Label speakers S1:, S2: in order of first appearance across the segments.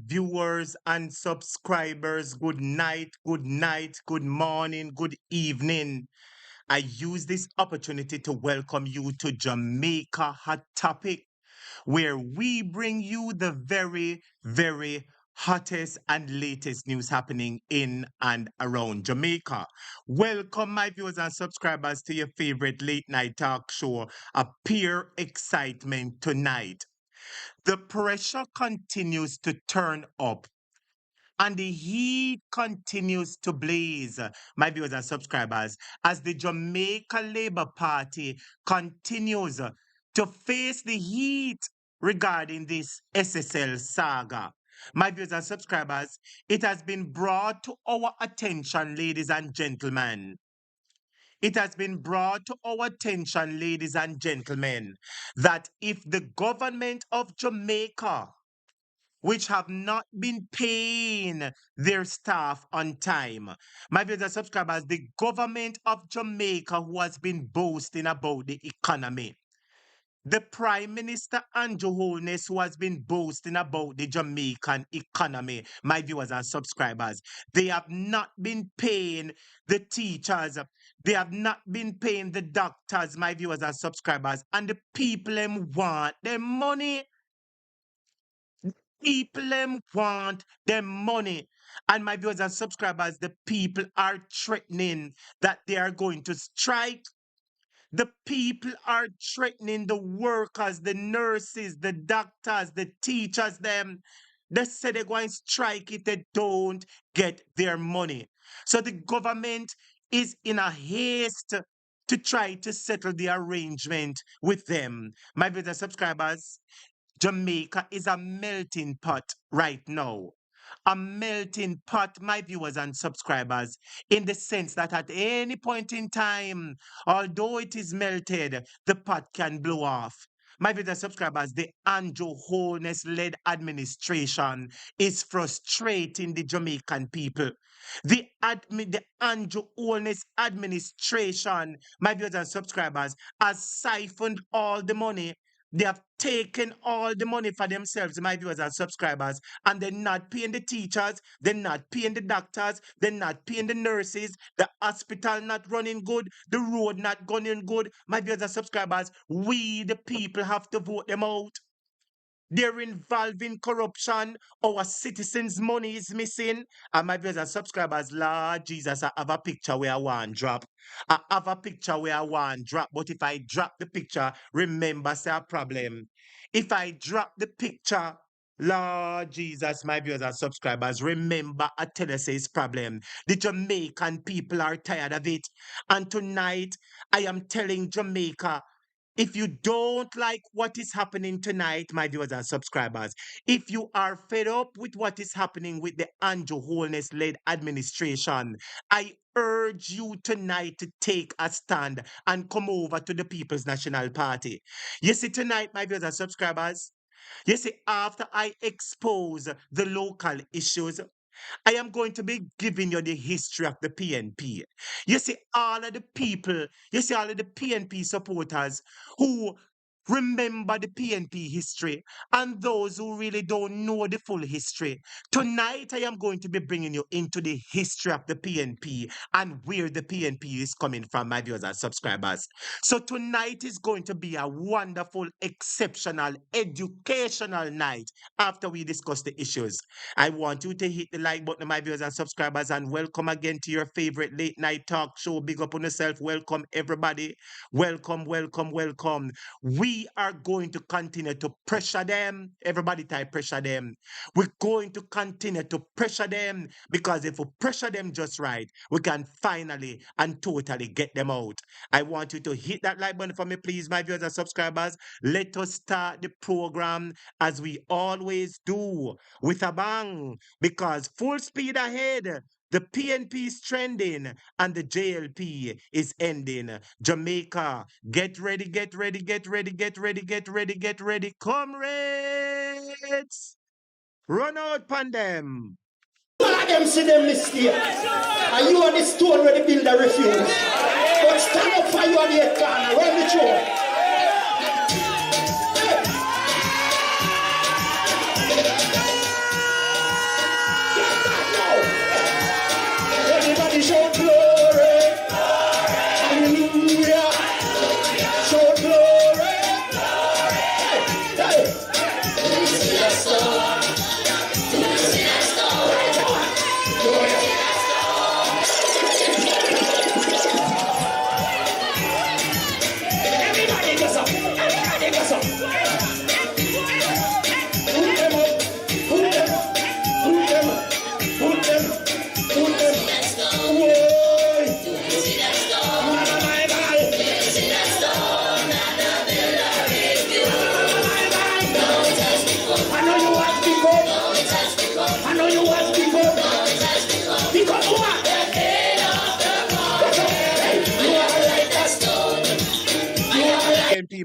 S1: viewers and subscribers, good night, good morning, good evening. I use this opportunity to welcome you to Jamaica Hot Topic, where we bring you the very hottest and latest news happening in and around Jamaica. Welcome, my viewers and subscribers, to your favorite late night talk show, A Pure Excitement Tonight. The pressure continues to turn up and the heat continues to blaze, my viewers and subscribers, as the Jamaica Labour Party continues to face the heat regarding this SSL saga. My viewers and subscribers, it has been brought to our attention, ladies and gentlemen. It has been brought to our attention, ladies and gentlemen, that if the government of Jamaica, which have not been paying their staff on time. My viewers and subscribers, the government of Jamaica who has been boasting about the economy. The Prime Minister Andrew Holness who has been boasting about the Jamaican economy, my viewers and subscribers. They have not been paying the teachers. They have not been paying the doctors, my viewers and subscribers. And the people them want their money. People them want their money. And my viewers and subscribers, the people are threatening that they are going to strike. The people are threatening the workers, the nurses, the doctors, the teachers, them. They say they're going to strike if they don't get their money. So the government is in a haste to try to settle the arrangement with them. My viewers and subscribers, Jamaica is a melting pot right now. A melting pot, my viewers and subscribers, in the sense that at any point in time, although it is melted, the pot can blow off. My viewers and subscribers, the Andrew Holness-led administration is frustrating the Jamaican people. The Andrew Holness administration, my viewers and subscribers, has siphoned all the money. They have taken all the money for themselves, my viewers and subscribers, and they're not paying the teachers, they're not paying the doctors, they're not paying the nurses, the hospital not running good, the road not going good. My viewers and subscribers, we the people have to vote them out. They're involved in corruption. Our citizens' money is missing. And my viewers and subscribers, Lord Jesus, I have a picture where I want drop. I have a picture where I want drop. But if I drop the picture, remember, say a problem. If I drop the picture, Lord Jesus, my viewers and subscribers, remember, I tell you, say it's problem. The Jamaican people are tired of it. And tonight, I am telling Jamaica, if you don't like what is happening tonight, my viewers and subscribers, if you are fed up with what is happening with the Andrew Holness-led administration, I urge you tonight to take a stand and come over to the People's National Party. You see, tonight, my viewers and subscribers, you see, after I expose the local issues, I am going to be giving you the history of the PNP. You see, all of the people, you see, all of the PNP supporters who remember the PNP history and those who really don't know the full history. Tonight, I am going to be bringing you into the history of the PNP and where the PNP is coming from, my viewers and subscribers. So tonight is going to be a wonderful, exceptional, educational night after we discuss the issues. I want you to hit the like button, my viewers and subscribers, and welcome again to your favorite late night talk show. Big up on yourself. Welcome, everybody. Welcome, welcome, welcome. We are going to continue to pressure them. Everybody type pressure them. We're going to continue to pressure them because if we pressure them just right, we can finally and totally get them out. I want you to hit that like button for me, please, my viewers and subscribers. Let us start the program as we always do, with a bang, because full speed ahead. The PNP is trending and the JLP is ending. Jamaica, get ready, get ready, get ready, get ready, get ready, get ready. Comrades, run out pan them.
S2: All of them see them mistake. And you are the stone where the builder refuse. But stand up for you on the corner. Run the show.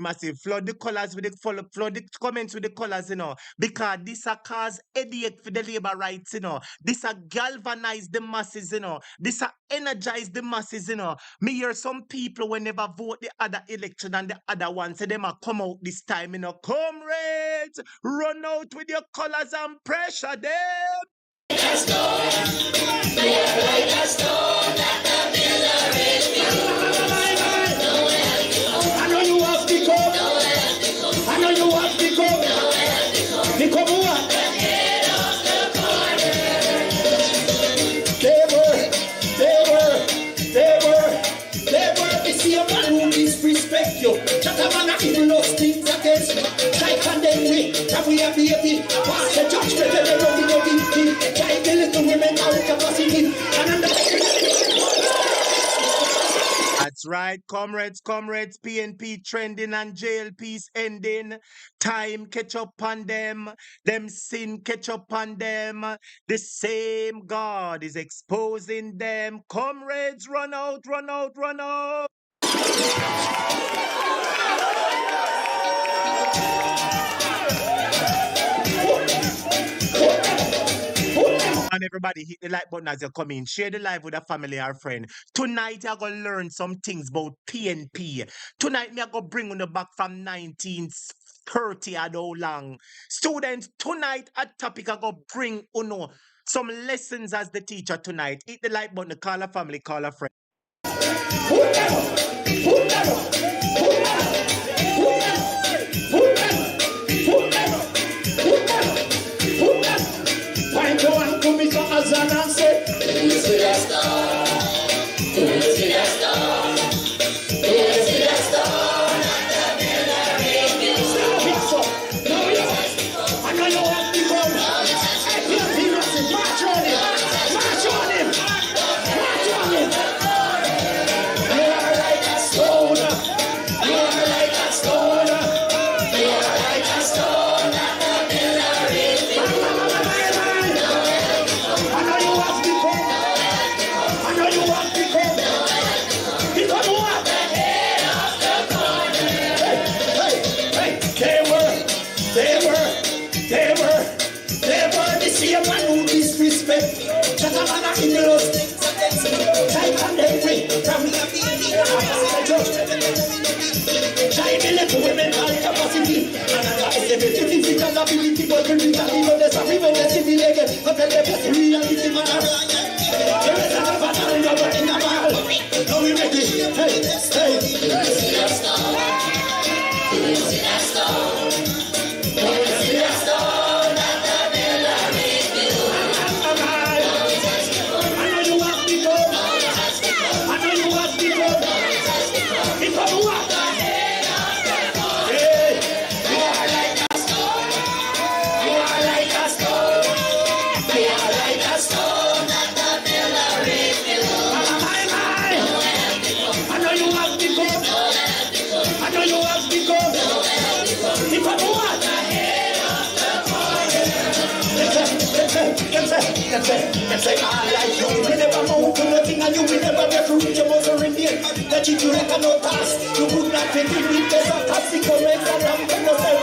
S1: massive. Flood the colors with the flood the comments with the colors, because this a cause headache for the labor rights, This a galvanize the masses, This a energize the masses, Me hear some people when never vote the other election and the other one say them a come out this time, Comrades, run out with your colors and pressure them.
S2: I know you have to go. I know you have to go. Because what? They were the same man who disrespect you. Just a man that even those things against you. Try condemn me, that we are baby. Pass the judgment, they don't be no victim. Try the little women out capacity. And I'm the
S1: That's right, comrades, PNP trending and JLP's ending. Time catch up on them. Them sin catch up on them. The same God is exposing them. Comrades, run out, run out, run out. And everybody hit the like button as you come in. Share the live with a family or friend. Tonight, you're going to learn some things about PNP. Tonight, me are going to bring on the back from 1930 and how long. Students, tonight, a topic I going to bring on some lessons as the teacher tonight. Hit the like button, call a family, call a friend.
S2: As an answer, who is the star? Who is the star? Who is the star? I know you want to go. March on him. March on him. March on him. You are like a stone. You are like a stone. You are like a stone. They were the same man who disrespect. Just a man in those things. Try condemn me from the try to let women have capacity. And I say the physical ability, but the mental even the suffering when they see me again. But the best reality man. There is a battle in the ball. Now we make it. Hey. See that star? See that star? Say, I like you. You never move to nothing and you will never get through. You must remain. That you reckon no task. You would not be in the fantastic comments and I'm going to say,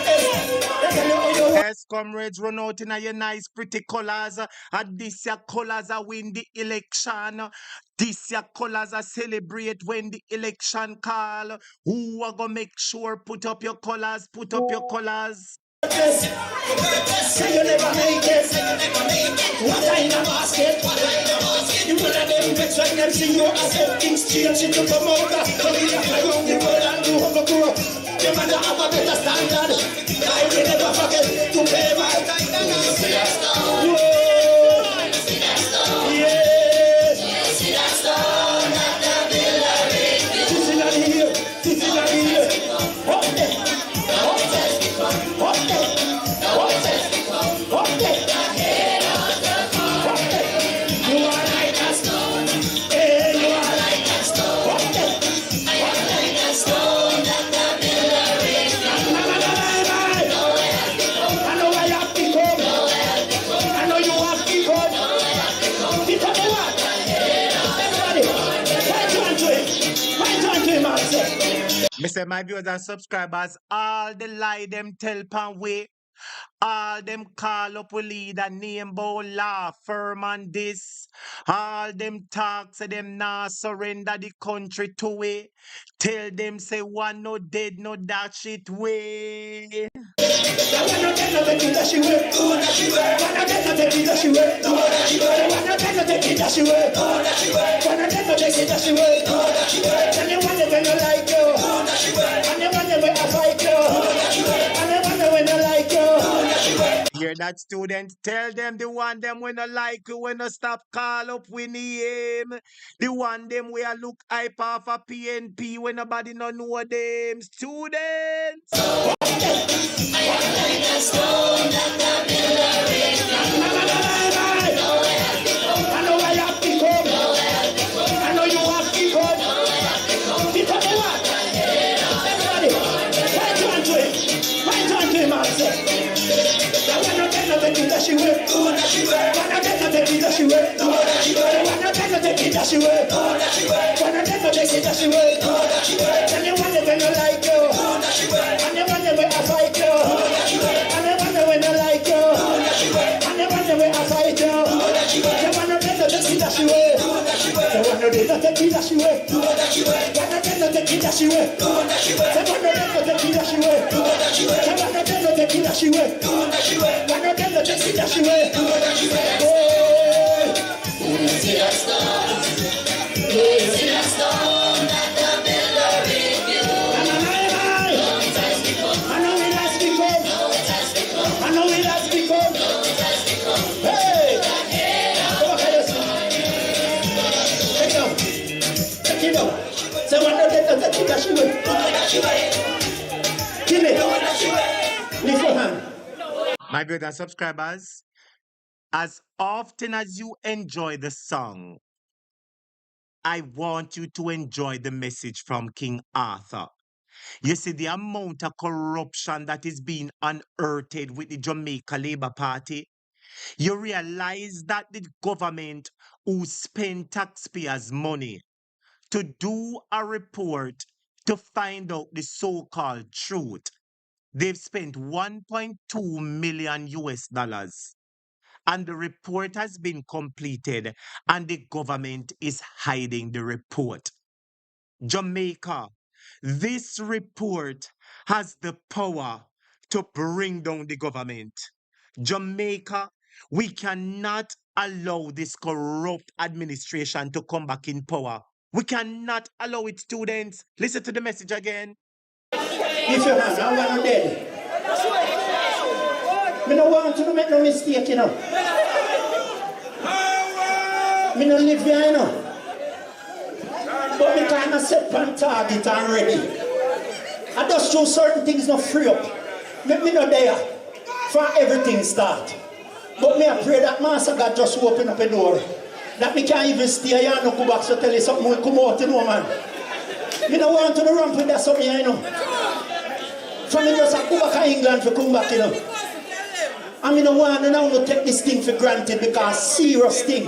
S1: yes, comrades, run out in your nice, pretty colors. And this your colors are win the election. This your colors are celebrate when the election call. Who are gonna make sure put up your colors, put up your colors.
S2: Say you never make it. What I in a basket? You will have them vex when them see you as if things change into the motor. So we have to go the world and do how to grow. You might have a better standard. I will never forget to pay my time. See that star? See that star? Yes. See that star? Not the building. This is not here. This is not here.
S1: Me say my viewers and subscribers, all the lie them tell pan way. All them call up we leader name bow law firm and this. All them talk say them nah surrender the country to it. Tell them say one no dead no that shit way. Hear that, student? Tell them the one them when I like you, when I stop call up we name. The one them we a look hype off a PNP when nobody no know them. Students! My viewers and subscribers, as often as you enjoy the song, I want you to enjoy the message from King Arthur. You see the amount of corruption that is being unearthed with the Jamaica Labour Party. You realize that the government who spend taxpayers' money to do a report to find out the so-called truth, they've spent 1.2 million US dollars. And the report has been completed and the government is hiding the report. Jamaica, this report has the power to bring down the government. Jamaica, we cannot allow this corrupt administration to come back in power. We cannot allow it, students. Listen to the message again.
S2: If you have, I'm going to dead. I don't want to make no mistake, you know. I don't live here, you know. But I kind of set on target and ready. I just do certain things not free up. Me not there for everything start. But me I pray that Master God just open up a door. That me can't even stay here and no go back so tell you something will come out, you know, man. Me don't want to run with that something, you know. From me just go back to England to come back, you know. I mean, I want to now to take this thing for granted because serious thing.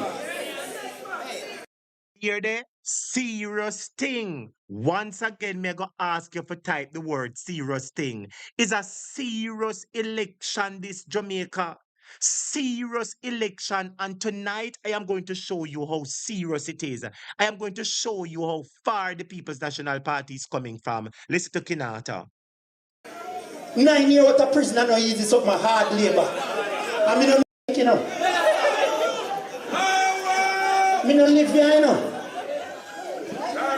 S1: Hear that? Serious thing. Once again, me go ask you to type the word serious thing. It's a serious election, this Jamaica. Serious election, and tonight I am going to show you how serious it is. I am going to show you how far the People's National Party is coming from. Listen to Kinata.
S2: 9 years out of prison, I know easy something hard labor. I mean, you know. I don't live here, you know.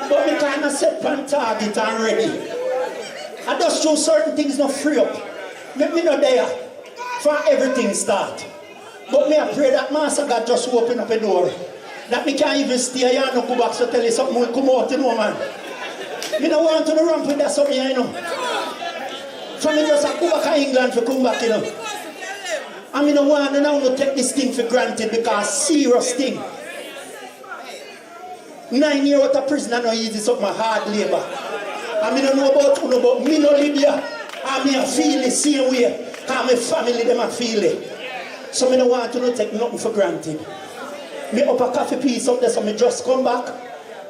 S2: But me kind of set on target and ready. I just do certain things not free up. Me not there for everything start. But me I pray that Master God just open up a door. That me can't even stay here and no go back so tell you something will come out, you know, man. Me don't want to run with that something, you know. From me just go back to England to come back, you know. I mean, I want to now to take this thing for granted because serious thing. 9 years out of prison, I know easy something hard labor. I mean, I know about you, but me no live here. I mean, I feel the same way. Because my family, them I feel it. So I don't want to take nothing for granted. Me up a coffee piece up there, so I just come back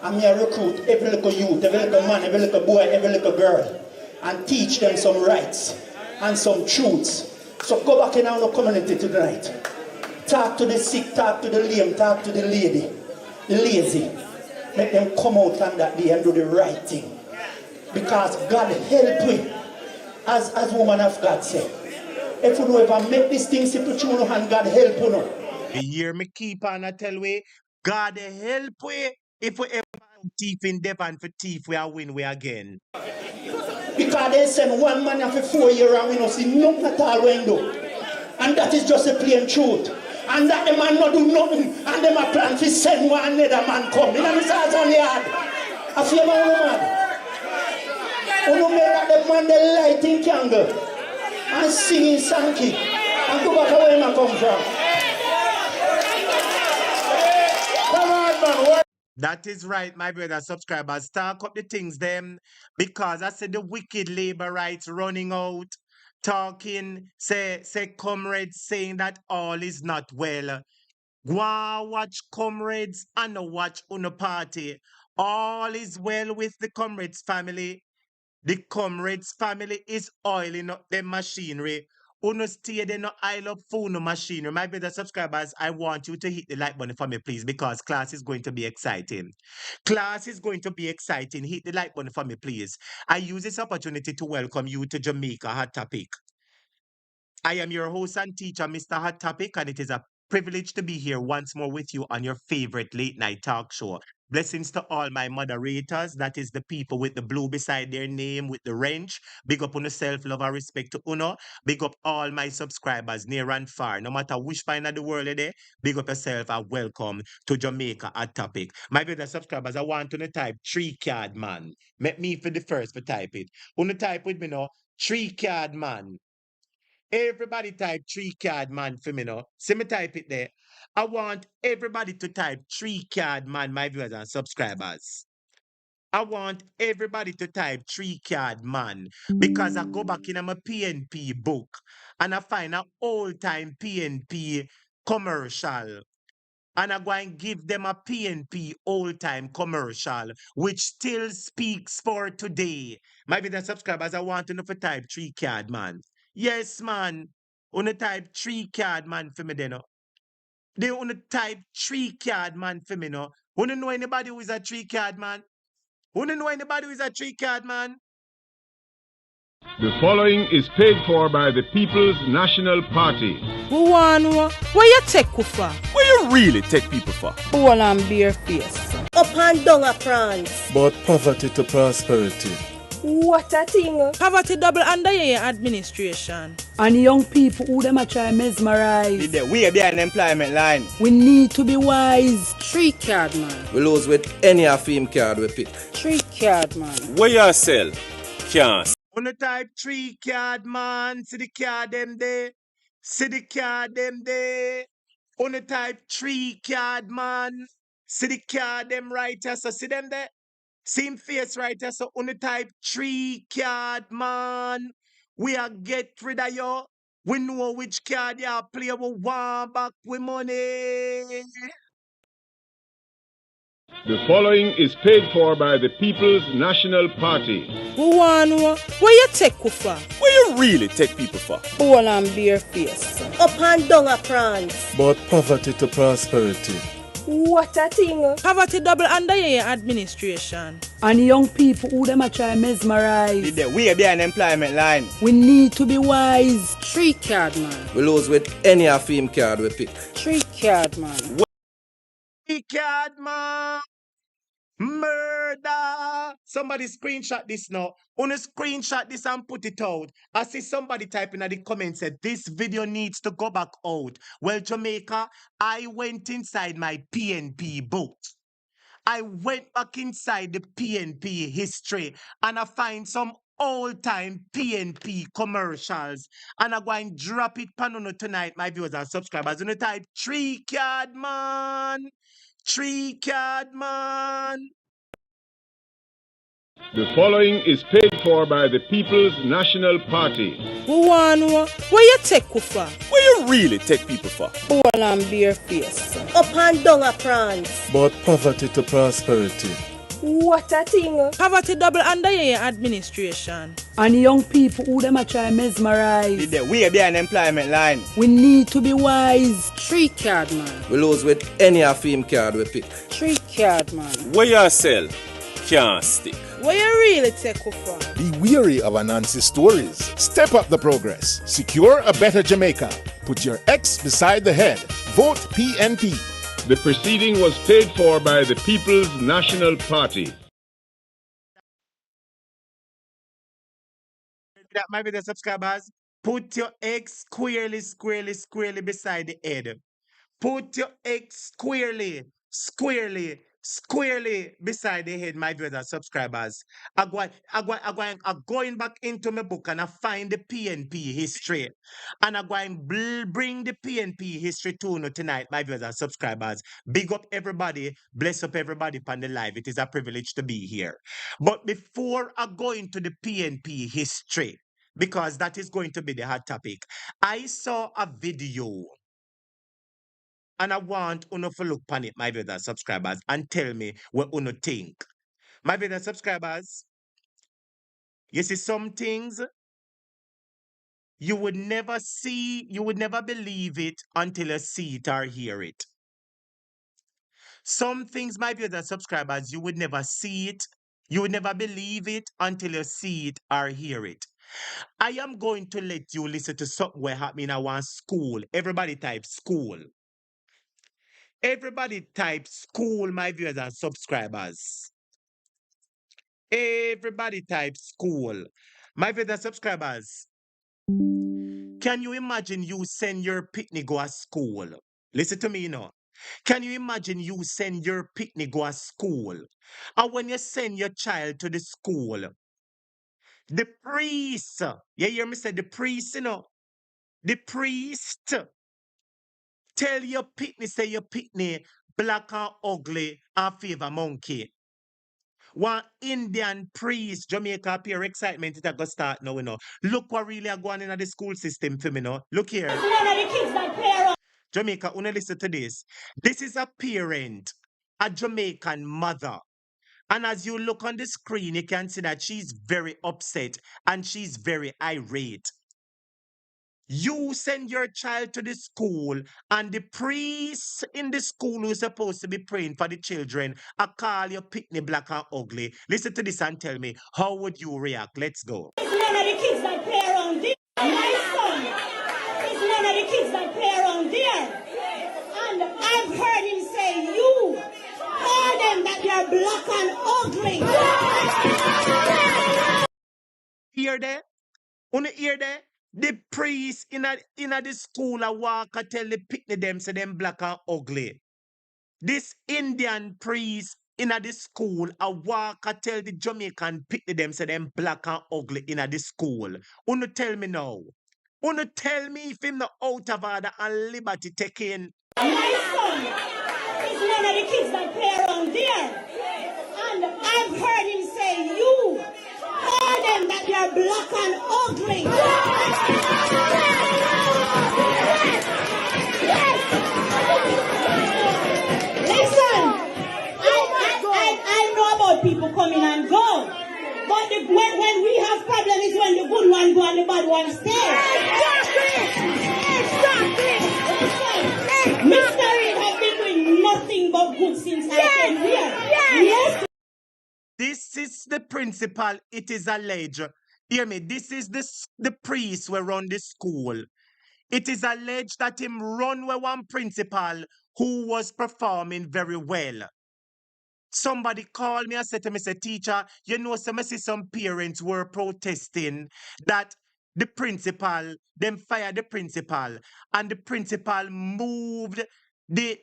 S2: I'm here to recruit every little youth, every little man, every little boy, every little girl, and teach them some rights and some truths. So go back in our community tonight. Talk to the sick, talk to the lame, talk to the lady, the lazy. Make them come out on that day and do the right thing. Because God help we, as woman of God said. If you ever make these things simple to you and God help you.
S1: You hear me keep on a tell we, God help we. If we ever thief in Devon for thief, we are win we again.
S2: Because they send one man for 4 years and we don't see nothing at all when do. And that is just a plain truth. And that the man not do nothing and them a plan to send one another man come. You know what I'm saying? I feel my woman. You make that the man the lighting candle and singing Sankey and go back where I come from. Come on, man. What?
S1: That is right, my brother subscribers. Talk up the things them because I said the wicked labor rights running out. Talking, say comrades saying that all is not well. Go and watch comrades and watch Uno party. All is well with the comrades family. The comrades family is oiling up their machinery. Uno stay there no oil up for no machinery. My brother subscribers, I want you to hit the like button for me, please, because class is going to be exciting. Class is going to be exciting. Hit the like button for me, please. I use this opportunity to welcome you to Jamaica Hot Topic. I am your host and teacher, Mr. Hot Topic, and it is a privilege to be here once more with you on your favorite late night talk show. Blessings to all my moderators, that is the people with the blue beside their name with the wrench. Big up on the self-love and respect to Uno. Big up all my subscribers near and far. No matter which part of the world today, big up yourself and welcome to Jamaica Hot Topic. My brother subscribers, I want to type 3 card man. Make me for the first to type it. Uno type with me now, 3 card man. Everybody type 3 card man for me now. See me type it there. I want everybody to type 3 card man, my viewers and subscribers. I want everybody to type 3 card man because I go back in my PNP book and I find an old time PNP commercial. And I'm going to give them a PNP old time commercial, which still speaks for today. My viewers and subscribers, I want to know for type 3 card man. Yes, man. On type 3 card man for me then. They on type 3 card man for me no. Who know anybody who is a 3 card man? Who know anybody who is a 3 card man?
S3: The following is paid for by the People's National Party.
S4: Who want where you take for?
S5: Where you really take people for?
S4: All and bare face.
S6: Up and down a France.
S7: But poverty to prosperity.
S6: What a thing.
S4: Poverty double under your administration.
S8: And young people who them a try mesmerize.
S5: We are the unemployment line.
S8: We need to be wise.
S6: 3 card man.
S9: We lose with any film card we pick.
S6: 3 card man.
S5: Where you sell? Can't.
S1: On the type 3 card man, see the card them there. See the card them there. On the type 3 card man, see the card them right here, so see them there. Same face right here, so on the type 3 card man. We are get rid of you. We know which card you play, we want back with money.
S3: The following is paid for by the People's National Party.
S4: Who want where you take for?
S5: Where you really take people for?
S4: All and bare face.
S6: Up and down a France.
S7: But poverty to prosperity.
S6: What a thing.
S4: Poverty double under your administration.
S8: And young people who them a try mesmerize.
S5: We are the unemployment line.
S8: We need to be wise.
S6: 3 card man.
S9: We lose with any film card we pick.
S6: 3 card man.
S1: 3 card man. Murder! Somebody screenshot this now. Wanna screenshot this and put it out. I see somebody typing in the comments said this video needs to go back out. Well, Jamaica, I went inside my PNP book. I went back inside the PNP history and I find some old-time PNP commercials. And I'm going to drop it panono tonight, my viewers and subscribers. You know, type 3 card man. 3 card man.
S3: The following is paid for by the People's National Party.
S4: Who want where you take for?
S5: Where you really take people for?
S4: All and bare face.
S6: Up and down a France.
S7: But poverty to prosperity.
S6: What a thing.
S4: Poverty double under your administration.
S8: And young people who them a try mesmerize.
S5: The way be unemployment line.
S8: We need to be wise.
S6: 3 card man.
S9: We lose with any of him card we pick.
S6: 3 card man.
S5: Where you sell can't stick.
S4: Where you really take for?
S10: Be weary of Anansi stories. Step up the progress. Secure a better Jamaica. Put your X beside the head. Vote PNP.
S3: The proceeding was paid for by the People's National Party.
S1: That might be the subscribers. Put your X squarely beside the head. Put your X squarely beside the head, my viewers and subscribers. I'm going back into my book and I find the PNP history. And I'm going to bring the PNP history to you tonight, my viewers and subscribers. Big up everybody, bless up everybody upon the live. It is a privilege to be here. But before I go into the PNP history, because that is going to be the hot topic, I saw a video. And I want Uno to look upon it, my viewers and subscribers, and tell me what Uno think. My viewers and subscribers, you see some things you would never see, you would never believe it until you see it or hear it. Some things, my viewers and subscribers, you would never see it, you would never believe it until you see it or hear it. I am going to let you listen to something where happening in one school. Everybody type school. Everybody type school, my viewers and subscribers. Everybody type school. My viewers and subscribers, can you imagine you send your picnic go to school? Listen to me now. Can you imagine you send your picnic go to school? And when you send your child to the school, the priest, you hear me say the priest, you know? The priest tell your picnic, say your picnic black and ugly and favor monkey. One Indian priest, Jamaica appear excitement, it go start now, you know. Look what really are going in the school system for me, you know. Look here. Jamaica, wanna listen to this. This is a parent, a Jamaican mother. And as you look on the screen, you can see that she's very upset and she's very irate. You send your child to the school and the priest in the school who's supposed to be praying for the children I call your picnic black and ugly. Listen to this and tell me, how would you react? Let's go.
S2: It's none of the kids that play around there. My son, it's none of the kids that play around there. And I've heard him say, you call them that they're black and ugly.
S1: Hear that? Wanna hear that? The priest in the school a walk and tell the picnic them say them black and ugly. This Indian priest in the school a walk and tell the Jamaican picnic them say them black and ugly in the school. Wanna tell me now? Wanna tell me if him not out of order and liberty taking?
S2: My son, it's none of the kids that play around there. And I've heard him say, you call them that they're black and ugly. Listen, I know about people coming and go. But when we have problems is when the good one go and the bad one stay. Exactly. Mr. Reid has been doing nothing but good since I came here. Yes.
S1: This is the principal, it is alleged. Hear me, this is the priest who run the school. It is alleged that him run with one principal who was performing very well. Somebody called me and said to me, say, teacher, you know, some parents were protesting that the principal, them fired the principal, and the principal moved the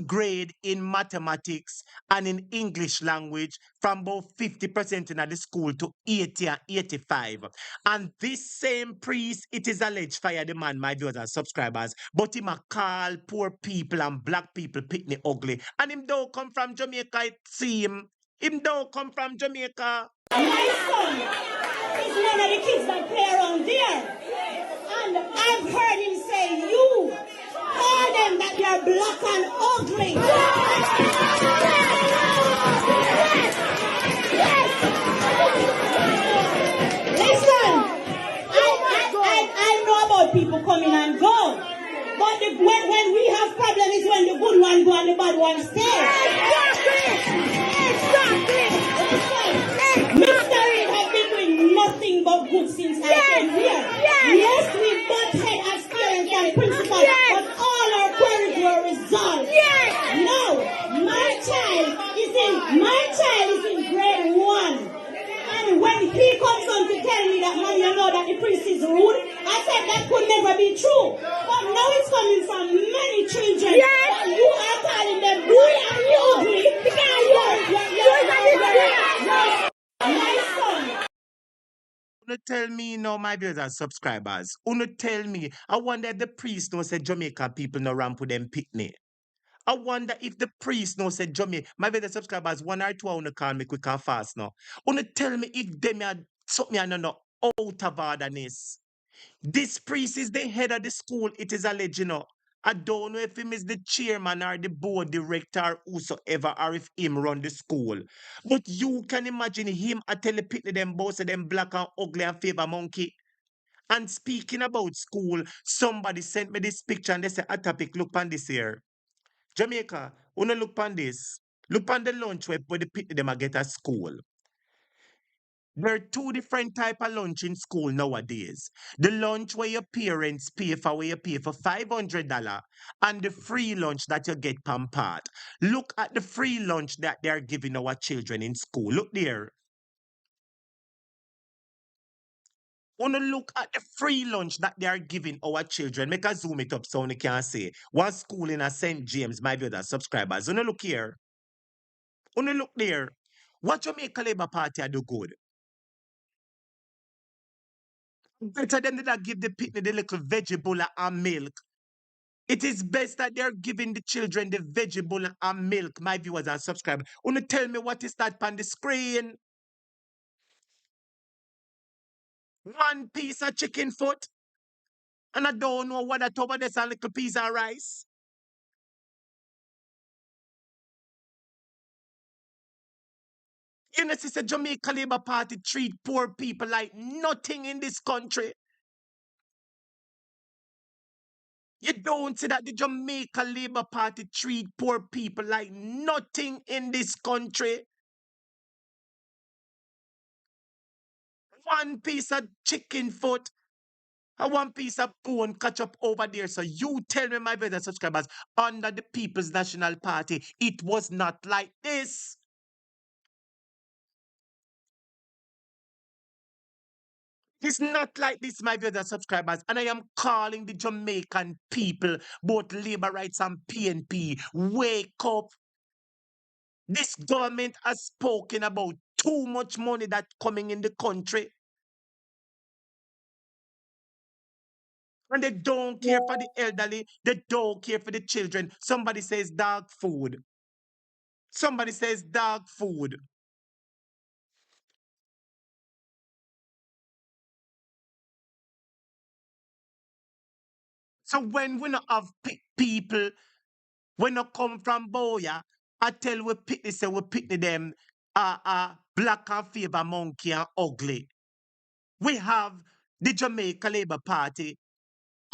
S1: grade in mathematics and in English language from about 50% in the school to 80 and 85. And this same priest, it is alleged, fired the man, my viewers and subscribers, but him a call poor people and black people picnic ugly. And him don't come from Jamaica, it seem. Him don't come from Jamaica.
S2: My son, it's none of the kids that play around there. And I've heard him say, you call them that they're black and ugly. one go and the bad one stay. Exactly. Mr. Reid has been doing nothing but good since I came here. Yes, we both had experience and principal, but all our queries were resolved. Now, my child is in grade 1. And when he comes on to tell me that, man, you know that the priest is rude, I said that could never be true. But now it's coming from many children. That you are calling them rude and ugly because you're my son.
S1: Uno tell me now, my viewers and subscribers. Uno tell me. I wonder if the priest knows that Jamaica people no ramp with them picnic. I wonder if the priest knows that Jamaica. My viewers and subscribers, 1 or 2 I wanna call me quick and fast now. Uno tell me if them had something I don't know out of orderness. This priest is the head of the school. It is alleged, you know. I don't know if him is the chairman or the board director or whosoever, or if him run the school. But you can imagine him I tell the people them both of them black and ugly and favor monkey. And speaking about school, somebody sent me this picture and they say, a topic, look on this here. Jamaica, wanna look on this. Look on the lunch where the people them a get at school. There are 2 different type of lunch in school nowadays. The lunch where your parents pay for, where you pay for $500, and the free lunch that you get per part. Look at the free lunch that they are giving our children in school. Look there. Wanna look at the free lunch that they are giving our children. Make a zoom it up so you can see. One school in a St. James, my brother subscribers. Wanna look here. Wanna look there. What Jamaica Labour Party do good? Better than that give the pitney the little vegetable and milk. It is best that they're giving the children the vegetable and milk, my viewers and subscribers. Wanna tell me what is that on the screen? One piece of chicken foot. And I don't know what that over there's a little piece of rice. You know, sister Jamaica Labour Party treat poor people like nothing in this country. You don't see that the Jamaica Labour Party treat poor people like nothing in this country. One piece of chicken foot and one piece of bone catch up over there. So you tell me, my brothers and subscribers, under the People's National Party, it was not like this. It's not like this, my brothers and subscribers. And I am calling the Jamaican people, both labor rights and PNP, wake up. This government has spoken about too much money that's coming in the country. And they don't care for the elderly. They don't care for the children. Somebody says dog food. Somebody says dog food. So when we not have people, when not come from Boya, I tell we pick this, say we pick them black and favor monkey and ugly. We have the Jamaica Labour Party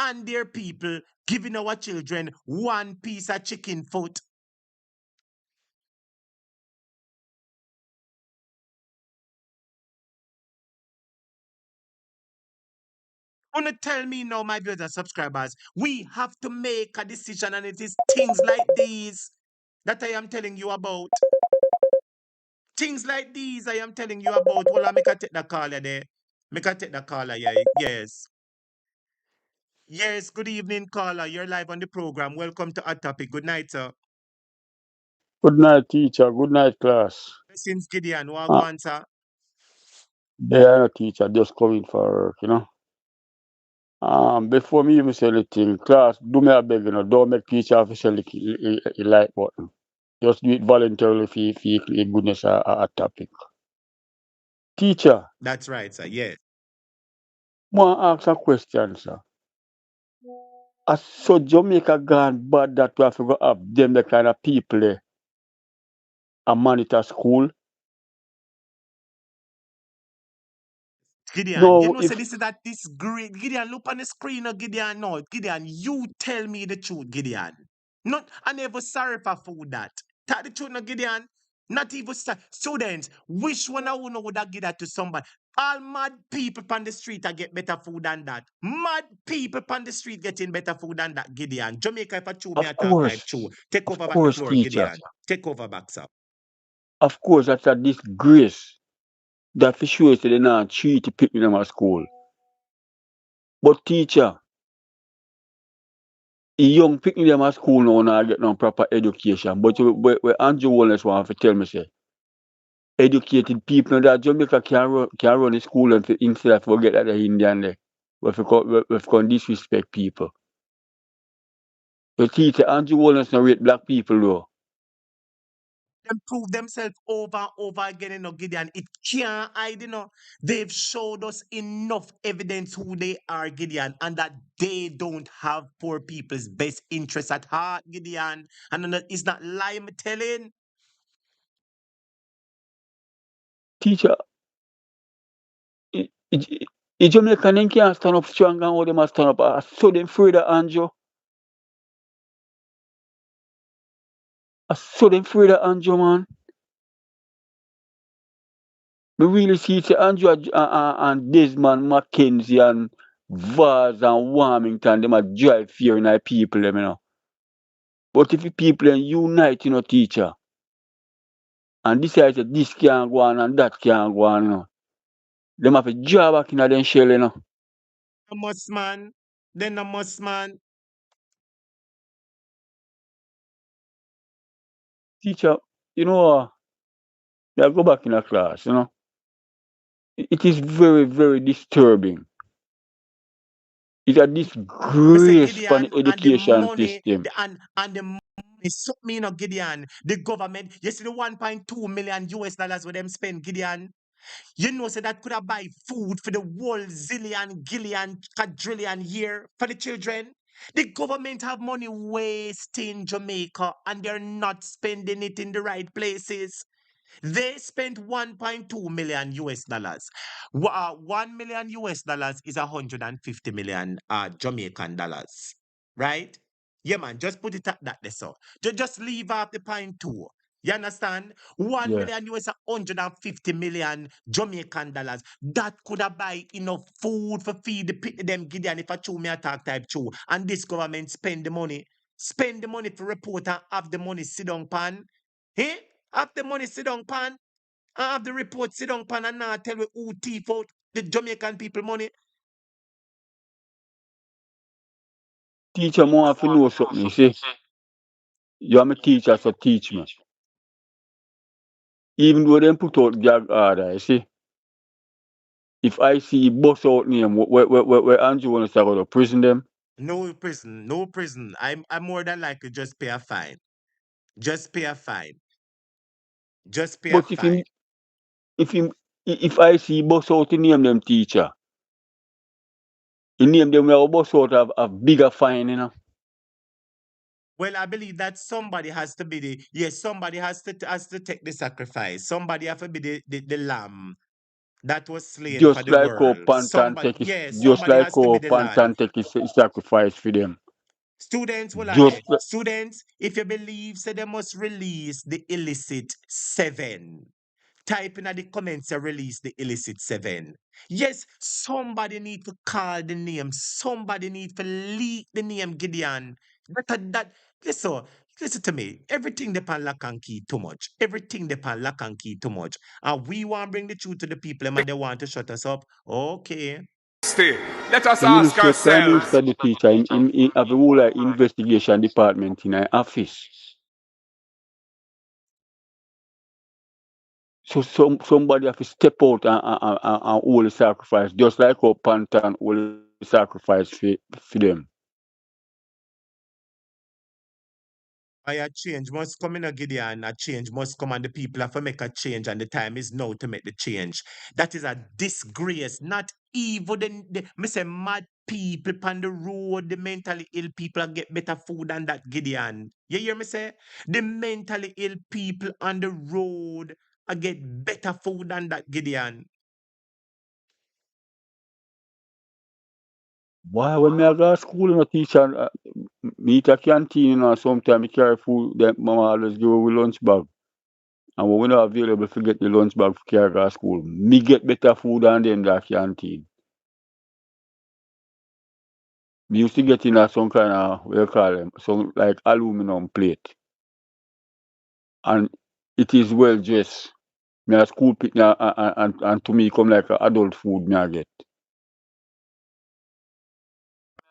S1: and their people giving our children one piece of chicken foot. Wanna tell me now, my viewers and subscribers, we have to make a decision, and it is things like these that I am telling you about. Things like these I am telling you about. Well, I make a take the caller there. Make a take the caller, yeah. Yes. Yes, good evening, caller. You're live on the program. Welcome to our topic. Good night, sir.
S11: Good night, teacher. Good night, class.
S1: Since Gideon, what go on, sir?
S11: They are a teacher just coming for work, you know. Before me even say anything, class, do me a beg, you know, don't make teacher officially a like button. Just do it voluntarily for goodness a topic. Teacher,
S1: That's right, sir. Yes.
S11: want to ask a question, sir. As so Jamaica gone bad that we have to go up them the kind of people a monitor school.
S1: Gideon, you
S11: No,
S1: know, say
S11: if
S1: this is that this great Gideon, look on the screen of Gideon now. Gideon, you tell me the truth, Gideon. Not I never sorry for food that. Tell the truth, no Gideon. Not even students. Which one of you know would have give that to somebody? All mad people on the street I get better food than that. Mad people on the street getting better food than that, Gideon. Jamaica, if I chew me
S11: Of
S1: a talk type
S11: course.
S1: chew. Take
S11: Of
S1: over back the
S11: course,
S1: floor,
S11: teacher.
S1: Gideon. Take over back, sir.
S11: Of course, that's a disgrace. That for sure say they not treat the people in our school. But teacher, the young people in our school now not get no proper education. But where Andrew Holness want to tell me say, educated people that Jamaica can run the school and instead of forget that the Indian there. We can disrespect people. The teacher Andrew Holness not rate black people though.
S1: Them prove themselves over and over again, Gideon. It can't hide, They've showed us enough evidence who they are, Gideon, and that they don't have poor people's best interests at heart, Gideon. And it's not lie, I'm telling.
S11: Teacher, the Jamaican them can't stand up strong and how they must stand up. I saw them afraid of Andrew. I saw them afraid of Andrew, man. We really see it's Andrew and Desmond, Mackenzie and Vaz and Warmington, them a drive fear in our people, them. But if the people then unite, teacher, and decide that this can't go on and that can't go on, them have to draw back in them shell,
S1: A must man. Then a must man.
S11: Teacher, I go back in a class, It is very, very disturbing. It's a
S1: Me say
S11: disgrace for the
S1: Gideon and the
S11: education
S1: money,
S11: system.
S1: and the money, so me Gideon. The government, you see the 1.2 million US dollars where them spend, Gideon. You know, so that could have buy food for the whole zillion, gillion, quadrillion year for the children. The government have money wasting Jamaica and they're not spending it in the right places. They spent 1.2 million US dollars. 1 million US dollars is 150 million Jamaican dollars. Right? Yeah, man, just put it at that there, so. Just leave out the point two. You understand? 1
S11: Yes.
S1: million US, 150 million Jamaican dollars. That could have buy enough food for feed the pit them Gideon if I chew me attack type chew. And this government spend the money. Spend the money for report and have the money sit down pan. Eh? Have the money sit down pan. And have the report sit down pan and now tell me who thief out the Jamaican people money.
S11: Teacher, more have to know something, you see. You are my teacher, so teach me. Even though them put out gag order, you see. If I see bus out name, where Andrew want to go to prison them.
S1: No prison, no prison. I'm more than likely just pay a fine. Just pay a fine. Just pay a
S11: But
S1: fine.
S11: if I see bus out, you name them teacher. You name them where bus out have a bigger fine,
S1: Well, I believe that somebody has to be somebody has to take the sacrifice. Somebody has to be the lamb that was slain for
S11: Just
S1: the
S11: like how
S1: world.
S11: Pantan take
S1: Somebody has to be the lamb.
S11: his sacrifice for them.
S1: Students, will I
S11: Just
S1: there? Students, if you believe, so they must release the illicit 7. Type in the comments and release the illicit 7. Yes, somebody need to call the name. Somebody need to leak the name Gideon. Listen, listen to me. Everything depend lock and key too much. Everything depend lock and key too much. And we want to bring the truth to the people and they want to shut us up. Okay.
S3: Stay. Let us
S11: you know
S3: ask
S11: say Prime
S3: ourselves.
S11: Minister the teacher in have a whole investigation department in our office. So somebody have to step out and hold the sacrifice, just like how Pantan hold the sacrifice for them.
S1: A change must come in a Gideon, a change must come and the people have to make a change and the time is now to make the change. That is a disgrace, not even me say mad people on the road, the mentally ill people get better food than that Gideon. You hear me say? The mentally ill people on the road get better food than that Gideon.
S11: Why when me I go to school and a teacher me eat a canteen and sometimes me carry food that mama always give me lunch bag. And when we not available to get the lunch bag to carry to school, me get better food than them that canteen. Me used to get in a some kind of what you call them, some like aluminum plate. And it is well dressed. Me a school pick and to me come like a adult food me I get.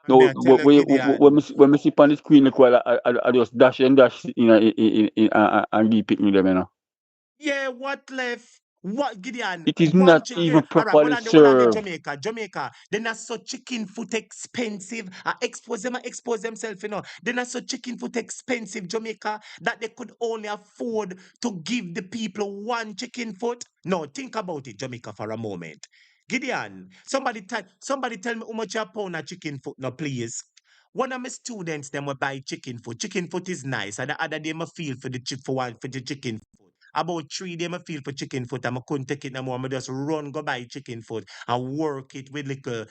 S1: Me
S11: No,
S1: I tell you, Gideon.
S11: when me see on the screen, like, well, I just dash and dash and give pick me them, you know.
S1: Yeah, what left? What, Gideon?
S11: It is
S1: One
S11: not
S1: chicken.
S11: even
S1: All right,
S11: properly
S1: hold on there,
S11: served.
S1: Jamaica. Jamaica. They not so chicken foot expensive. I expose them, I expose themselves, you know. They not so chicken foot expensive, Jamaica, that they could only afford to give the people one chicken foot. No, think about it, Jamaica, for a moment. Gideon, somebody tell me how much a pound of chicken foot, no, please. One of my students, them will buy chicken foot. Chicken foot is nice. And the other day, I feel for the for the chicken foot. About 3 days, I feel for chicken foot. And I couldn't take it no more. I just run, go buy chicken foot and work it with like a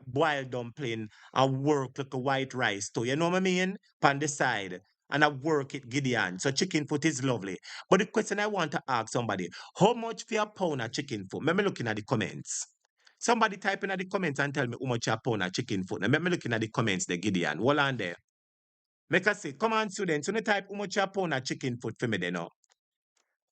S1: boiled dumpling and work like a white rice too. You know what I mean? On the side. And I work it Gideon. So chicken foot is lovely. But the question I want to ask somebody, how much for a pound of chicken foot? Let me looking at the comments. Somebody type in the comments and tell me how much a pound of chicken foot. Now, let me looking at the comments there, Gideon. Hold on there. Make us see. Come on, students. You type how much a pound of chicken foot for me there now.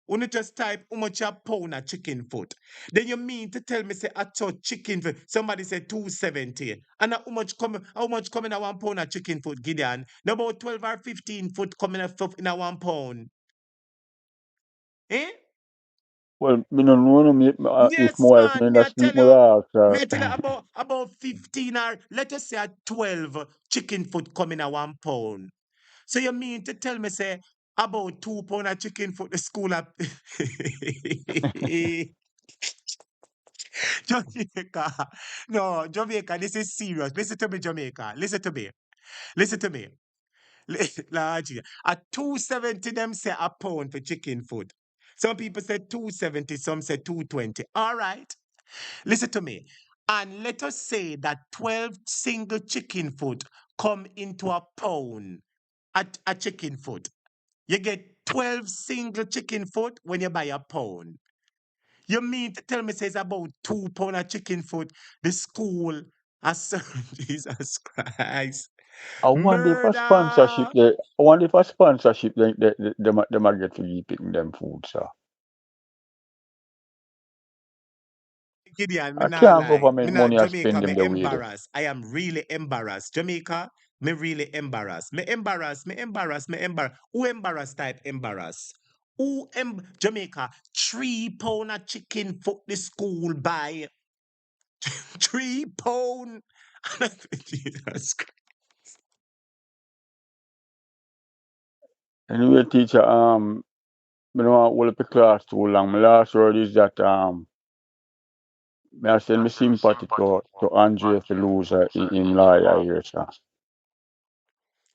S1: You just type how much a pound of chicken foot. Then you mean to tell me say I thought chicken foot. Somebody said 270. And how much coming a 1 pound of chicken foot, Gideon? Now about 12 or 15 foot coming in a 1 pound. Eh?
S11: Well, me no know if my
S1: Yes,
S11: wife
S1: man.
S11: in
S1: Me
S11: the
S1: I
S11: sleep
S1: tell
S11: more
S1: you.
S11: ask
S1: Me
S11: her.
S1: I tell you about 15 or let us say a 12 chicken foot coming a 1 pound. So you mean to tell me say about 2 pound of chicken foot the school up Jamaica. No, Jamaica, this is serious. Listen to me, Jamaica. Listen to me. Listen to me. Lord, at 270 them say a pound for chicken foot. Some people say 270, some say 220. All right. Listen to me. And let us say that 12 single chicken foot come into a pound at a chicken foot. You get 12 single chicken foot when you buy a pound. You mean to tell me says about 2 pound of chicken foot, the school has Jesus Christ.
S11: I wonder if a sponsorship
S1: Murder.
S11: they I wonder if a sponsorship they might get to keep picking them food, sir.
S1: Gideon, me
S11: I
S1: not
S11: can't
S1: lie. Me
S11: government
S1: not
S11: money and
S1: Jamaica,
S11: spend
S1: me
S11: them the way there.
S1: embarrassed. I am really embarrassed. Jamaica, me really embarrassed. Me embarrassed, me embarrassed, me embarrassed. Who embarrassed type embarrassed? Jamaica, 3 pound of chicken foot the school buy. 3 pound. Jesus Christ.
S11: Anyway, teacher, me don't want to hold up the class too long. My last word is that may I send my sympathy to Andre for lose in lawyer here, sir.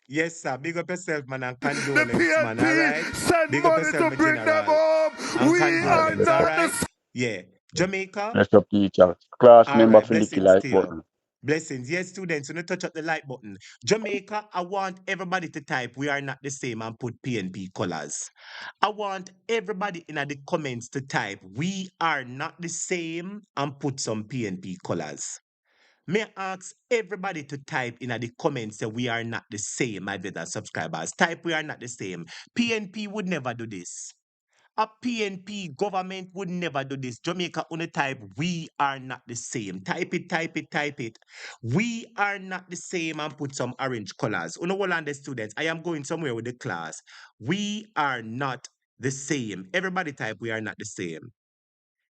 S1: Yes, sir. Big up yourself, man, and
S2: The
S1: condolence, man. All right.
S2: PNP send
S1: Big up
S2: money
S1: yourself,
S2: to
S1: my
S2: bring them
S1: general,
S2: home.
S1: and
S2: We are
S1: condolence. All
S2: not
S1: right.
S2: the
S1: Yeah. Jamaica.
S11: Next up, teacher. Class
S1: All
S11: member
S1: right.
S11: for Licky
S1: Blessings
S11: like
S1: to you.
S11: button.
S1: Blessings. Yes, students, you need to touch up the like button. Jamaica, I want everybody to type "We are not the same" and put PNP colors. I want everybody in the comments to type "We are not the same" and put some PNP colors. May I ask everybody to type in the comments that we are not the same, my brother subscribers. Type "We are not the same." PNP would never do this. A PNP government would never do this. Jamaica only type "We are not the same." Type it, type it, type it. We are not the same and put some orange colors. Uno the students. I am going somewhere with the class. We are not the same. Everybody type "We are not the same."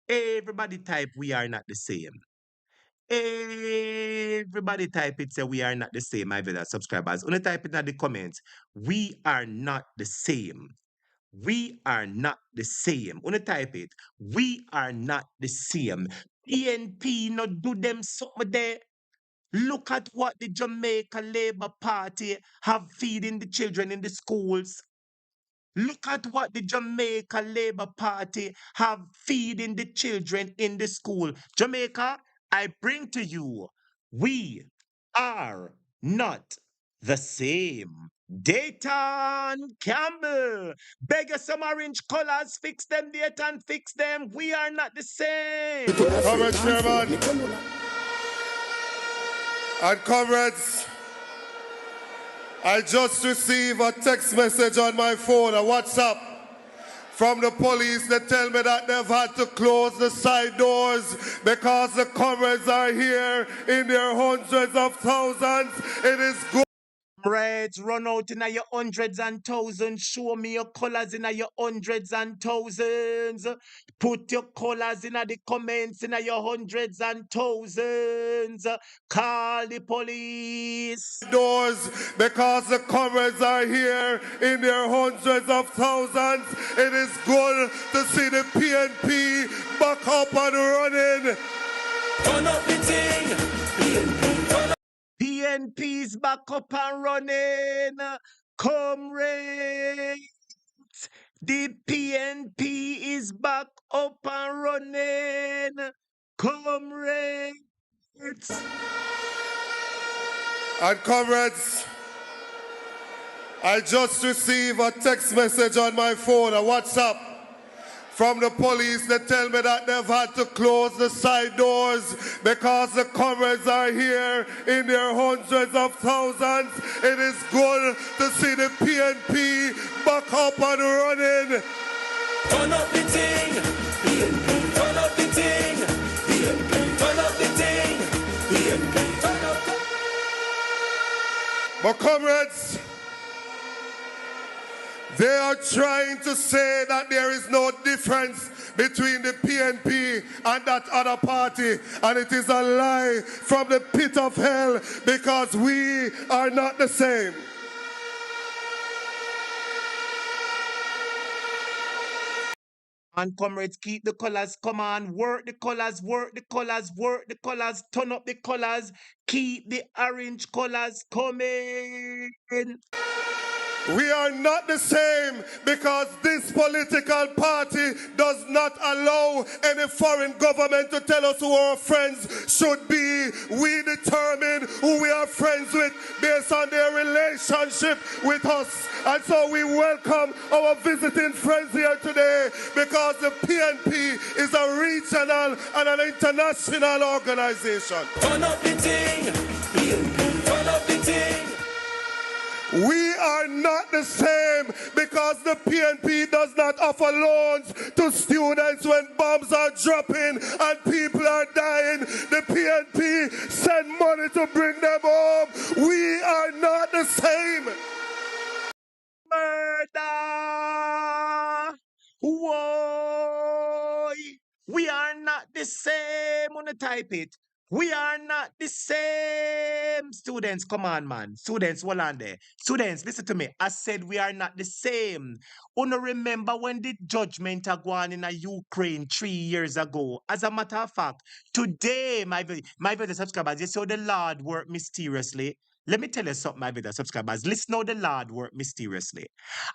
S1: Everybody type "We are not the same." Everybody type it, say "We are not the same," my brother subscribers. Only type it in the comments. We are not the same. We are not the same. Only type it. We are not the same. PNP not do them something there. Look at what the Jamaica Labour Party have feeding the children in the schools. Look at what the Jamaica Labour Party have feeding the children in the school. Jamaica, I bring to you, we are not the same. Dayton Campbell, beg you some orange colors, fix them, Dayton, fix them. We are not the same.
S12: Comrades, Chairman, and comrades, I just received a text message on my phone, a WhatsApp, from the police. They tell me that they've had to close the side doors because the comrades are here in their hundreds of thousands. It is good.
S1: Reds, run out in your hundreds and thousands. Show me your colors in your hundreds and thousands. Put your colors in the comments in your hundreds and thousands. Call the police.
S12: Doors because the comrades are here in their hundreds of thousands. It is good to see the PNP back up and running.
S2: Turn up the thing.
S1: PNP's back up and running. Comrades, the PNP is back up and running. Comrades.
S12: And comrades, I just received a text message on my phone, a WhatsApp, from the police. They tell me that they've had to close the side doors because the comrades are here in their hundreds of thousands. It is good to see the PNP back up and running.
S2: Turn up the thing. PNP, turn up the thing. PNP, turn up the thing. PNP, turn up the thing.
S12: But comrades, they are trying to say that there is no difference between the PNP and that other party. And it is a lie from the pit of hell because we are not the same.
S1: And comrades, keep the colors. Come on, work the colors, work the colors, work the colors. Turn up the colors. Keep the orange colors coming.
S12: We are not the same because this political party does not allow any foreign government to tell us who our friends should be. We determine who we are friends with based on their relationship with us. And so we welcome our visiting friends here today because the PNP is a regional and an international organization.
S2: Turn up the thing. PNP, turn up the thing.
S12: We are not the same because the PNP does not offer loans to students when bombs are dropping and people are dying. The PNP send money to bring them home. We are not the same.
S1: Murder! Whoa! We are not the same. Wanna type it? We are not the same. Students, come on, man. Students, hold on there. Students, listen to me. I said we are not the same. Wanna remember when the judgment are going in Ukraine 3 years ago? As a matter of fact, today, my brother subscribers, you saw the Lord work mysteriously. Let me tell you something, my brother subscribers. Listen how the Lord work mysteriously.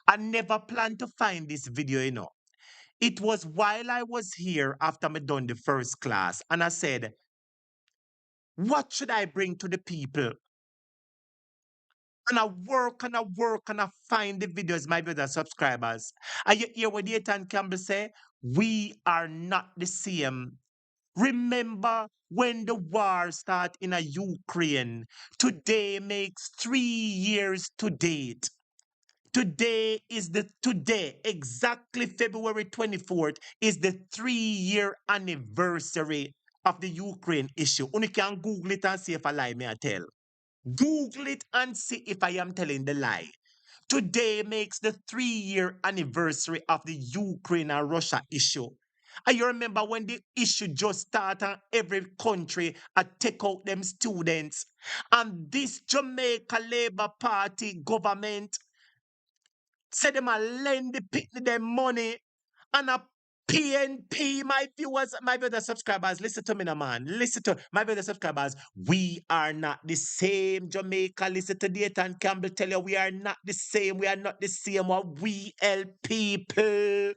S1: I never planned to find this video, you know. It was while I was here after I done the first class, and I said, what should I bring to the people? And I work and I work and I find the videos, my brother subscribers. And you hear what Dayton Campbell say? We are not the same. Remember when the war started in Ukraine? Today makes 3 years to date. Today, exactly February 24th, is the 3-year anniversary of the Ukraine issue. You can Google it and see if I lie, may I tell. Google it and see if I am telling the lie. Today makes the 3-year anniversary of the Ukraine and Russia issue. And you remember when the issue just started and every country take out them students. And this Jamaica Labour Party government said them a lend the picnic them money and a PNP, my viewers, my brother subscribers, listen to me now, man. Listen to my brother subscribers. We are not the same, Jamaica. Listen to Dayton Campbell tell you we are not the same. We are not the same. What we help people.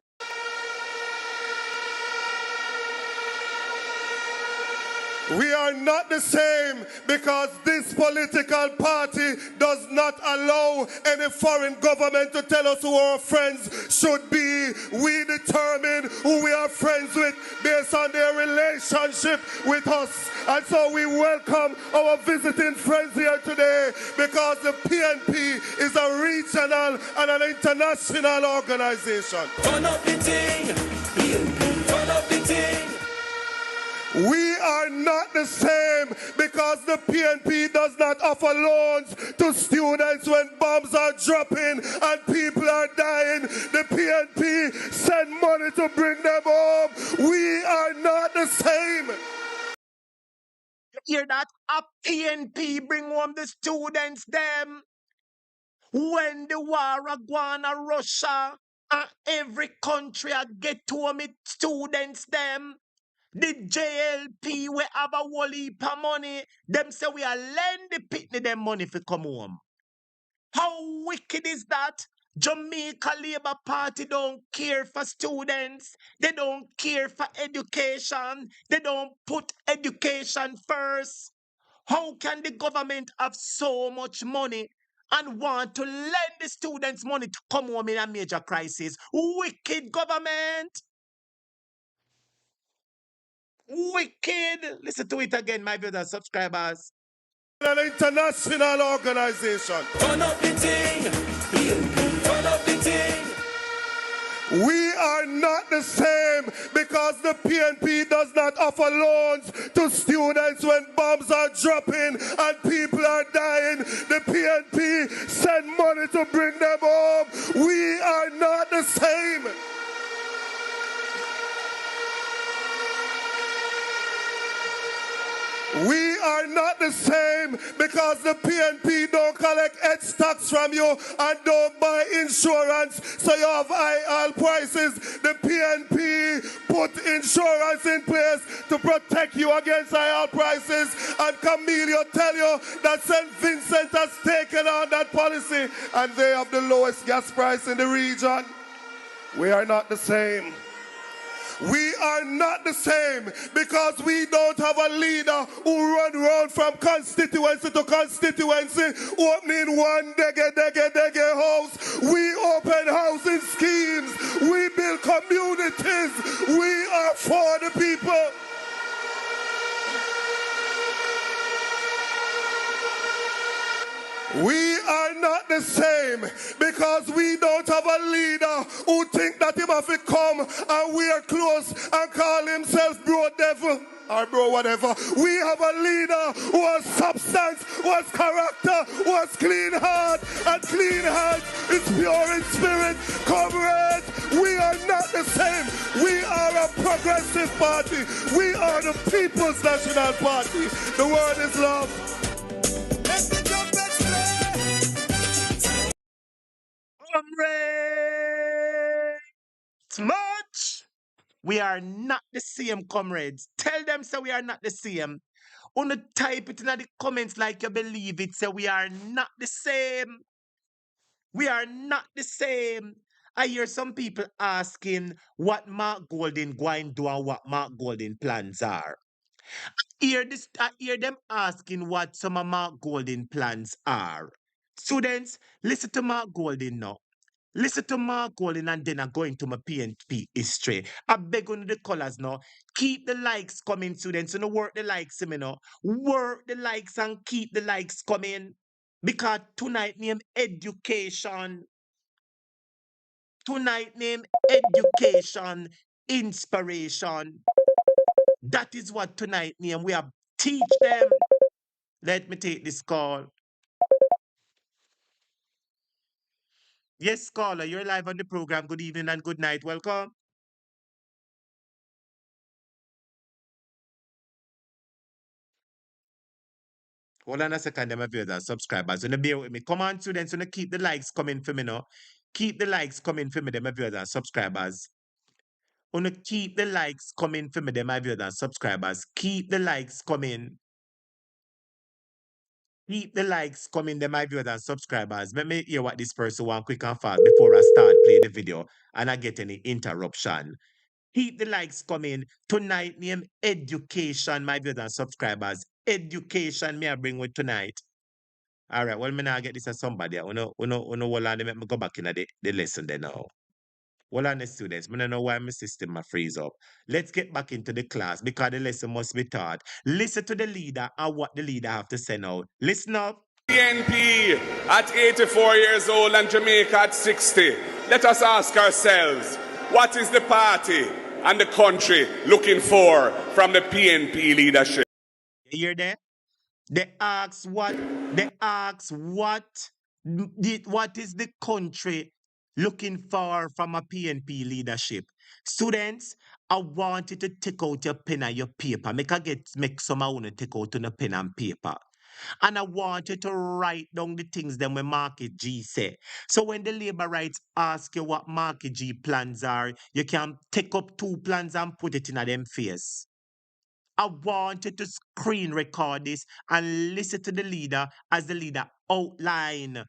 S12: We are not the same because this political party does not allow any foreign government to tell us who our friends should be. We determine who we are friends with based on their relationship with us. And so we welcome our visiting friends here today because the PNP is a regional and an international organization.
S2: Turn up the thing, PNP, turn up the thing.
S12: We are not the same because the PNP does not offer loans to students when bombs are dropping and people are dying. The PNP send money to bring them home. We are not the same.
S1: You hear that? A PNP bring home the students them. When the war a go on a Russia, every country a get to home its students them. The JLP we have a whole heap of money. Them say we are lend the pitney them money for come home. How wicked is that? Jamaica Labour Party don't care for students. They don't care for education. They don't put education first. How can the government have so much money and want to lend the students money to come home in a major crisis? Wicked government. Wicked. Listen to it again, my brothers, subscribers.
S12: An international organization.
S2: Turn up the thing, PNP, turn up the thing.
S12: We are not the same because the PNP does not offer loans to students when bombs are dropping and people are dying. The PNP send money to bring them home. We are not the same. We are not the same because the PNP don't collect head stocks from you and don't buy insurance so you have high oil prices. The PNP put insurance in place to protect you against high oil prices, and Camille tell you that St. Vincent has taken on that policy and they have the lowest gas price in the region. We are not the same. We are not the same because we don't have a leader who run around from constituency to constituency opening one dege house. We open housing schemes. We build communities. We are for the people. We are not the same because we don't have a leader who think that him have to come and wear clothes and call himself bro devil or bro whatever. We have a leader who has substance, who has character, who has clean heart, and clean heart is pure in spirit. Comrades, we are not the same. We are a progressive party. We are the People's National Party. The word is love.
S1: Much. We are not the same, comrades. Tell them so we are not the same. Wanna type it in the comments like you believe it. Say we are not the same. We are not the same. I hear some people asking what Mark Golden going to do and what Mark Golden plans are. I hear them asking what some of Mark Golden plans are. Students, listen to Mark Golden now. Listen to Mark Golden and then I'm going to my PNP history. I beg on the colors now. Keep the likes coming, students. You know, work the likes, you know. Work the likes and keep the likes coming. Because tonight name education. Tonight name education, inspiration. That is what tonight name. We have teach them. Let me take this call. Yes, caller, you're live on the program. Good evening and good night. Welcome. Hold on a second, my viewers and subscribers. So bear with me. Come on, students, so keep the likes coming for me now. Keep the likes coming for me, my viewers and subscribers. Wanna keep the likes coming for me, my viewers and subscribers. Keep the likes coming. Keep the likes coming, my viewers and subscribers. Let me hear what this person want quick and fast before I start play the video and I get any interruption. Keep the likes coming. Tonight, name education, my viewers and subscribers. Education, me I bring with tonight. All right, well, me now get this as somebody. Uno, hold on, let me go back in the lesson there now. Hold on, the students. I don't know why my system ma freeze up. Let's get back into the class because the lesson must be taught. Listen to the leader and what the leader have to say now. Listen up.
S13: PNP at 84 years old and Jamaica at 60. Let us ask ourselves, what is the party and the country looking for from the PNP leadership?
S1: You hear that? They ask what is the country looking for from a PNP leadership? Students, I want you to take out your pen and your paper. Make some I want to take out on a pen and paper. And I want you to write down the things them when Market G say. So when the labor rights ask you what Market G plans are, you can take up 2 plans and put it in a them face. I want you to screen record this and listen to the leader as the leader outline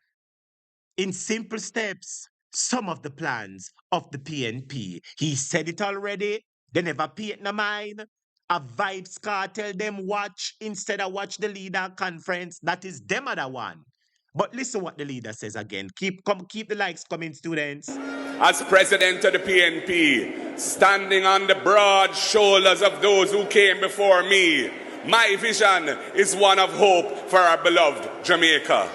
S1: in simple steps some of the plans of the PNP. He said it already. They never pay it no mind. A vibes cartel them watch instead of watch the leader conference. That is them other one. But listen what the leader says again. Keep the likes coming, students.
S13: As president of the PNP, standing on the broad shoulders of those who came before me, my vision is one of hope for our beloved Jamaica.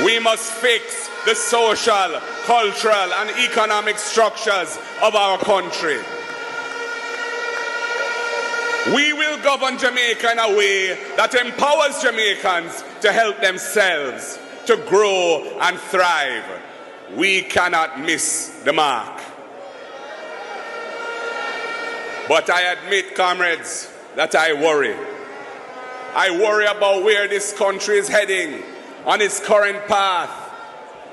S13: We must fix the social, cultural, and economic structures of our country. We will govern Jamaica in a way that empowers Jamaicans to help themselves, to grow and thrive. We cannot miss the mark. But I admit, comrades, that I worry. I worry about where this country is heading on its current path.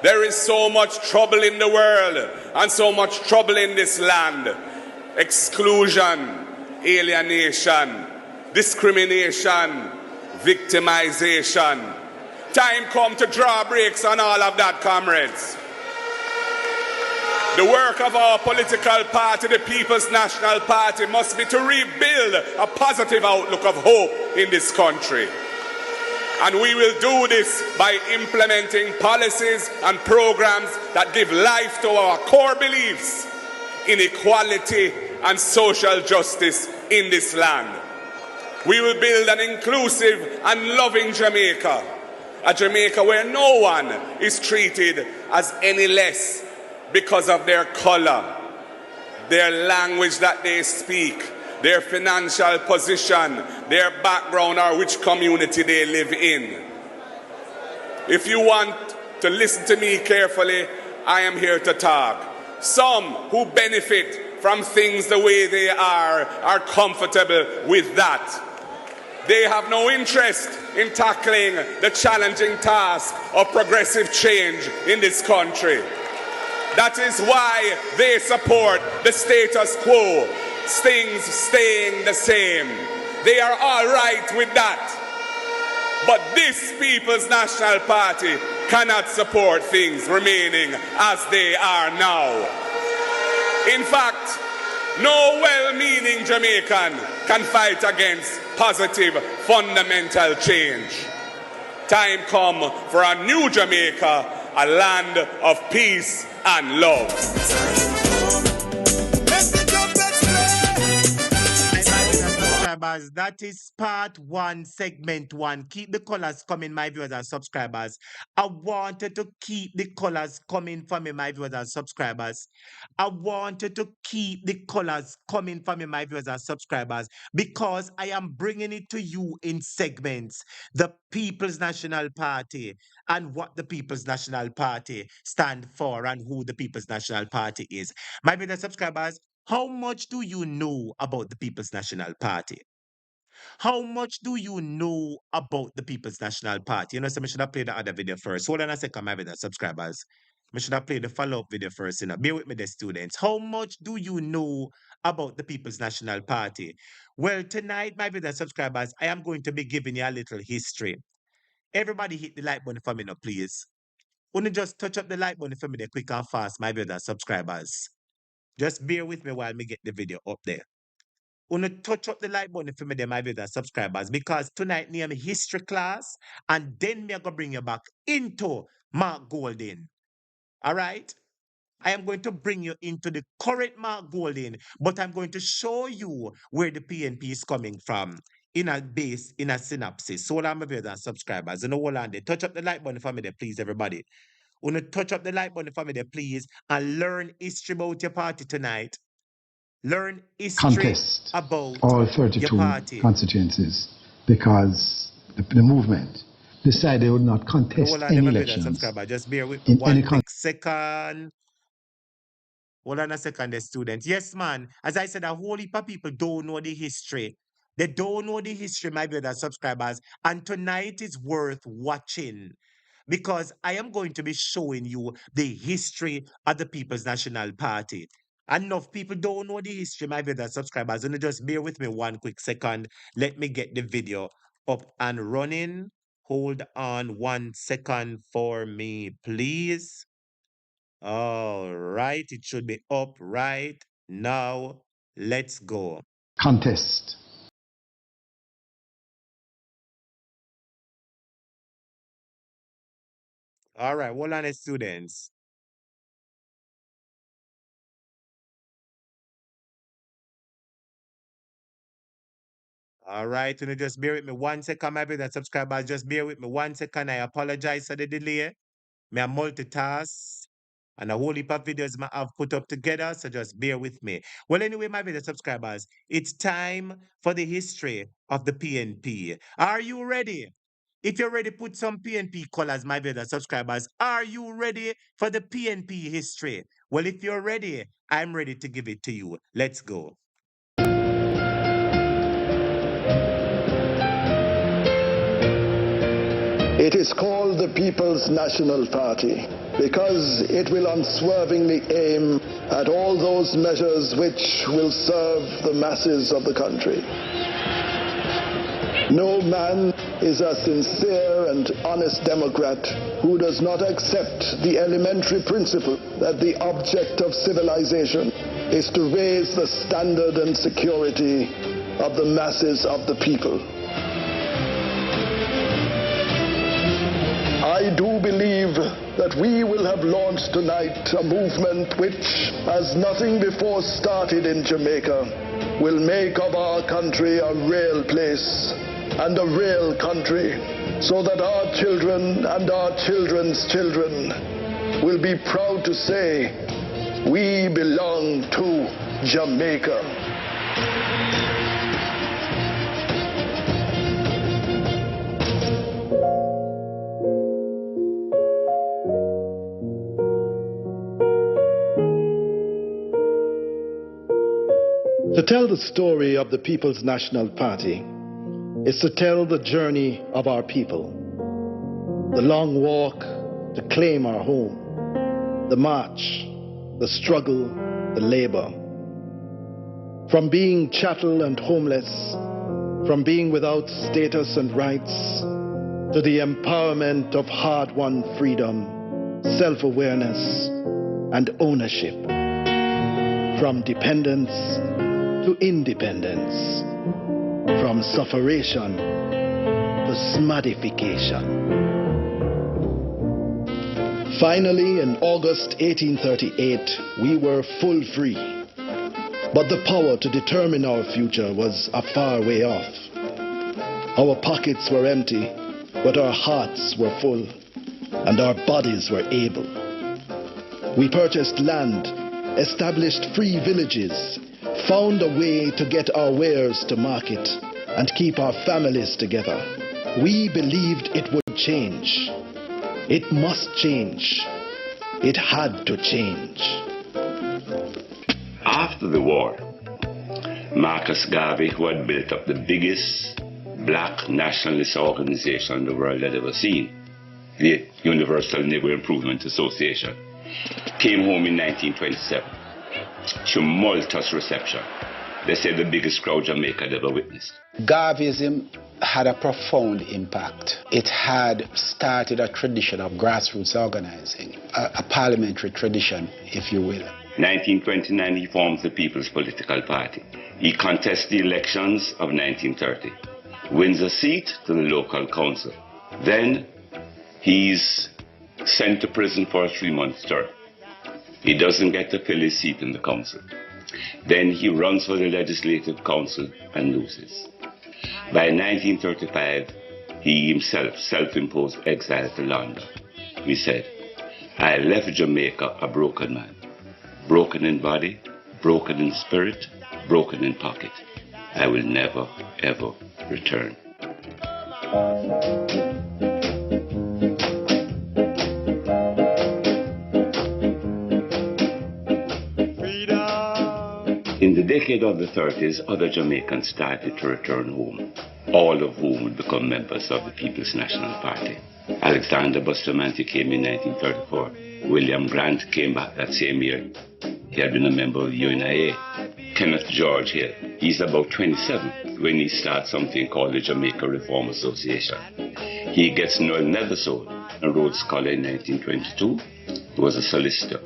S13: There is so much trouble in the world and so much trouble in this land. Exclusion, alienation, discrimination, victimization. Time come to draw brakes on all of that, comrades. The work of our political party, the People's National Party, must be to rebuild a positive outlook of hope in this country. And we will do this by implementing policies and programs that give life to our core beliefs in equality and social justice in this land. We will build an inclusive and loving Jamaica, a Jamaica where no one is treated as any less because of their color, their language that they speak, their financial position, their background, or which community they live in. If you want to listen to me carefully, I am here to talk. Some who benefit from things the way they are comfortable with that. They have no interest in tackling the challenging task of progressive change in this country. That is why they support the status quo, things staying the same. They are all right with that. But this People's National Party cannot support things remaining as they are now. In fact, no well-meaning Jamaican can fight against positive fundamental change. Time come for a new Jamaica, a land of peace and love.
S1: Subscribers, that is part 1, segment 1. Keep the colors coming, my viewers and subscribers. I wanted to keep the colors coming for me, my viewers and subscribers. I wanted to keep the colors coming for me, my viewers and subscribers, because I am bringing it to you in segments. The People's National Party and what the People's National Party stand for and who the People's National Party is. My viewers and subscribers, how much do you know about the People's National Party? How much do you know about the People's National Party? You know, so I should have played the other video first. Hold on a second, my video subscribers. I should have played the follow-up video first. You know, bear with me, the students. How much do you know about the People's National Party? Well, tonight, my video subscribers, I am going to be giving you a little history. Everybody hit the like button for me now, please. Only just touch up the like button for me there quick and fast, my video subscribers. Just bear with me while me get the video up there. Wanna touch up the like button for me, them my viewers and subscribers, because tonight near me history class, and then me are gonna bring you back into Mark Golding. All right? I am going to bring you into the current Mark Golding, but I'm going to show you where the PNP is coming from in a synopsis. So all my viewers and subscribers, you know what on there. Touch up the like button for me there, please, everybody. Wanna touch up the like button for me there, please, and learn history about your party tonight. Learn history about
S14: all 32
S1: your party.
S14: constituencies because the movement decided they would not contest
S1: Hold on,
S14: any
S1: my
S14: elections.
S1: subscriber. Just bear with me
S14: in
S1: one
S14: any
S1: quick second. Hold on a second, the student. Yes, man. As I said, a whole heap of people don't know the history. They don't know the history, my brothers subscribers. And tonight is worth watching because I am going to be showing you the history of the People's National Party. Enough people don't know the history, my brothers subscribers. And just bear with me one quick second. Let me get the video up and running. Hold on 1 second for me, please. All right, it should be up right now. Let's go.
S14: Contest.
S1: All right, hold on, students. All right, you know, just bear with me 1 second, my brother subscribers. Just bear with me 1 second. I apologize for the delay. May I multitask? And a whole heap of videos I have put up together, so just bear with me. Well, anyway, my video subscribers, it's time for the history of the PNP. Are you ready? If you're ready, put some PNP colors, my video subscribers. Are you ready for the PNP history? Well, if you're ready, I'm ready to give it to you. Let's go.
S15: It is called the People's National Party because it will unswervingly aim at all those measures which will serve the masses of the country. No man is a sincere and honest Democrat who does not accept the elementary principle that the object of civilization is to raise the standard and security of the masses of the people. I do believe that we will have launched tonight a movement which, as nothing before started in Jamaica, will make of our country a real place and a real country, so that our children and our children's children will be proud to say, we belong to Jamaica. To tell the story of the People's National Party is to tell the journey of our people. The long walk to claim our home, the march, the struggle, the labor. From being chattel and homeless, from being without status and rights, to the empowerment of hard-won freedom, self-awareness, and ownership. From dependence to independence, from sufferation to smadification. Finally, in August 1838, we were full free, but the power to determine our future was a far way off. Our pockets were empty, but our hearts were full, and our bodies were able. We purchased land, established free villages, found a way to get our wares to market and keep our families together. We believed it would change. It must change. It had to change.
S16: After the war, Marcus Garvey, who had built up the biggest black nationalist organization the world had ever seen, the Universal Negro Improvement Association, came home in 1927. Tumultuous reception. They said the biggest crowd Jamaica had ever witnessed.
S17: Garveyism
S14: had a profound impact. It had started a tradition of grassroots organizing, a parliamentary tradition, if you will.
S16: 1929, he forms the People's Political Party. He contests the elections of 1930, wins a seat to the local council. Then he's sent to prison for a 3-month term. He doesn't get to fill his seat in the council. Then he runs for the Legislative Council and loses. By 1935, he himself self-imposed exile to London. He said, "I left Jamaica a broken man, broken in body, broken in spirit, broken in pocket. I will never, ever return." In the decade of the 30s, other Jamaicans started to return home, all of whom would become members of the People's National Party. Alexander Bustamante came in 1934. William Grant came back that same year. He had been a member of the UNIA. Kenneth George here, he's about 27 when he starts something called the Jamaica Reform Association. He gets Noel Nethersole, a Rhodes Scholar in 1922. He was a solicitor.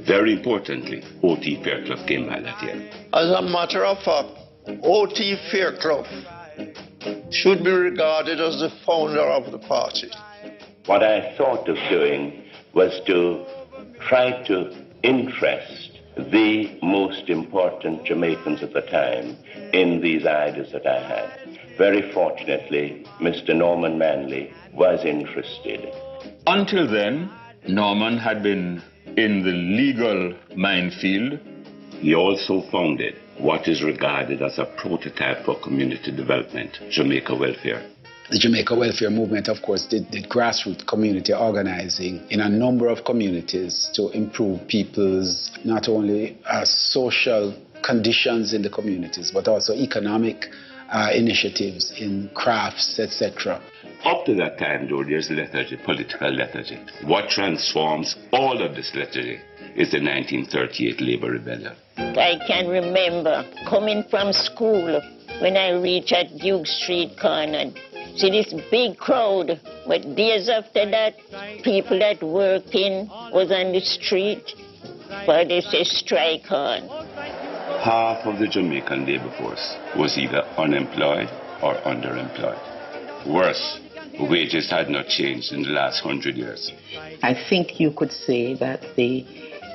S16: Very importantly, O.T. Fairclough came by that year.
S17: As a matter of fact, O.T. Fairclough should be regarded as the founder of the party.
S18: What I thought of doing was to try to interest the most important Jamaicans at the time in these ideas that I had. Very fortunately, Mr. Norman Manley was interested.
S19: Until then, Norman had been in the legal minefield.
S16: He also founded what is regarded as a prototype for community development, Jamaica Welfare.
S14: The Jamaica Welfare Movement, of course, did grassroots community organizing in a number of communities to improve people's not only social conditions in the communities, but also economic initiatives in crafts, etc.
S16: Up to that time, though, there's lethargy, political lethargy. What transforms all of this lethargy is the 1938 Labor Rebellion.
S20: I can remember coming from school when I reached at Duke Street corner. See this big crowd, but days after that, people that working was on the street, but they say strike on.
S16: Half of the Jamaican labor force was either unemployed or underemployed. Worse, wages had not changed in the last 100 years.
S21: I think you could say that the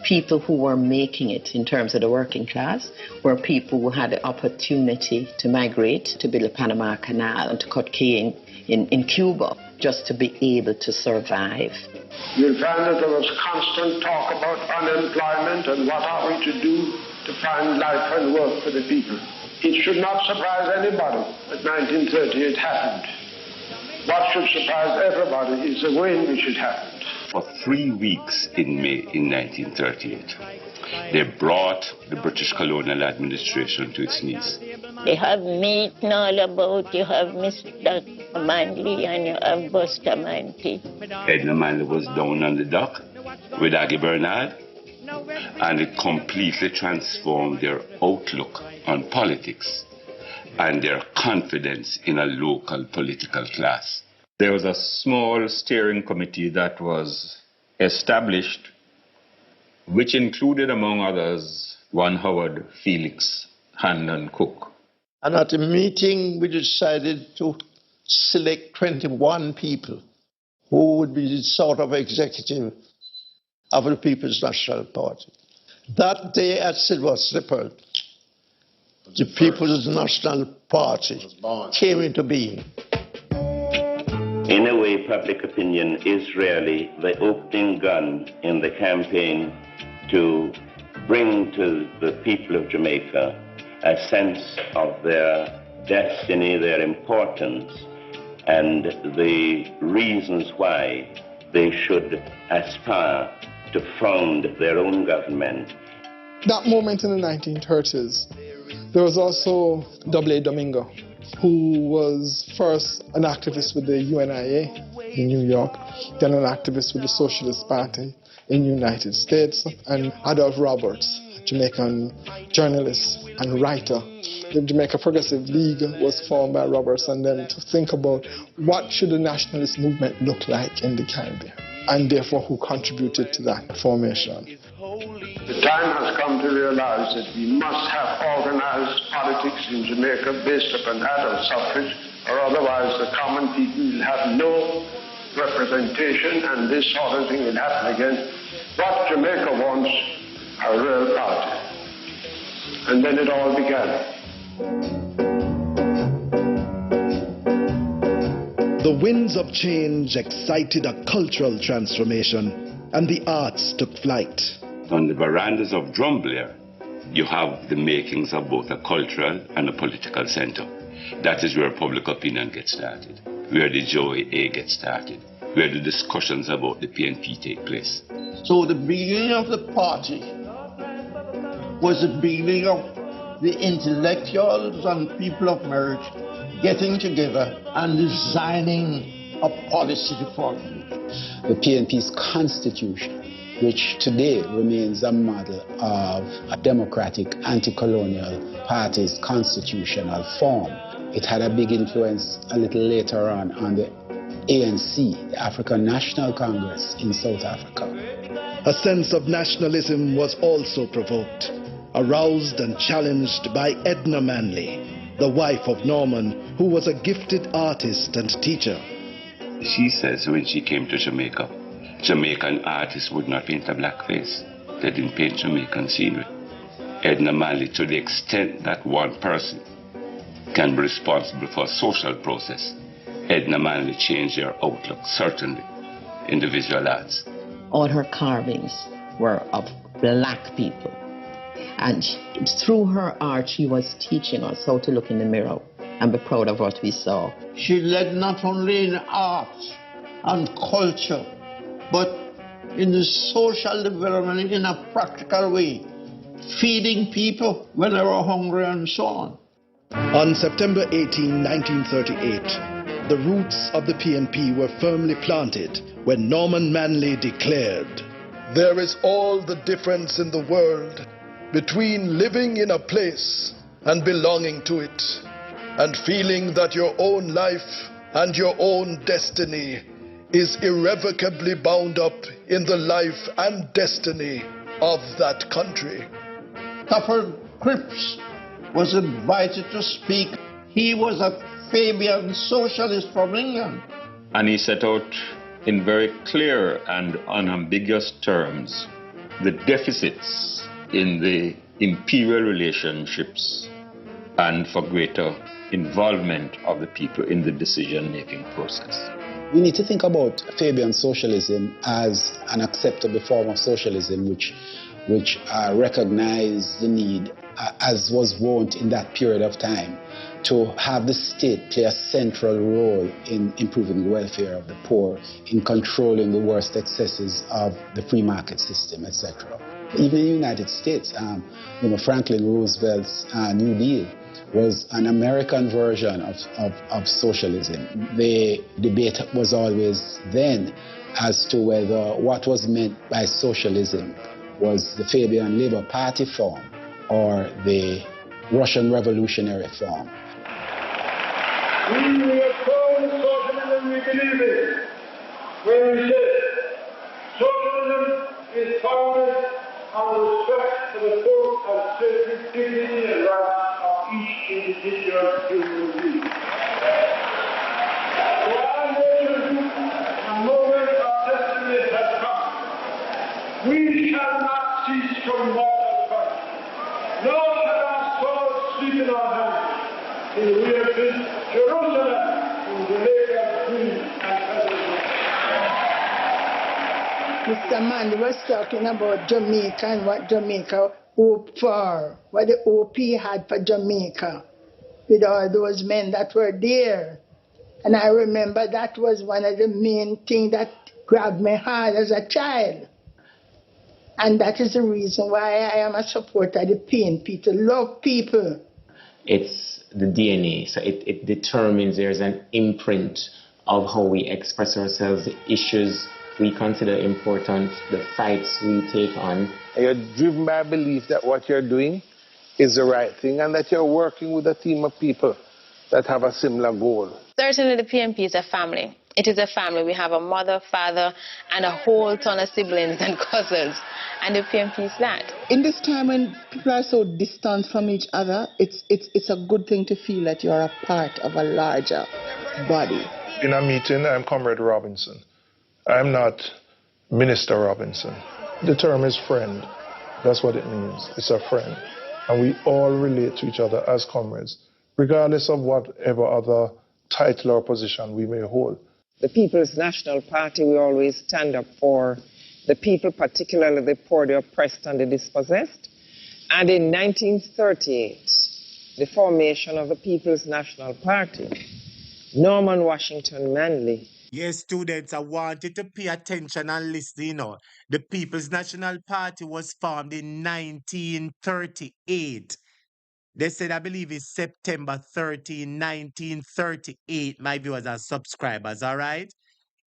S21: people who were making it in terms of the working class were people who had the opportunity to migrate, to build the Panama Canal and to cut cane in Cuba just to be able to survive.
S17: You'll find that there was constant talk about unemployment and what are we to do to find life and work for the people. It should not surprise anybody that 1930 it happened. What should surprise everybody is the way in which it happened.
S16: For 3 weeks in May in 1938, they brought the British colonial administration to its knees.
S20: They have meeting all about, you have Mr. Manley and you have Bustamante.
S16: Edna Manley was down on the dock with Aggie Bernard, and it completely transformed their outlook on politics and their confidence in a local political class.
S19: There was a small steering committee that was established, which included, among others, one Howard Felix Handon Cook.
S17: And at the meeting, we decided to select 21 people who would be the sort of executive of the People's National Party. That day at Silver Slipper, the People's National Party came into being.
S18: In a way, public opinion is really the opening gun in the campaign to bring to the people of Jamaica a sense of their destiny, their importance, and the reasons why they should aspire to found their own government.
S22: That moment in the 1930s, there was also A. Domingo, who was first an activist with the UNIA in New York, then an activist with the Socialist Party in the United States, and Adolph Roberts Jamaican journalist and writer. The Jamaica Progressive League was formed by Roberts and them to think about what should the nationalist movement look like in the Caribbean, and therefore who contributed to that formation.
S7: The time has come to realize that we must have organized politics in Jamaica based upon adult suffrage, or otherwise the common people will have no representation, and this sort of thing will happen again. What Jamaica wants, a real party. And then it all began.
S15: The winds of change excited a cultural transformation, and the arts took flight.
S16: On the verandas of Drumblere, you have the makings of both a cultural and a political center. That is where public opinion gets started, where the JOA gets started, where the discussions about the PNP take place.
S17: So the beginning of the party was the beginning of the intellectuals and people of merit getting together and designing a policy for it.
S14: The PNP's constitution, which today remains a model of a democratic anti-colonial party's constitutional form. It had a big influence a little later on the ANC, the African National Congress in South Africa.
S15: A sense of nationalism was also provoked, aroused and challenged by Edna Manley, the wife of Norman, who was a gifted artist and teacher.
S16: She says when she came to Jamaica, Jamaican artists would not paint a black face. They didn't paint Jamaican scenery. Edna Manley, to the extent that one person can be responsible for a social process, Edna Manley changed her outlook, certainly, in the visual arts.
S21: All her carvings were of black people. And through her art, she was teaching us how to look in the mirror and be proud of what we saw.
S17: She led not only in art and culture, but in the social development in a practical way, feeding people when they were hungry and so on.
S15: On September 18, 1938, the roots of the PNP were firmly planted when Norman Manley declared,
S8: "There is all the difference in the world between living in a place and belonging to it, and feeling that your own life and your own destiny is irrevocably bound up in the life and destiny of that country."
S17: Tufton Cripps was invited to speak. He was a Fabian socialist from England.
S19: And he set out in very clear and unambiguous terms the deficits in the imperial relationships and for greater involvement of the people in the decision-making process.
S14: We need to think about Fabian socialism as an acceptable form of socialism which recognized the need, as was wont in that period of time, to have the state play a central role in improving the welfare of the poor, in controlling the worst excesses of the free market system, etc. Even in the United States, Franklin Roosevelt's New Deal was an American version of socialism. The debate was always then as to whether what was meant by socialism was the Fabian Labour Party form or the Russian revolutionary form.
S7: We oppose socialism, we believe it. When we say socialism is founded on respect for the full and sacred dignity and rights of each individual human being. So our nation, a moment of destiny has come. We shall not cease from mortal fight. Nor shall our souls sleep in our hands. In the real peace, Jerusalem, in Jamaica, green and pleasant.
S4: Mr. Manley was talking about Jamaica and what Jamaica hoped for, what the OP had for Jamaica, with all those men that were there. And I remember that was one of the main things that grabbed my heart as a child. And that is the reason why I am a supporter of the PNP, to love people.
S23: It's the DNA, so it determines there's an imprint of how we express ourselves, the issues we consider important, the fights we take on,
S22: and you're driven by a belief that what you're doing is the right thing and that you're working with a team of people that have a similar goal.
S5: Certainly the PNP is a family. It is a family. We have a mother, father, and a whole ton of siblings and cousins. And the PNP is that.
S6: In this time when people are so distant from each other, it's a good thing to feel that you're a part of a larger body.
S22: In a meeting, I'm Comrade Robinson. I'm not Minister Robinson. The term is friend. That's what it means. It's a friend. And we all relate to each other as comrades, regardless of whatever other title or position we may hold.
S9: The People's National Party, we always stand up for the people, particularly the poor, the oppressed, and the dispossessed. And in 1938, the formation of the People's National Party, Norman Washington Manley.
S1: Yes, students, I want you to pay attention and listen. You know, the People's National Party was formed in 1938. They said, I believe it's September 13, 1938, my viewers and subscribers, all right?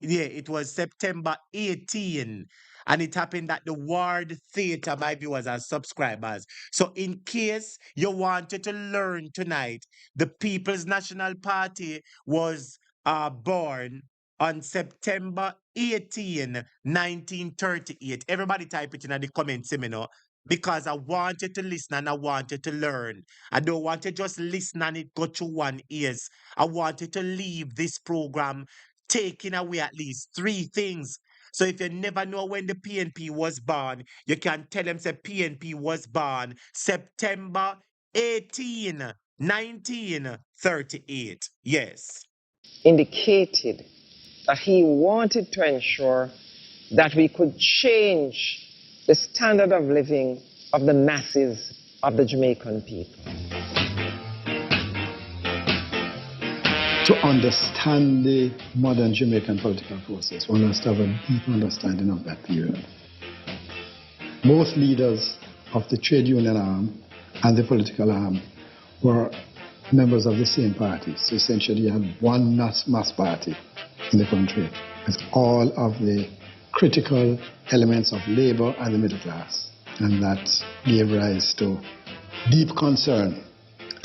S1: Yeah, it was September 18, and it happened at the Ward Theatre, my viewers and subscribers. So in case you wanted to learn tonight, the People's National Party was born on September 18, 1938. Everybody type it in the comments, you know, because I want you to listen and I want you to learn. I don't want you to just listen and it go through one ears. I want you to leave this program taking away at least 3 things. So if you never know when the PNP was born, you can tell them say PNP was born September 18, 1938. Yes.
S9: Indicated that he wanted to ensure that we could change the standard of living of the masses of the Jamaican people.
S15: To understand the modern Jamaican political process, one must have a deep understanding of that period. Most leaders of the trade union arm and the political arm were members of the same party. So essentially you had one mass party in the country with all of the critical elements of labor and the middle class. And that gave rise to deep concern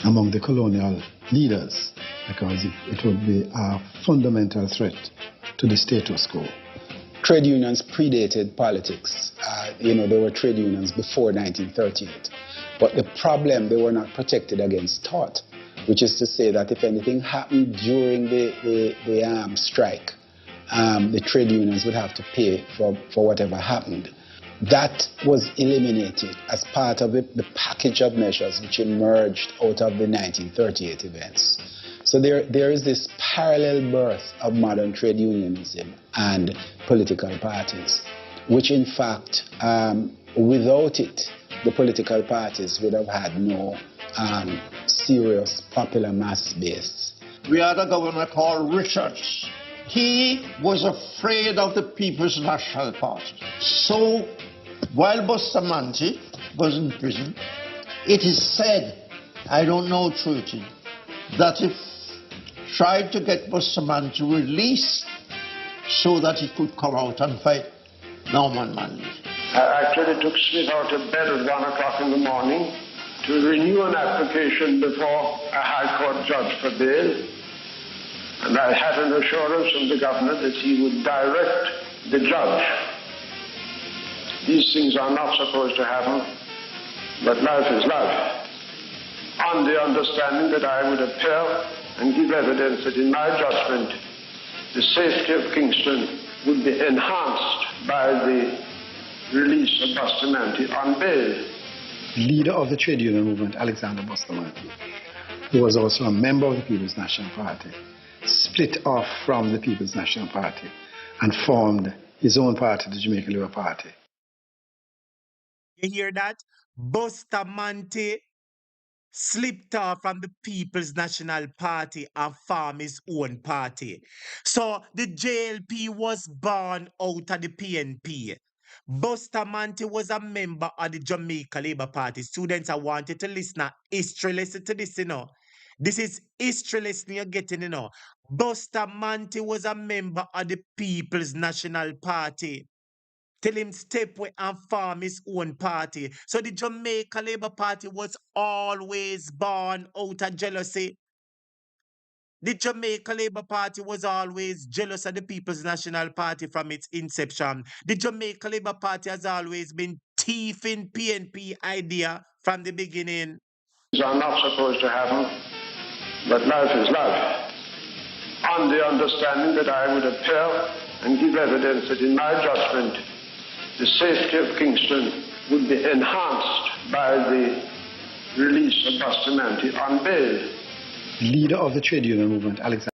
S15: among the colonial leaders, because it would be a fundamental threat to the status quo.
S14: Trade unions predated politics. There were trade unions before 1938. But the problem, they were not protected against tort, which is to say that if anything happened during the strike, the trade unions would have to pay for whatever happened. That was eliminated as part of the package of measures which emerged out of the 1938 events. So there is this parallel birth of modern trade unionism and political parties, which in fact, without it, the political parties would have had no serious popular mass base.
S17: We had a governor called Richards. He was afraid of the People's National Party. So, while Bustamante was in prison, it is said, I don't know truly, that he tried to get Bustamante released so that he could come out and fight Norman Manley.
S7: I actually took Smith out of bed at 1 o'clock in the morning to renew an application before a High Court judge for bail. And I had an assurance from the governor that he would direct the judge. These things are not supposed to happen, but life is life. On the understanding that I would appear and give evidence that in my judgment, the safety of Kingston would be enhanced by the release of Bustamante on bail.
S15: Leader of the trade union movement, Alexander Bustamante, who was also a member of the People's National Party, split off from the People's National Party and formed his own party, the Jamaica Labour Party.
S1: You hear that? Bustamante slipped off from the People's National Party and formed his own party. So the JLP was born out of the PNP. Bustamante was a member of the Jamaica Labour Party. Students, I want you to listen. History, listen to this, you know. This is history lesson you're getting, you know. Bustamante was a member of the People's National Party. till him step away and form his own party. So the Jamaica Labour Party was always born out of jealousy. The Jamaica Labour Party was always jealous of the People's National Party from its inception. The Jamaica Labour Party has always been thieving PNP idea from the beginning.
S7: These are not supposed to happen, but life is life. On the understanding that I would appear and give evidence that in my judgment the safety of Kingston would be enhanced by the release of Bustamante on bail.
S15: Leader of the trade union movement, Alexander.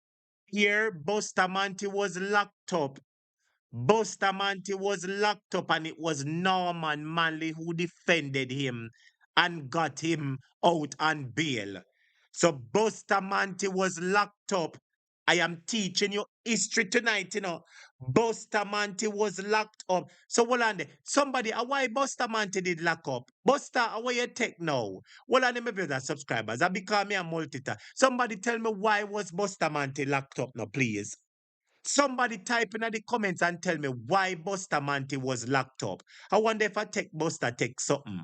S1: Here, Bustamante was locked up. Bustamante was locked up, and it was Norman Manley who defended him and got him out on bail. So Bustamante was locked up. I am teaching you history tonight, you know. Bustamante was locked up. So hold on there. Somebody, why Bustamante did lock up? Busta, where you take now? Hold on, my brother subscribers. I become me a multitask. Somebody tell me why was Bustamante locked up now, please. Somebody type in the comments and tell me why Bustamante was locked up. I wonder if I take Busta take something.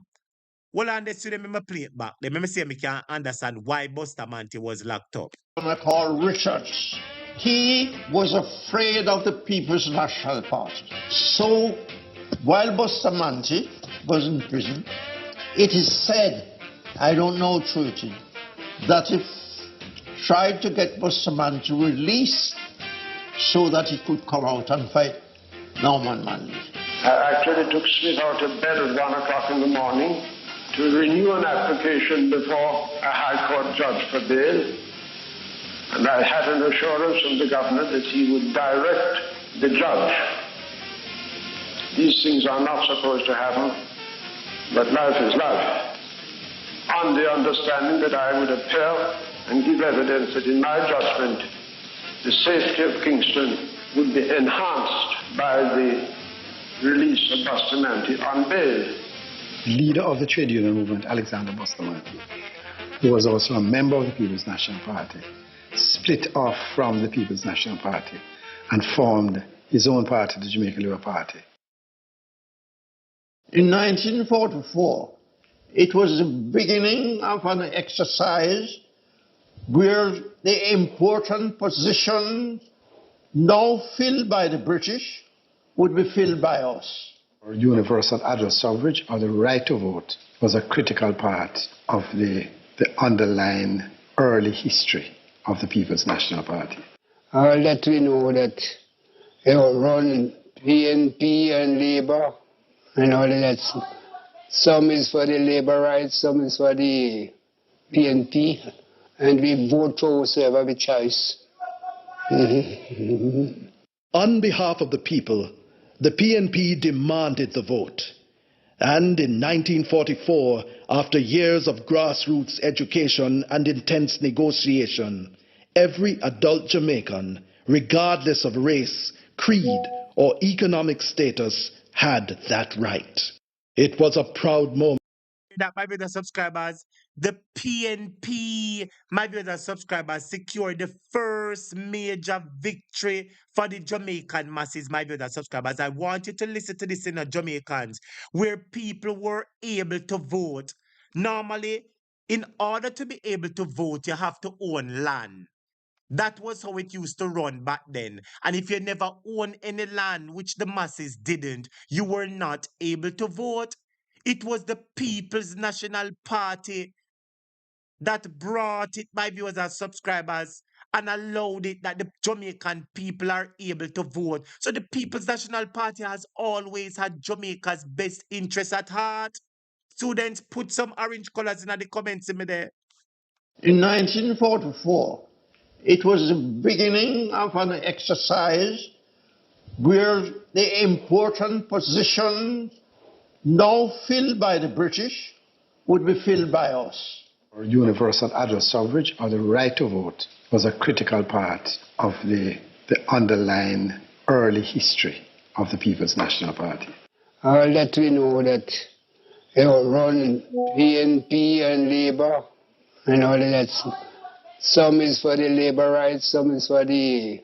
S1: Well, on this, let me play it back. Let me see if I can understand why Bustamante was locked up.
S17: Called Richards. He was afraid of the People's National Party. So, while Bustamante was in prison, it is said, I don't know truly, that he tried to get Bustamante released so that he could come out and fight Norman Manley.
S7: I actually took Smith out of bed at 1 o'clock in the morning to renew an application before a High Court judge for bail. And I had an assurance from the governor that he would direct the judge. These things are not supposed to happen, but life is life. On the understanding that I would appear and give evidence that in my judgment, the safety of Kingston would be enhanced by the release of Bustamante on bail.
S15: Leader of the trade union movement, Alexander Bustamante, who was also a member of the People's National Party, split off from the People's National Party and formed his own party, the Jamaica Labour Party.
S17: In 1944, it was the beginning of an exercise where the important position now filled by the British would be filled by us.
S15: Universal adult suffrage, or the right to vote, was a critical part of the underlying early history of the People's National Party.
S3: I'll let we know that run PNP and Labour and all of that. Some is for the Labour rights, some is for the PNP, and we vote for whoever we choose.
S15: On behalf of the people, the PNP demanded the vote. And in 1944, after years of grassroots education and intense negotiation, every adult Jamaican, regardless of race, creed, or economic status, had that right. It was a proud moment.
S1: That, my brother subscribers, the PNP, my brother subscribers, secured the first major victory for the Jamaican masses, my brother subscribers. I want you to listen to this in the Jamaicans, where people were able to vote. Normally, in order to be able to vote, you have to own land. That was how it used to run back then. And if you never owned any land, which the masses didn't, you were not able to vote. It was the People's National Party that brought it, my viewers and subscribers, and allowed it that the Jamaican people are able to vote. So the People's National Party has always had Jamaica's best interests at heart. Students, put some orange colors in the comments in me there.
S17: In 1944, it was the beginning of an exercise where the important position now filled by the British would be filled by us.
S15: Universal adult suffrage, or the right to vote, was a critical part of the underlying early history of the People's National Party.
S3: I'll let we know that run PNP and Labour and all of that. Some is for the Labour rights, some is for the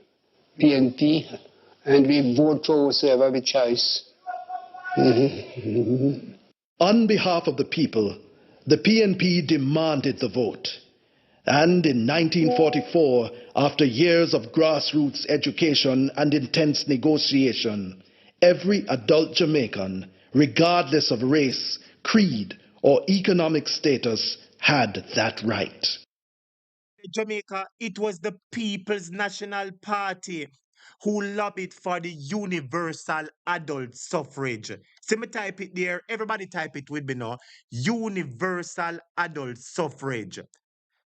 S3: PNP, and we vote for whoever we choose.
S15: On behalf of the people, the PNP demanded the vote. And in 1944, after years of grassroots education and intense negotiation, every adult Jamaican, regardless of race, creed, or economic status, had that right.
S1: Jamaica, it was the People's National Party who lobbied for the universal adult suffrage. See me type it there. Everybody type it with me now. Universal adult suffrage.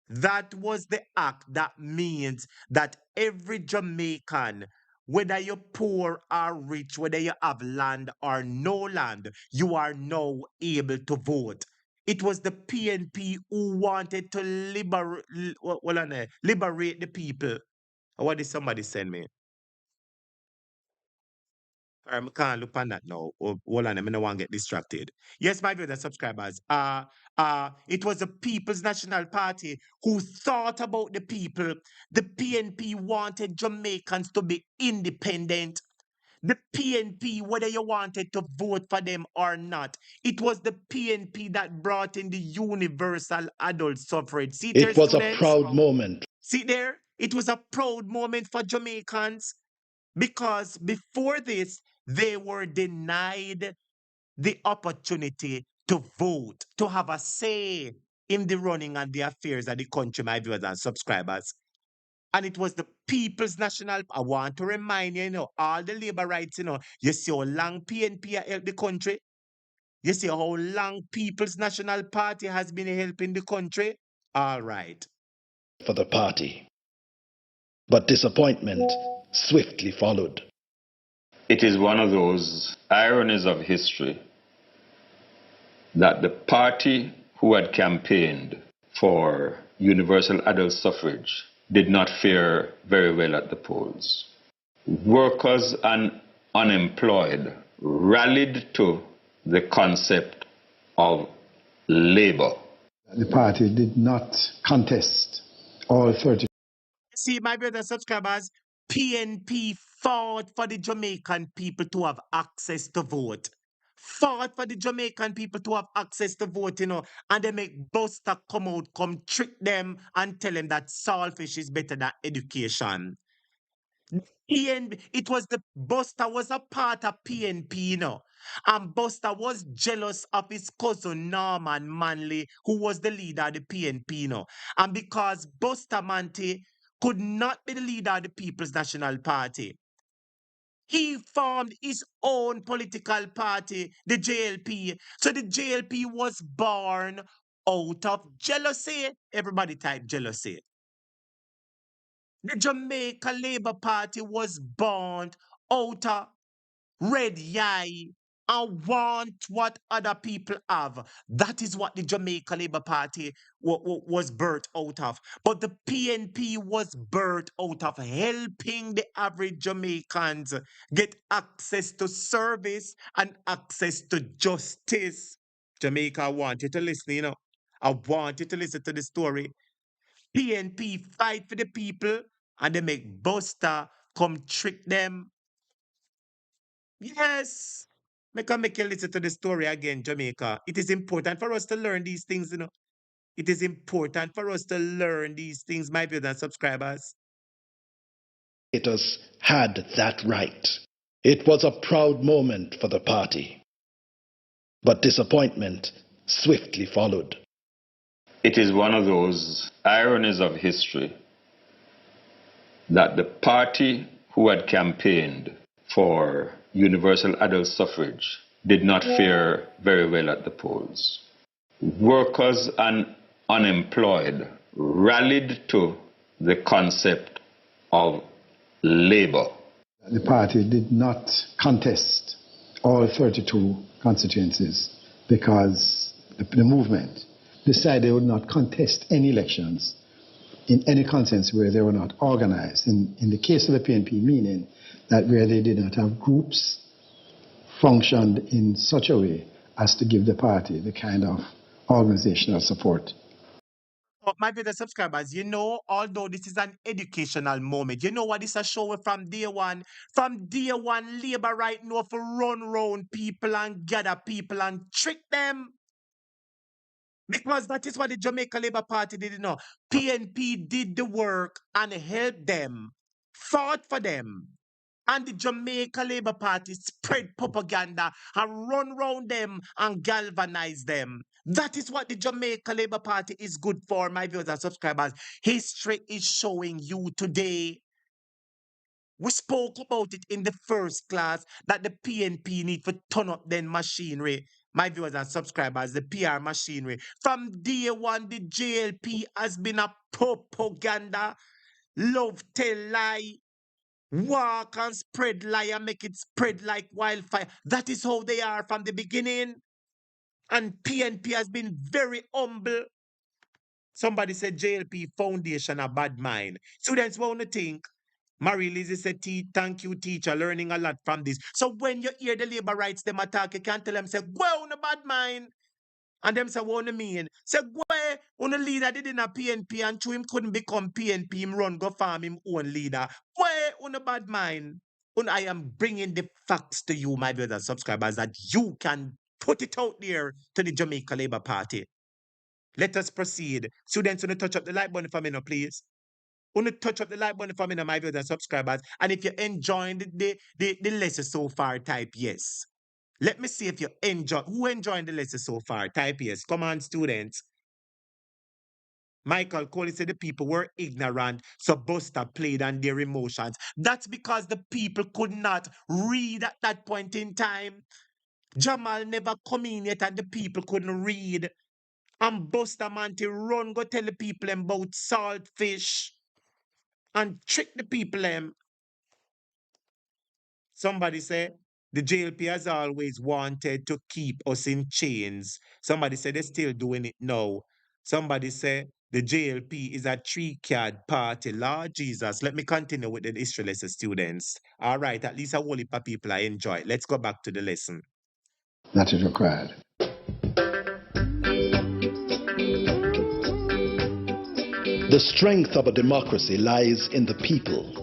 S1: That was the act that means that every Jamaican, whether you're poor or rich, whether you have land or no land, you are now able to vote. It was the PNP who wanted to liberate the people. What did somebody send me? I can't look on that now. Hold on, I don't want to get distracted. Yes, my viewers and subscribers. It was the People's National Party who thought about the people. The PNP wanted Jamaicans to be independent. The PNP, whether you wanted to vote for them or not, it was the PNP that brought in the universal adult suffrage. See there,
S15: It was a
S1: students?
S15: proud moment.
S1: See there? It was a proud moment for Jamaicans because before this, they were denied the opportunity to vote, to have a say in the running and the affairs of the country, my viewers and subscribers. And it was the People's National. I want to remind you, all the labor rights, you see how long PNP helped the country. You see how long People's National Party has been helping the country. All right.
S15: For the party. But disappointment swiftly followed.
S19: It is one of those ironies of history that the party who had campaigned for universal adult suffrage did not fare very well at the polls. Workers and unemployed rallied to the concept of labor.
S2: The party did not contest all 30.
S1: See, my brothers and subscribers, PNP fought for the Jamaican people to have access to vote. Fought for the Jamaican people to have access to vote, and they make Buster come out, come trick them and tell them that saltfish is better than education. It was the Buster was a part of PNP, and Buster was jealous of his cousin Norman Manley, who was the leader of the PNP, and because Buster Manty could not be the leader of the People's National Party, he formed his own political party, the JLP. So the JLP was born out of jealousy. Everybody type jealousy. The Jamaica Labour Party was born out of red eye and want what other people have. That is what the Jamaica Labour Party was birthed out of. But the PNP was birthed out of helping the average Jamaicans get access to service and access to justice. Jamaica, I want you to listen, I want you to listen to the story. PNP fight for the people and they make Buster come trick them. Yes. Make you listen to the story again, Jamaica. It is important for us to learn these things, It is important for us to learn these things, my viewers and subscribers.
S15: Had that right. It was a proud moment for the party. But disappointment swiftly followed.
S19: It is one of those ironies of history that the party who had campaigned for universal adult suffrage did not fare very well at the polls. Workers and unemployed rallied to the concept of labor.
S2: The party did not contest all 32 constituencies because the movement decided they would not contest any elections in any consensus where they were not organized. In the case of the PNP, meaning that where they did not have groups functioned in such a way as to give the party the kind of organizational support.
S1: My better subscribers, although this is an educational moment, you know what this is showing from day one? From day one, Labour right now for run round people and gather people and trick them. Because that is what the Jamaica Labour Party did, PNP did the work and helped them, fought for them. And the Jamaica Labour Party spread propaganda and run round them and galvanize them. That is what the Jamaica Labour Party is good for, my viewers and subscribers. History is showing you today. We spoke about it in the first class that the PNP need to turn up their machinery. My viewers and subscribers, the PR machinery. From day one, the JLP has been a propaganda, love tell lie, walk and spread lie and make it spread like wildfire. That is how they are from the beginning. And PNP has been very humble. Somebody said JLP Foundation a bad mind. Students want to think. Marie Lizzie said, thank you, teacher, learning a lot from this. So when you hear the labor rights them attack, you can't tell them, say, go on a bad mind. And them say, what do you mean? Say, go on a leader did in a PNP and to him couldn't become PNP, him run, go farm him own leader. Go on a bad mind. And I am bringing the facts to you, my brothers and subscribers, that you can put it out there to the Jamaica Labour Party. Let us proceed. Students, want to touch up the like button for me now, please. Want to touch up the like button for me now, my viewers and subscribers. And if you're enjoying the lesson so far, type yes. Let me see if you enjoying the lesson so far. Type yes. Come on, students. Michael Coley said the people were ignorant, so Buster played on their emotions. That's because the people could not read at that point in time. Jamal never come in yet and the people couldn't read. And Buster Manti run go tell the people about saltfish and trick the people them. Somebody say the JLP has always wanted to keep us in chains. Somebody said they're still doing it now. Somebody say the JLP is a three-card party. Lord Jesus, let me continue with the history lesson, students. All right, at least a whole heap of people I enjoy it. Let's go back to the lesson.
S2: That is required.
S15: The strength of a democracy lies in the people.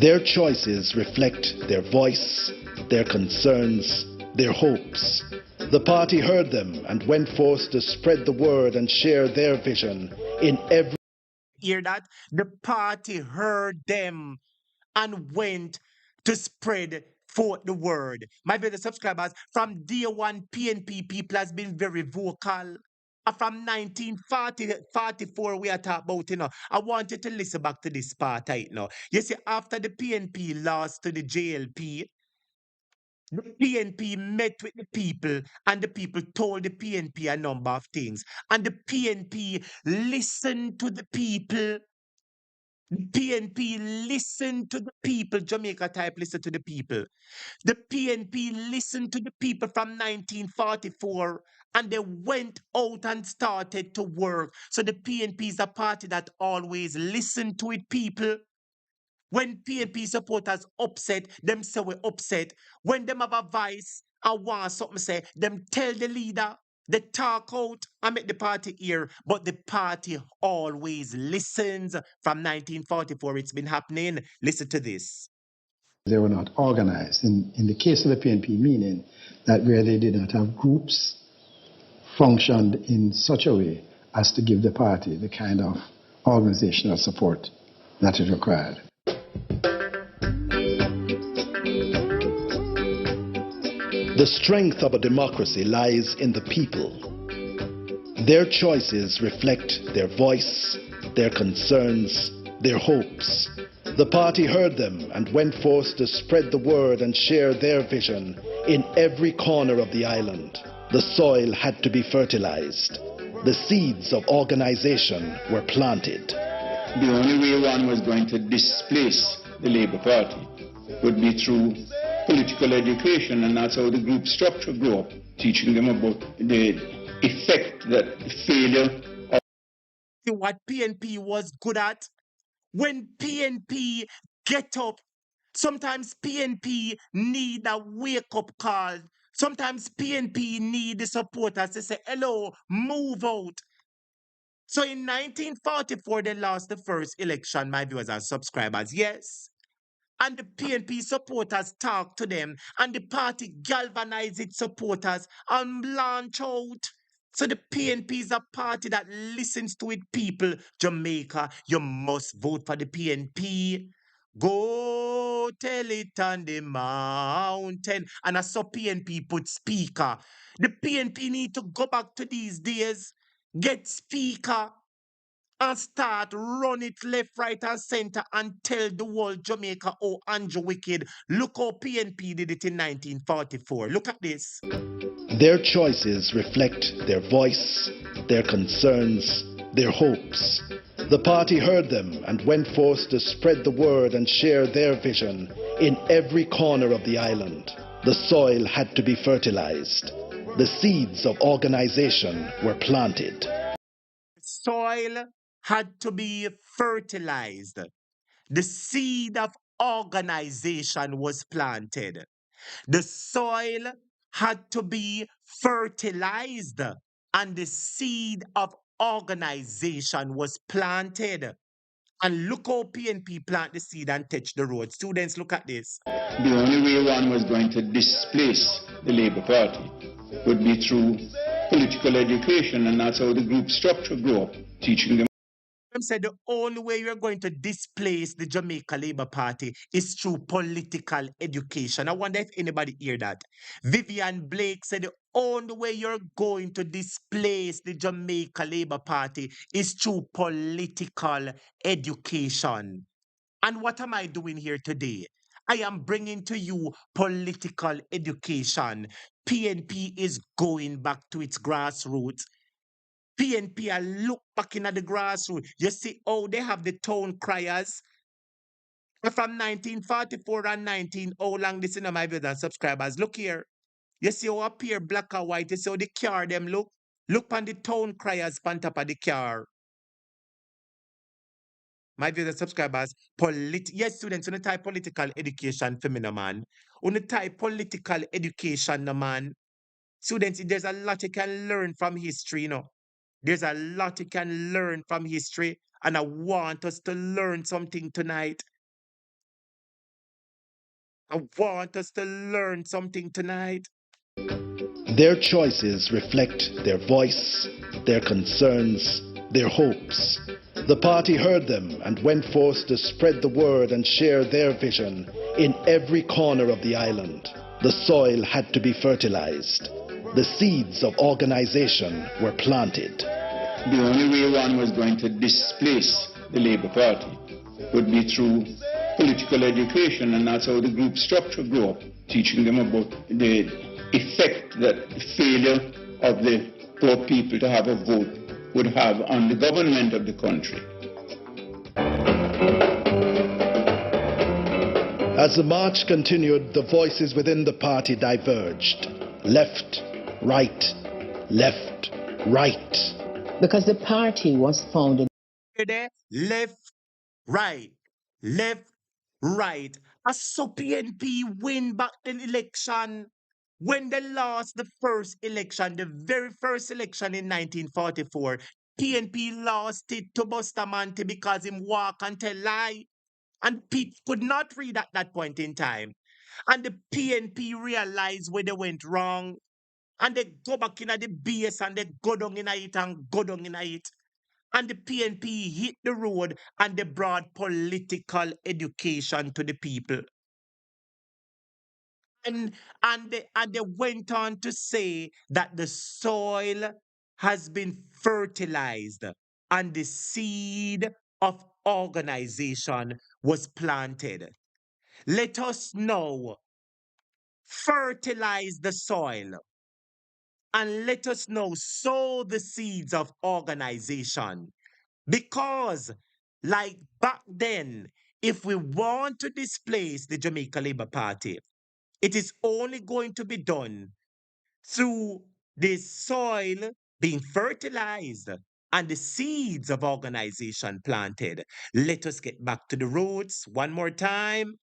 S15: Their choices reflect their voice, their concerns, their hopes. The party heard them and went forth to spread the word and share their vision in every...
S1: Hear that? The party heard them and went to spread forth the word. My brother subscribers, from day one, PNP people has been very vocal. From 1944, we are talking about, I want you to listen back to this part right now. You see, after the PNP lost to the JLP, the PNP met with the people and the people told the PNP a number of things. And the PNP listened to the people. The PNP listened to the people. Jamaica type listen to the people. The PNP listened to the people from 1944 and they went out and started to work. So the PNP is a party that always listened to its people. When PNP supporters upset, them say we upset. When them have a voice and want something say, them tell the leader, they talk out and make the party hear. But the party always listens. From 1944, it's been happening. Listen to this.
S2: They were not organized. In the case of the PNP, meaning that where they did not have groups functioned in such a way as to give the party the kind of organizational support that is required.
S15: The strength of a democracy lies in the people. Their choices reflect their voice, their concerns, their hopes. The party heard them and went forth to spread the word and share their vision in every corner of the island. The soil had to be fertilized. The seeds of organization were planted.
S10: The only way one was going to displace the Labour Party would be through political education, and that's how the group structure grew up, teaching them about the effect that the failure of...
S1: See what PNP was good at? When PNP get up, sometimes PNP need a wake-up call. Sometimes PNP need the supporters to say, hello, move out. So in 1944, they lost the first election, my viewers and subscribers, yes. And the PNP supporters talk to them, and the party galvanize its supporters and launch out. So the PNP is a party that listens to its people. Jamaica, you must vote for the PNP. Go tell it on the mountain. And I saw PNP put speaker. The PNP need to go back to these days, get speaker, and start run it left, right, and center and tell the world Jamaica, oh, Andrew Wicked. Look how PNP did it in 1944. Look at this.
S15: Their choices reflect their voice, their concerns, their hopes. The party heard them and went forth to spread the word and share their vision in every corner of the island. The soil had to be fertilized. The seeds of organization were planted.
S1: Soil had to be fertilized. The seed of organization was planted. The soil had to be fertilized, and the seed of organization was planted. And look how PNP plant the seed and touch the road. Students, look at this.
S10: The only way one was going to displace the Labour Party would be through political education, and that's how the group structure grew up, teaching them.
S1: Said the only way you're going to displace the Jamaica Labour Party is through political education. I wonder if anybody hear that. Vivian Blake said the only way you're going to displace the Jamaica Labour Party is through political education. And what am I doing here today? I am bringing to you political education. PNP is going back to its grassroots. PNP, I look back in at the grassroots. You see, oh, they have the town criers from 1944 and 19. Oh, long this in my viewers and subscribers. Look here. You see how up here, black and white. You see how the car them look. Look on the town criers on top of the car. My viewers and subscribers, yes, students, on the type political education for me, no man. On the type political education, no man. Students, there's a lot you can learn from history, you know. There's a lot you can learn from history, and I want us to learn something tonight. I want us to learn something tonight.
S15: Their choices reflect their voice, their concerns, their hopes. The party heard them and went forth to spread the word and share their vision in every corner of the island. The soil had to be fertilized. The seeds of organization were planted.
S10: The only way one was going to displace the Labour Party would be through political education, and that's how the group structure grew up, teaching them about the effect that the failure of the poor people to have a vote would have on the government of the country.
S15: As the march continued, the voices within the party diverged. Left, right, left, right.
S21: Because the party was founded.
S1: Left, right, left, right. I saw PNP win back the election. When they lost the first election, the very first election in 1944, PNP lost it to Bustamante because him walk and tell lie. And people could not read at that point in time. And the PNP realized where they went wrong. And they go back in the base and they go down in it and go down in it. And the PNP hit the road and they brought political education to the people. And they went on to say that the soil has been fertilized and the seed of organization was planted. Let us now fertilize the soil and let us now sow the seeds of organization. Because, like back then, if we want to displace the Jamaica Labour Party, it is only going to be done through the soil being fertilized and the seeds of organization planted. Let us get back to the roots one more time.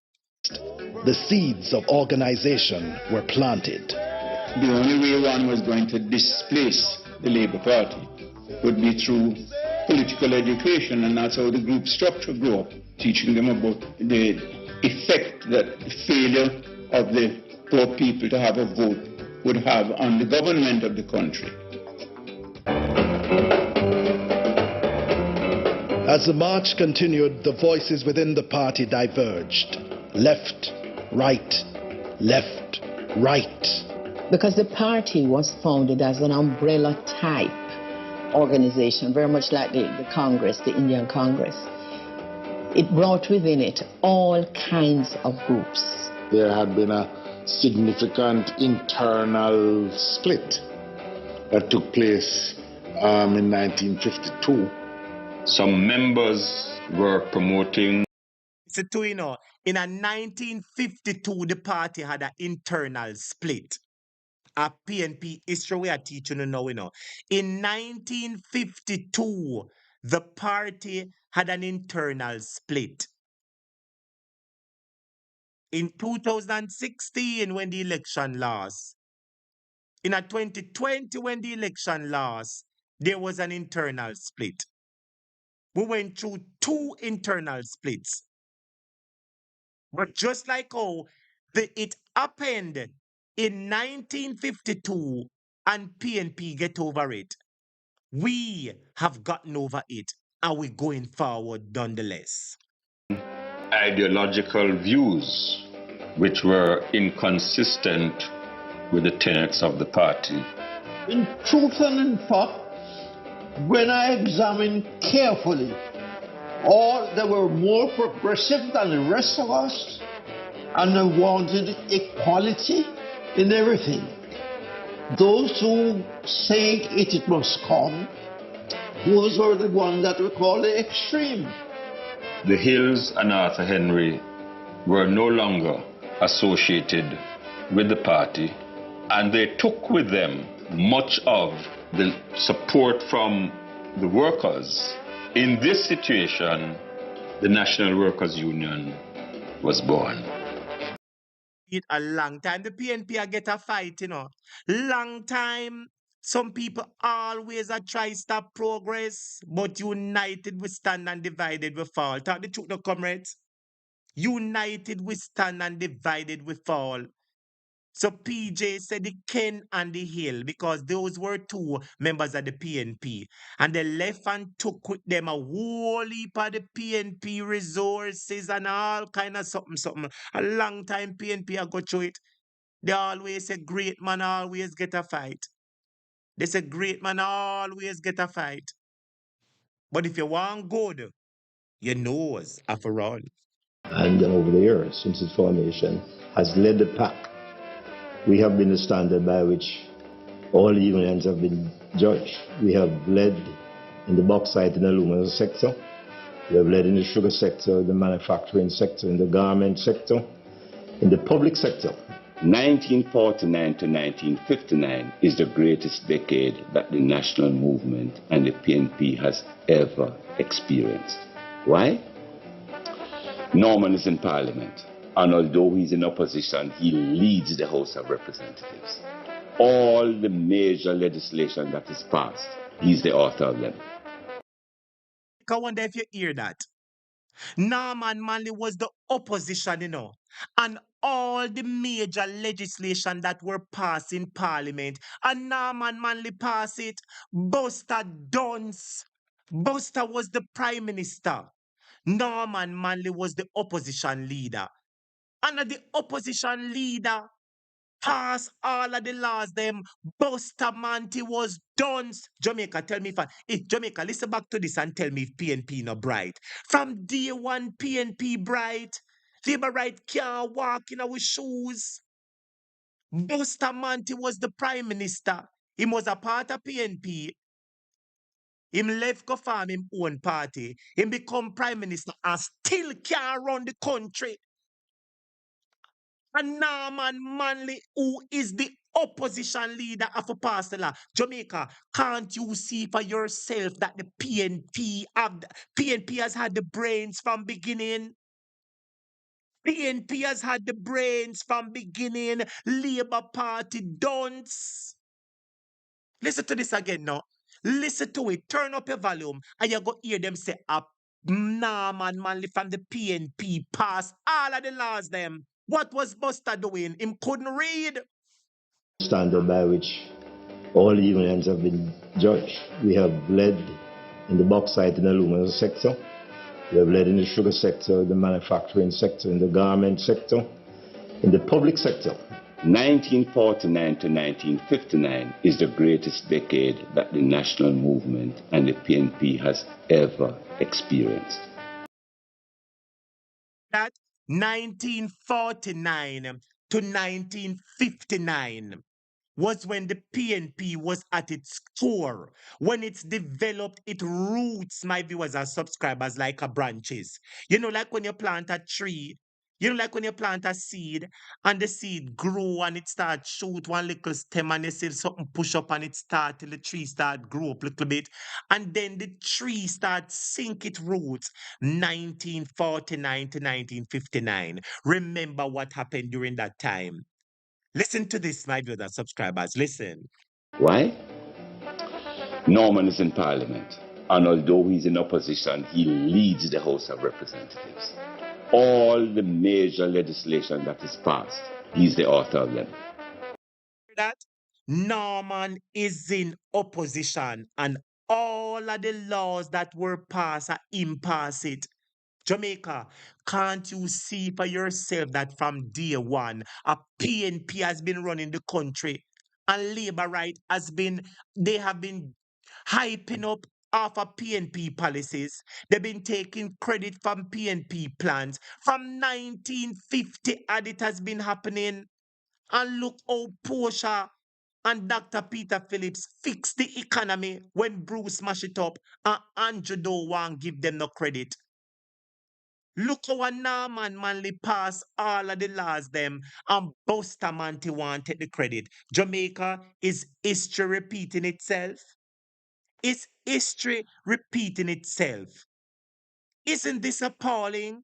S15: The seeds of organization were planted.
S10: The only way one was going to displace the Labour Party would be through political education, and that's how the group structure grew up, teaching them about the effect that the failure of the poor people to have a vote would have on the government of the country.
S15: As the march continued, the voices within the party diverged. Left, right, left, right.
S21: Because the party was founded as an umbrella type organization, very much like the Congress, the Indian Congress. It brought within it all kinds of groups.
S11: There had been a significant internal split that took place in 1952.
S19: Some members were promoting.
S1: So, you know, in 1952, the party had an internal split. A PNP history we are teaching you now, you know. In 1952, the party had an internal split. In 2016, when the election lost, in 2020, when the election lost, there was an internal split. We went through 2 internal splits. But just like how it happened in 1952 and PNP get over it, we have gotten over it and we're going forward nonetheless.
S19: Ideological views which were inconsistent with the tenets of the party.
S17: In truth and in fact, when I examined carefully, they were more progressive than the rest of us, and they wanted equality in everything. Those who say it must come, those were the ones that we call the extreme.
S19: The Hills and Arthur Henry were no longer associated with the party, and they took with them much of the support from the workers. In this situation, the National Workers' Union was born.
S1: It a long time. The PNP get a fight, you know. Long time. Some people always try stop progress, but united we stand and divided we fall. Talk the truth, no comrades. United we stand and divided we fall. So PJ said the Ken and the Hill, because those were 2 members of the PNP. And they left and took with them a whole heap of the PNP resources and all kind of something. A long time PNP I go through it. They always say great man always get a fight. They say great man always get a fight. But if you want good, your nose have to run.
S12: And over the years, since its formation, has led the pack. We have been the standard by which all unions have been judged. We have led in the bauxite and aluminum sector. We have led in the sugar sector, the manufacturing sector, in the garment sector, in the public sector.
S16: 1949 to 1959 is the greatest decade that the national movement and the PNP has ever experienced. Why? Norman is in Parliament, and although he's in opposition, he leads the House of Representatives. All the major legislation that is passed, he's the author of them.
S1: I wonder if you hear that. Norman Manley was the opposition, you know, and all the major legislation that were passed in Parliament, and Norman Manley passed it. Buster Dunce. Buster was the Prime Minister. Norman Manley was the opposition leader. And the opposition leader passed all of the laws them. Bustamante was done. Jamaica, tell me if Jamaica, listen back to this and tell me if PNP not bright. From day 1, PNP bright. Labor right can't walk in our shoes. Bustamante was the Prime Minister. He was a part of PNP. Him left go form him own party. Him become Prime Minister and still can't run the country. And Norman Manley, who is the opposition leader of a pass the law. Jamaica, can't you see for yourself that the PNP has had the brains from beginning? PNP has had the brains from beginning. Labour Party dunce. Listen to this again now. Listen to it. Turn up your volume, and you go hear them say, Norman Manley from the PNP passed all of the laws them. What was Buster doing? Him couldn't read.
S12: Standard by which all unions have been judged. We have led in the bauxite and aluminum sector. We have led in the sugar sector, the manufacturing sector, in the garment sector, in the public sector.
S16: 1949 to 1959 is the greatest decade that the national movement and the PNP has ever experienced.
S1: That 1949 to 1959 was when the PNP was at its core, when it's developed its roots, my viewers and subscribers, like a branches. You know, like when you plant a tree, you know, like when you plant a seed and the seed grow and it starts shoot one little stem and you see something push up and it start till the tree start grow up a little bit. And then the tree starts sink its roots. 1949 to 1959. Remember what happened during that time. Listen to this, my viewers and subscribers. Listen.
S16: Why? Norman is in Parliament, and although he's in opposition, he leads the House of Representatives. All the major legislation that is passed, he's the author of them.
S1: That Norman is in opposition, and all of the laws that were passed are impasse it. Jamaica, can't you see for yourself that from day one, a PNP has been running the country and labor right has been, they have been hyping up off of PNP policies. They've been taking credit from PNP plans. From 1950 and it has been happening. And look how Portia and Dr. Peter Phillips fixed the economy when Bruce smashed it up and Andrew don't want give them no credit. Look how Norman Manley passed all of the laws them and Bustamante want take the credit. Jamaica, is history repeating itself? Is history repeating itself? Isn't this appalling?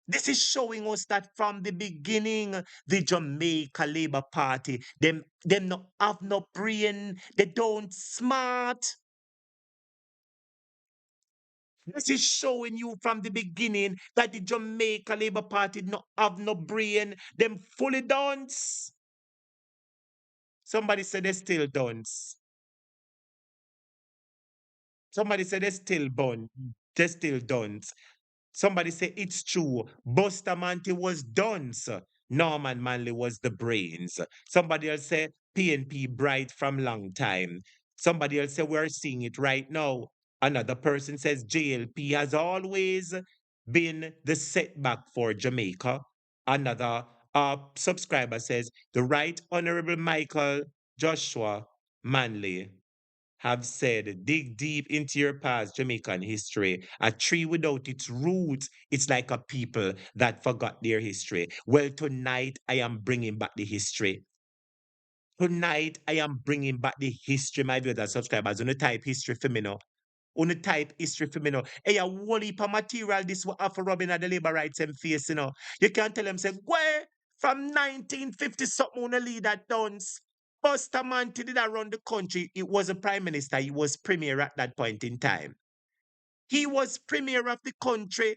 S1: This is showing us that from the beginning, the Jamaica Labour Party, them no have no brain, they don't smart. This is showing you from the beginning that the Jamaica Labour Party no have no brain, them fully dunce. Somebody said they still dunce. Somebody said they still bun. They still dunce. Somebody say it's true. Bustamante was dunce. Norman Manley was the brains. Somebody else say PNP bright from long time. Somebody else say we're seeing it right now. Another person says JLP has always been the setback for Jamaica. Another subscriber says the Right Honorable Michael Joshua Manley have said, dig deep into your past Jamaican history. A tree without its roots, it's like a people that forgot their history. Well, tonight I am bringing back the history. Tonight I am bringing back the history, my viewers and subscribers. On the type history for me now. On the type history for me now. Hey, a whole heap of material this what after rubbing at the labor rights and face, you know. You can't tell them, say, where from 1950 something on the lead that dance. Bustamante did around the country. It was a prime minister. He was premier at that point in time. He was premier of the country.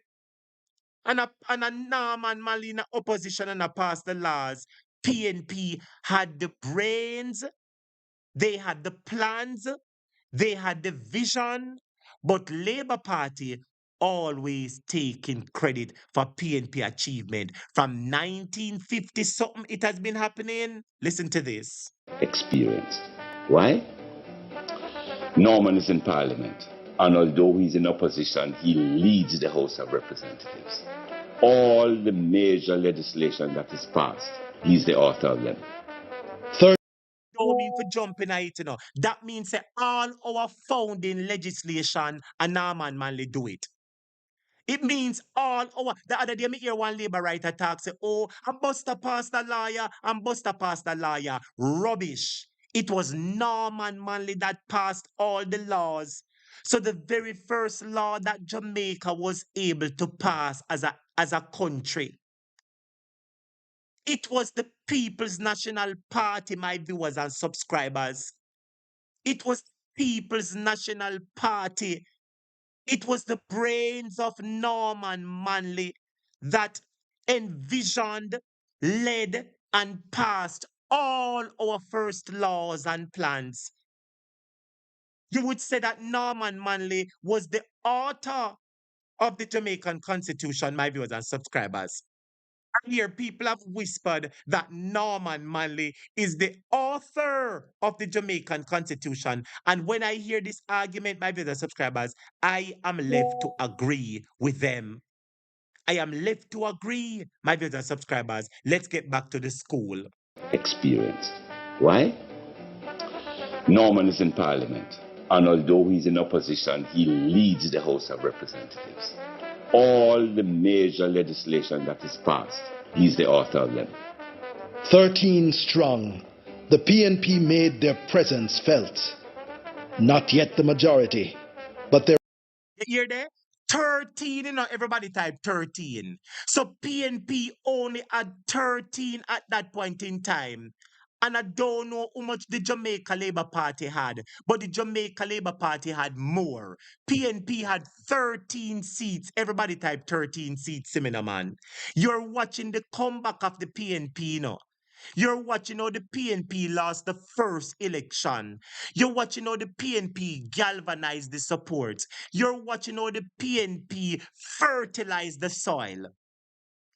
S1: And a Norman Malina opposition and a passed the laws. PNP had the brains. They had the plans. They had the vision. But Labour Party always taking credit for PNP achievement. From 1950 something it has been happening. Listen to this.
S16: Experienced. Why? Norman is in Parliament, and although he's in opposition, he leads the House of Representatives. All the major legislation that is passed, he's the author of them.
S1: Don't mean for jumping at it, you know. That means that all our founding legislation and Norman Manley do it. It means all our. The other day, me hear one labor writer talk say, "Oh, I'm Buster passed the lawyer, I'm Buster passed the lawyer." Rubbish. It was Norman Manley that passed all the laws. So the very first law that Jamaica was able to pass as a country, it was the People's National Party, my viewers and subscribers. It was People's National Party. It was the brains of Norman Manley that envisioned, led, and passed all our first laws and plans. You would say that Norman Manley was the author of the Jamaican Constitution, my viewers and subscribers. And here, people have whispered that Norman Manley is the author of the Jamaican Constitution. And when I hear this argument, my viewers and subscribers, I am left to agree with them. I am left to agree, my viewers and subscribers. Let's get back to the school.
S16: Experience. Why? Norman is in Parliament, and although he's in opposition, he leads the House of Representatives. All the major legislation that is passed, he's the author of them.
S15: 13 strong, the PNP made their presence felt. Not yet the majority, but their...
S1: You hear that? 13, everybody type 13. So PNP only had 13 at that point in time. And I don't know how much the Jamaica Labour Party had, but the Jamaica Labour Party had more. PNP had 13 seats. Everybody type 13 seats, seminar man. You're watching the comeback of the PNP, You're watching how the PNP lost the first election. You're watching how the PNP galvanized the support. You're watching how the PNP fertilized the soil.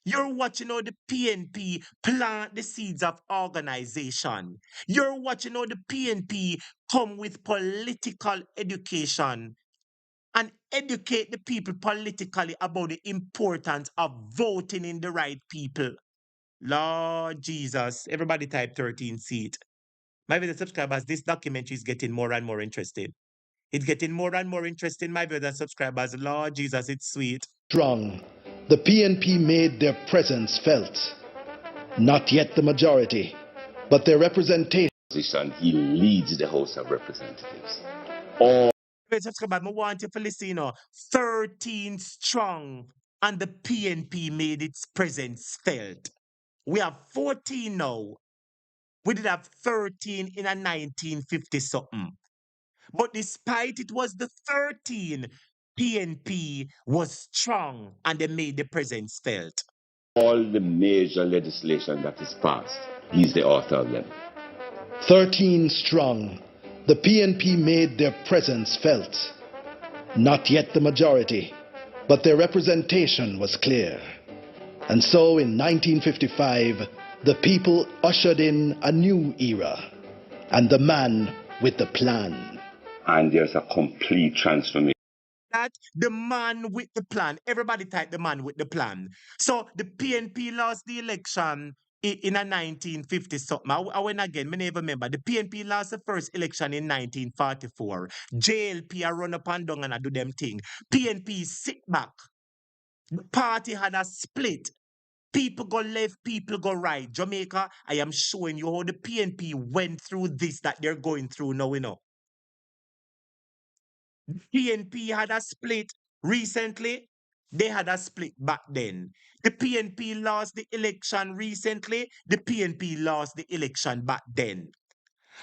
S1: You're watching how the PNP plant the seeds of organization. You're watching how the PNP come with political education and educate the people politically about the importance of voting in the right people. Lord Jesus, everybody type 13 seat. My viewers and subscribers, this documentary is getting more and more interesting. It's getting more and more interesting, my viewers and subscribers. Lord Jesus, it's sweet.
S15: Strong, the PNP made their presence felt. Not yet the majority, but their representation.
S16: He leads the House of Representatives. All
S1: Subscribers, I want you to listen, 13 strong, and the PNP made its presence felt. We have 14 now. We did have 13 in a 1950 something. But despite it was the 13, PNP was strong and they made the presence felt.
S16: All the major legislation that is passed, he's the author of them.
S15: 13 strong, the PNP made their presence felt. Not yet the majority, but their representation was clear. And so in 1955, the people ushered in a new era, and the man with the plan.
S16: And there's a complete transformation.
S1: That the man with the plan. Everybody type the man with the plan. So the PNP lost the election in a 1950 something. I went again, I never remember. The PNP lost the first election in 1944. JLP I run up and down and I do them thing. PNP sit back. The party had a split. People go left, people go right. Jamaica, I am showing you how the PNP went through this that they're going through now, PNP had a split recently. They had a split back then. The PNP lost the election recently. The PNP lost the election back then.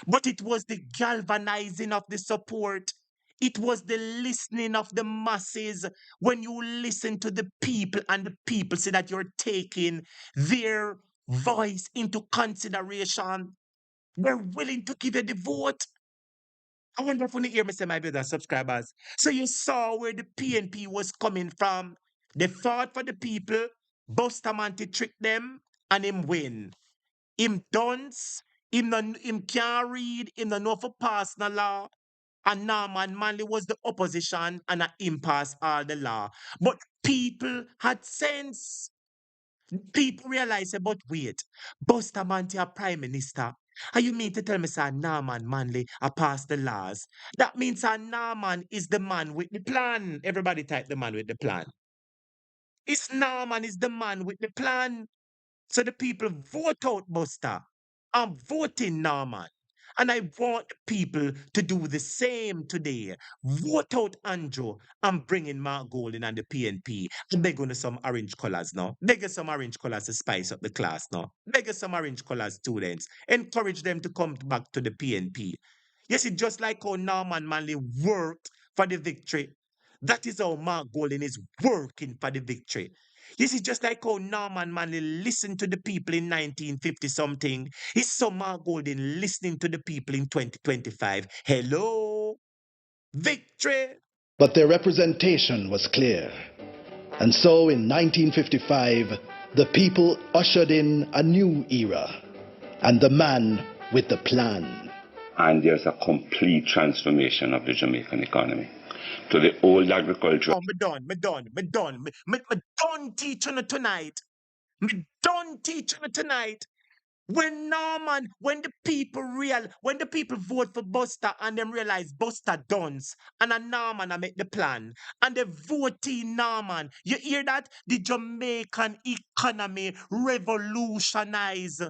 S1: But it was the galvanizing of the support. It was the listening of the masses. When you listen to the people and the people say that you're taking their voice into consideration, they're willing to give you the vote. I wonder if you hear me say, my brothers and subscribers. So you saw where the PNP was coming from. They fought for the people, Bustamante trick them, and him win. Him dunce, him can't read, him no know for pass the law. And Norman Manley was the opposition and him pass all the law. But people had sense. People realize, but wait, Bustamante a prime minister. And you mean to tell me, sir, Norman Manley a pass the laws? That means sir, Norman is the man with the plan. Everybody type the man with the plan. It's Norman is the man with the plan. So the people vote out Buster. I'm voting Norman. And I want people to do the same today. Vote out Andrew. I'm bringing Mark Golden and the PNP. And they're going to some orange colors now. They get some orange colors to spice up the class now. They get some orange colors students. Encourage them to come back to the PNP. You see, just like how Norman Manley worked for the victory, that is how Mark Golding is working for the victory. You see, just like how Norman Manley listened to the people in 1950 something, is so Mark Golding listening to the people in 2025. Hello, victory.
S15: But their representation was clear. And so in 1955, the people ushered in a new era, and the man with the plan.
S16: And there's a complete transformation of the Jamaican economy. To the old agriculture.
S1: Oh, me done teaching it tonight. Me done teaching it tonight. When the people vote for Buster and them realize Buster dons and a Norman I make the plan and they vote in Norman, you hear that? The Jamaican economy revolutionize.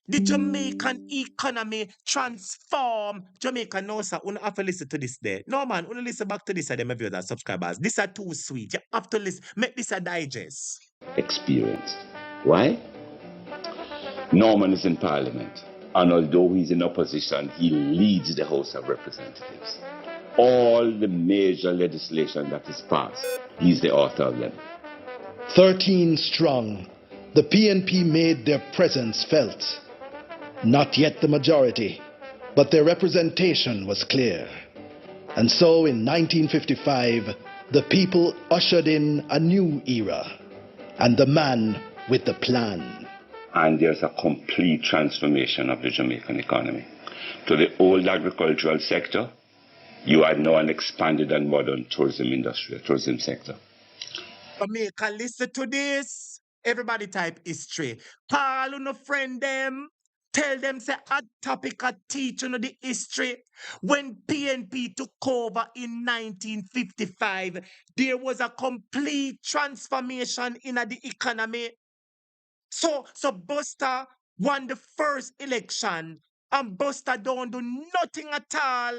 S1: The Jamaican economy transform Jamaica. No, sir, you have to listen to this there. No, man, you listen back to this and them viewers and subscribers. These are too sweet. You have to listen. Make this a digest.
S16: Experienced. Why? Norman is in Parliament, and although he's in opposition, he leads the House of Representatives. All the major legislation that is passed, he's the author of them.
S15: 13 strong, the PNP made their presence felt. Not yet the majority, but their representation was clear. And so in 1955, the people ushered in a new era, and the man with the plan.
S16: And there's a complete transformation of the Jamaican economy. To the old agricultural sector, you add now an expanded and modern tourism sector.
S1: Jamaica, listen to this. Everybody type history. Call on a friend them. Tell them say a topic a teach on the history. When PNP took over in 1955, there was a complete transformation in the economy. So Buster won the first election and Buster don't do nothing at all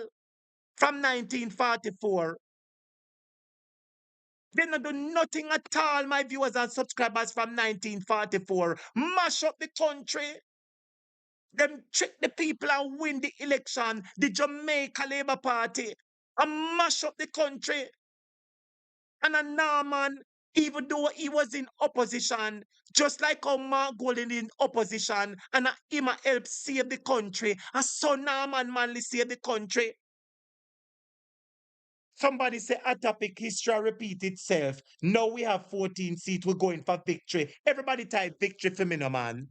S1: from 1944. They don't do nothing at all, my viewers and subscribers, from 1944. Mash up the country. Them trick the people and win the election, the Jamaica Labour Party, and mash up the country. And a Norman, even though he was in opposition, just like how Mark Golding in opposition, and him help save the country, and so Norman Manley save the country. Somebody say a topic history repeat itself. Now we have 14 seats. We're going for victory. Everybody type victory for me, no man.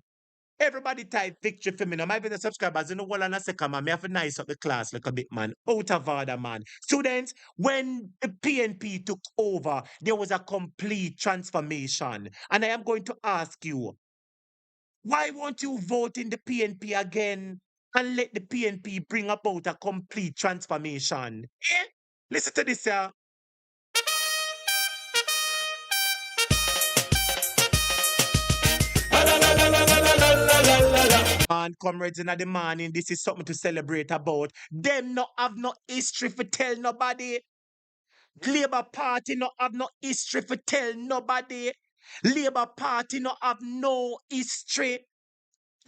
S1: Everybody type victory for me. Now, my video subscribers, you know what, and a second, man. Me have to nice up the class like a bit, man. Out of order, man. Students, when the PNP took over, there was a complete transformation. And I am going to ask you, why won't you vote in the PNP again and let the PNP bring about a complete transformation? Eh? Listen to this, yeah. Man, comrades in the morning, this is something to celebrate about. Them not have no history for tell nobody. Labour Party not have no history for tell nobody. Labour Party not have no history.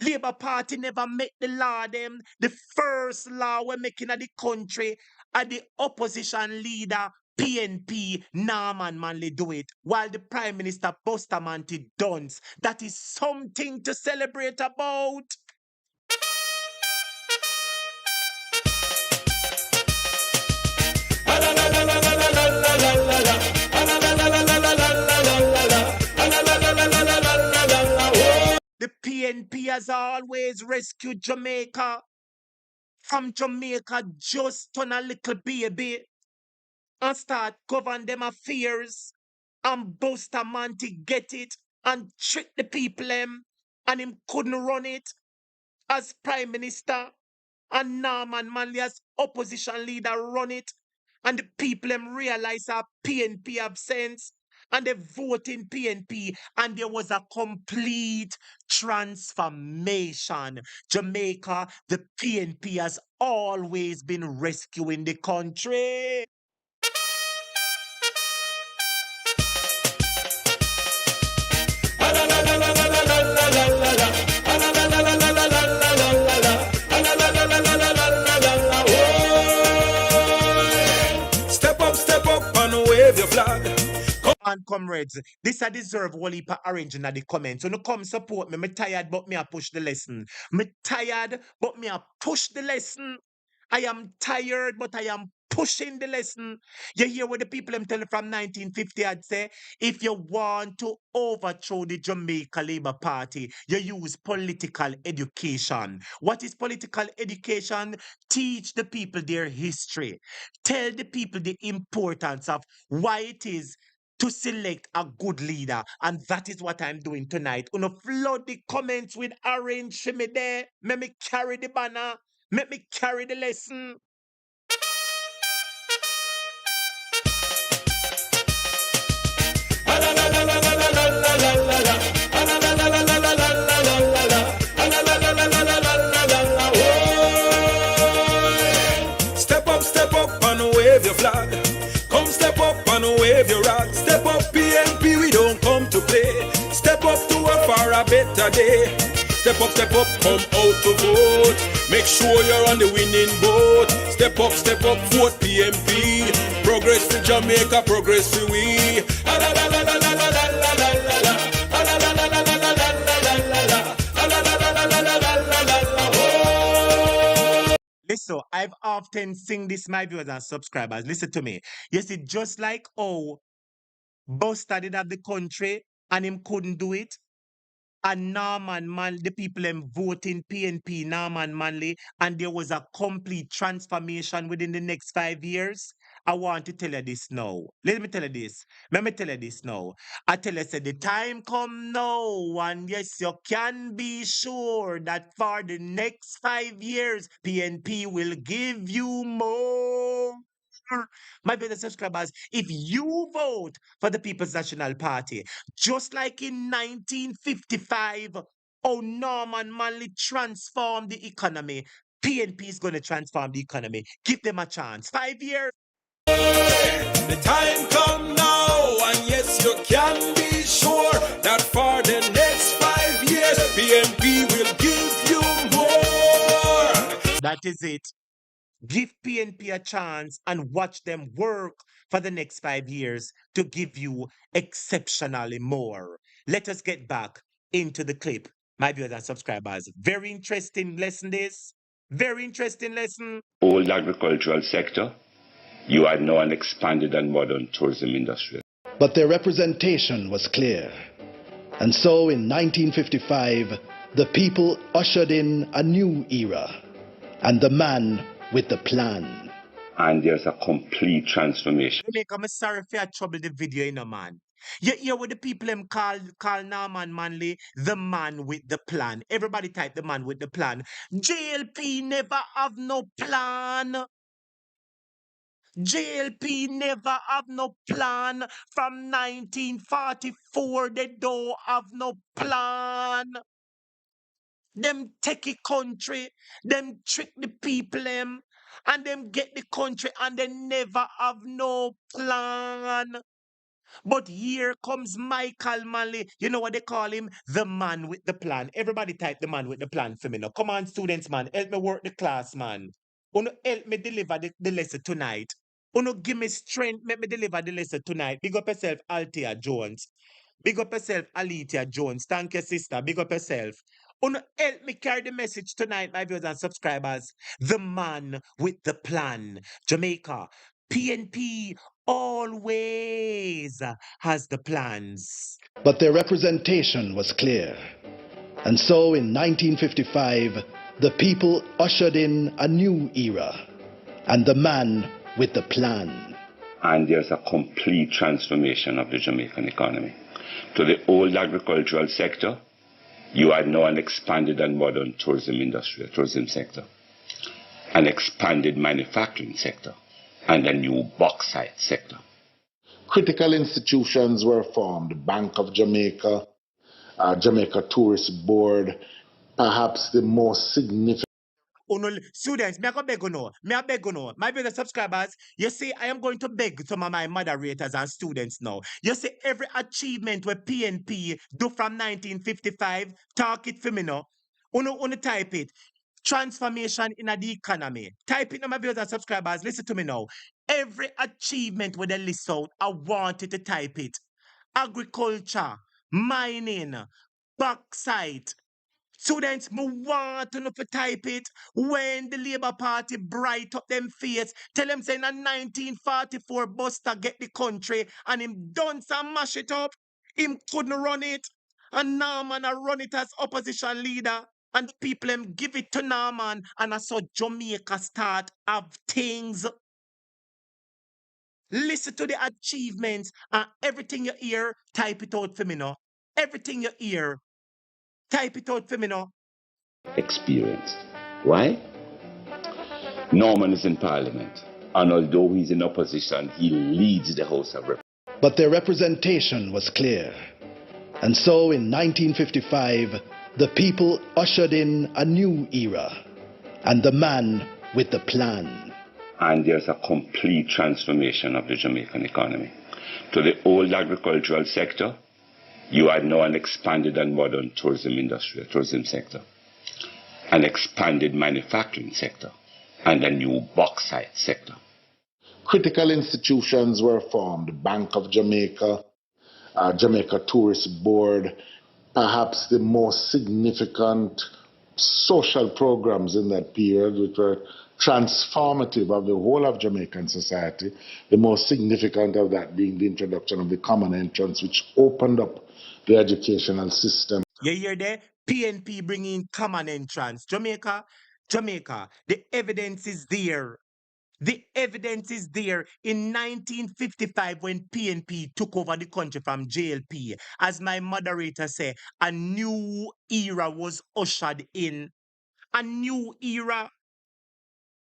S1: Labour Party never make the law them. The first law we're making of the country and the opposition leader PNP Norman Manley do it while the Prime Minister Bustamante dons. That is something to celebrate about. The PNP has always rescued Jamaica. From Jamaica just turn a little baby and start govern them affairs. And Bustamante get it and trick the people them. And him couldn't run it as Prime Minister. And Norman Manley as opposition leader run it. And the people them realize our PNP have sense. And they vote in PNP, and there was a complete transformation. Jamaica, the PNP has always been rescuing the country.
S13: wave your flag.
S1: And comrades, this I deserve whole heap of orange in the comments. So no come support me. Me tired, but me a push the lesson. Me tired, but me a push the lesson. I am tired, but I am pushing the lesson. You hear what the people I'm telling from 1950 I'd say? If you want to overthrow the Jamaica Labour Party, you use political education. What is political education? Teach the people their history. Tell the people the importance of why it is to select a good leader. And that is what I'm doing tonight. Gonna flood the comments with orange for me there. Let me carry the banner. Let me carry the lesson.
S13: Step up and wave your flag. Come step up and wave your rag. Step up PNP, we don't come to play. Step up to a far a better day. Step up, come out to vote. Make sure you're on the winning boat. Step up, vote PNP. Progress to Jamaica, progress to we.
S1: Listen, I've often sing this, my viewers and subscribers. Listen to me. You see, just like Buster did have the country and him couldn't do it, and Norman Manley, the people them voting PNP, Norman Manley, and there was a complete transformation within the next 5 years. I want to tell you this now. Let me tell you this. Let me tell you this now. I tell you, say the time come now, and yes, you can be sure that for the next 5 years, PNP will give you more. My brother subscribers, if you vote for the People's National Party, just like in 1955, Norman Manley transformed the economy, PNP is going to transform the economy. Give them a chance. 5 years.
S13: The time come now, and yes, you can be sure that for the next 5 years, PNP will give you more.
S1: That is it. Give PNP a chance and watch them work for the next 5 years to give you exceptionally more. Let us get back into the clip, my viewers and subscribers. Very interesting lesson this. Very interesting lesson.
S16: Old agricultural sector, you are now an expanded and modern tourism industry.
S15: But their representation was clear. And so in 1955, the people ushered in a new era, and the man with the plan.
S16: And there's a complete transformation.
S1: I'm sorry if I trouble the video, you know, man. You hear what the people them call Norman Manley the man with the plan. Everybody type the man with the plan. JLP never have no plan. JLP never have no plan. From 1944, they don't have no plan. Them take a country, them trick the people them, and them get the country and they never have no plan. But here comes Michael Manley. You know what they call him? The man with the plan. Everybody type the man with the plan for me now. Come on, students, man. Help me work the class, man. Uno help me deliver the lesson tonight. Uno give me strength, make me deliver the lesson tonight. Big up yourself, Althea Jones. Big up yourself, Alethea Jones. Thank you, sister. Big up yourself. Uno help me carry the message tonight, my viewers and subscribers. The man with the plan. Jamaica, PNP always has the plans.
S15: But their representation was clear. And so in 1955, the people ushered in a new era, and the man with the plan.
S16: And there's a complete transformation of the Jamaican economy. To the old agricultural sector, you are now an expanded and modern tourism industry, tourism sector, an expanded manufacturing sector, and a new bauxite sector.
S11: Critical institutions were formed: Bank of Jamaica, Jamaica Tourist Board, perhaps the most significant.
S1: Students, me I go beg you know. Me I beg you know. My brother subscribers, you see, I am going to beg some of my moderators and students now. You see, every achievement where PNP do from 1955, talk it for me now. Uno type it. transformation in the economy. Type it in my viewers and subscribers. Listen to me now. Every achievement with the list out, I wanted to type it. Agriculture, mining, bauxite. Students, me want to know to type it. When the Labour Party bright up them face, tell them saying a 1944 Buster get the country and him done some mash it up. Him couldn't run it. And Norman a run it as opposition leader. And the people them give it to Norman. And I saw Jamaica start have things. Listen to the achievements and everything you hear, type it out for me now. Everything you hear, type it out for me now.
S16: Experienced. Why? Norman is in Parliament, and although he's in opposition, he leads the House of Representatives.
S15: But their representation was clear. And so in 1955, the people ushered in a new era, and the man with the plan.
S16: And there's a complete transformation of the Jamaican economy. To the old agricultural sector, you are now an expanded and modern tourism sector, an expanded manufacturing sector, and a new bauxite sector.
S11: Critical institutions were formed: Bank of Jamaica, Jamaica Tourist Board, perhaps the most significant social programs in that period, which were transformative of the whole of Jamaican society, the most significant of that being the introduction of the common entrance, which opened up the educational system.
S1: You hear there? PNP bringing common entrance. Jamaica, the evidence is there. The evidence is there. In 1955, when PNP took over the country from JLP, as my moderator said, a new era was ushered in. A new era.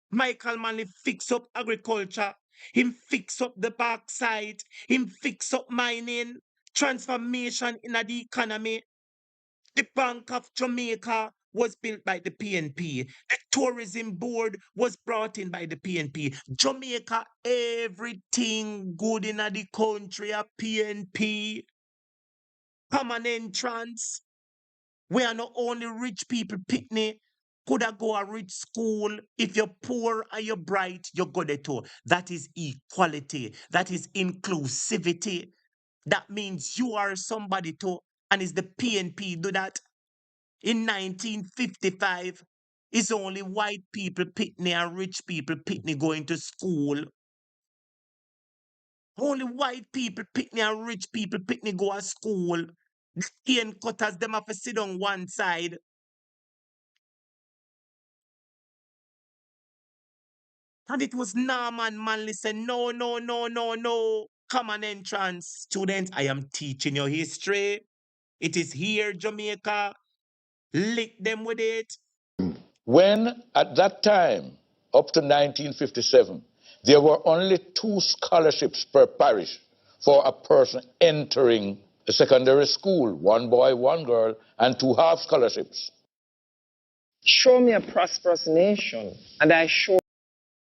S1: Michael Manley fix up agriculture. Him fix up the bauxite. Him fix up mining. Transformation in the economy. The Bank of Jamaica was built by the PNP. The Tourism Board was brought in by the PNP. Jamaica, everything good in the country, a PNP. Common entrance. We are not only rich people picnic. Could I go a rich school? If you're poor and you're bright, you go there too. That is equality. That is inclusivity. That means you are somebody too. And it's the PNP do that. In 1955, it's only white people picnic and rich people picnic going to school. Only white people picnic and rich people picnic go to school. The cane cutters, them have to sit on one side. And it was Norman Manley said, no, no, no, no, no. Common entrance. Students, I am teaching you history. It is here, Jamaica. Lick them with it.
S8: When, at that time, up to 1957, there were only 2 scholarships per parish for a person entering a secondary school, 1 boy, 1 girl, and 2 half scholarships.
S9: Show me a prosperous nation, and I show.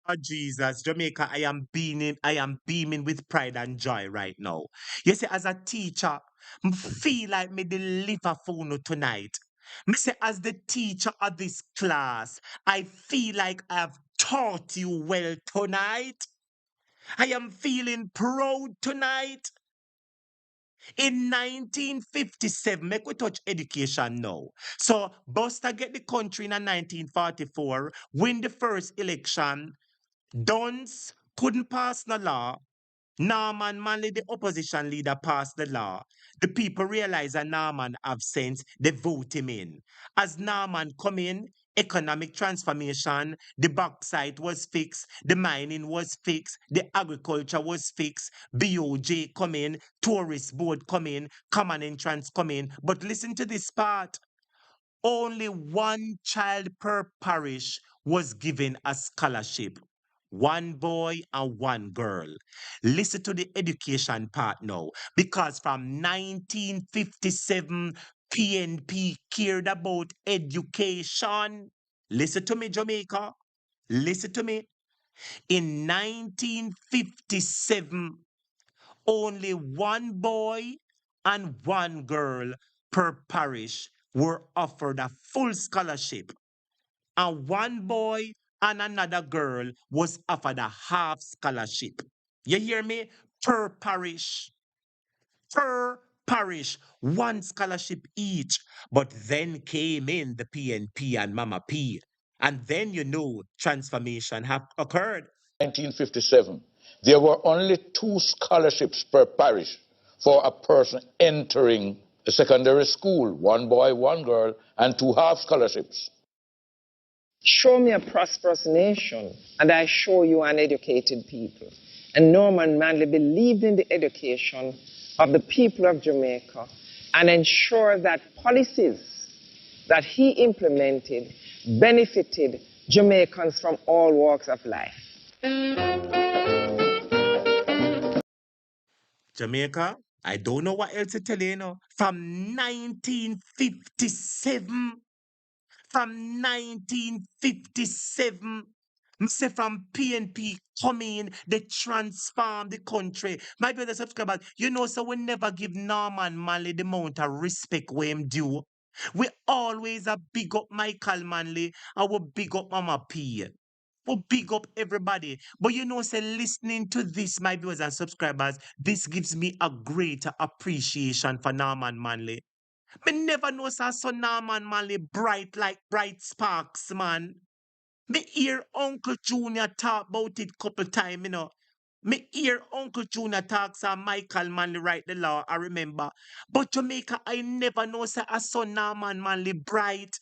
S1: Oh, Jesus, Jamaica, I am beaming with pride and joy right now. You see, as a teacher, I feel like me deliver for you tonight. Me say, as the teacher of this class, I feel like I have taught you well tonight. I am feeling proud tonight. In 1957, make we touch education now. So, Buster get the country in 1944, win the first election. Duns couldn't pass the law. Norman Manley, the opposition leader, passed the law. The people realize that Norman have sense, they vote him in. As Norman come in, economic transformation, the bauxite was fixed, the mining was fixed, the agriculture was fixed, BOJ come in, tourist board come in, common entrance come in. But listen to this part. Only 1 child per parish was given a scholarship. 1 boy and 1 girl. Listen to the education part now. Because from 1957, PNP cared about education. Listen to me, Jamaica. Listen to me. In 1957, only 1 boy and 1 girl per parish were offered a full scholarship. and one boy and another girl was offered a half scholarship. You hear me? Per parish. Per parish, one scholarship each. But then came in the PNP and Mama P. And then transformation have occurred.
S8: 1957, there were only 2 scholarships per parish for a person entering a secondary school, 1 boy, 1 girl, and 2 half scholarships.
S9: Show me a prosperous nation, and I show you an educated people. And Norman Manley believed in the education of the people of Jamaica and ensured that policies that he implemented benefited Jamaicans from all walks of life.
S1: Jamaica, I don't know what else to tell you, from 1957, from 1957, say from PNP coming, they transform the country. My brother subscribers, so we never give Norman Manley the amount of respect we him due. We always a big up Michael Manley and we big up Mama P. We big up everybody. But say listening to this, my viewers and subscribers, this gives me a greater appreciation for Norman Manley. Me never know so Norman Manley bright like bright sparks, man. Me hear Uncle Junior talk about it couple time, Me hear Uncle Junior talks and Michael Manley write the law, I remember. But Jamaica, I never know say a son Norman Manley bright.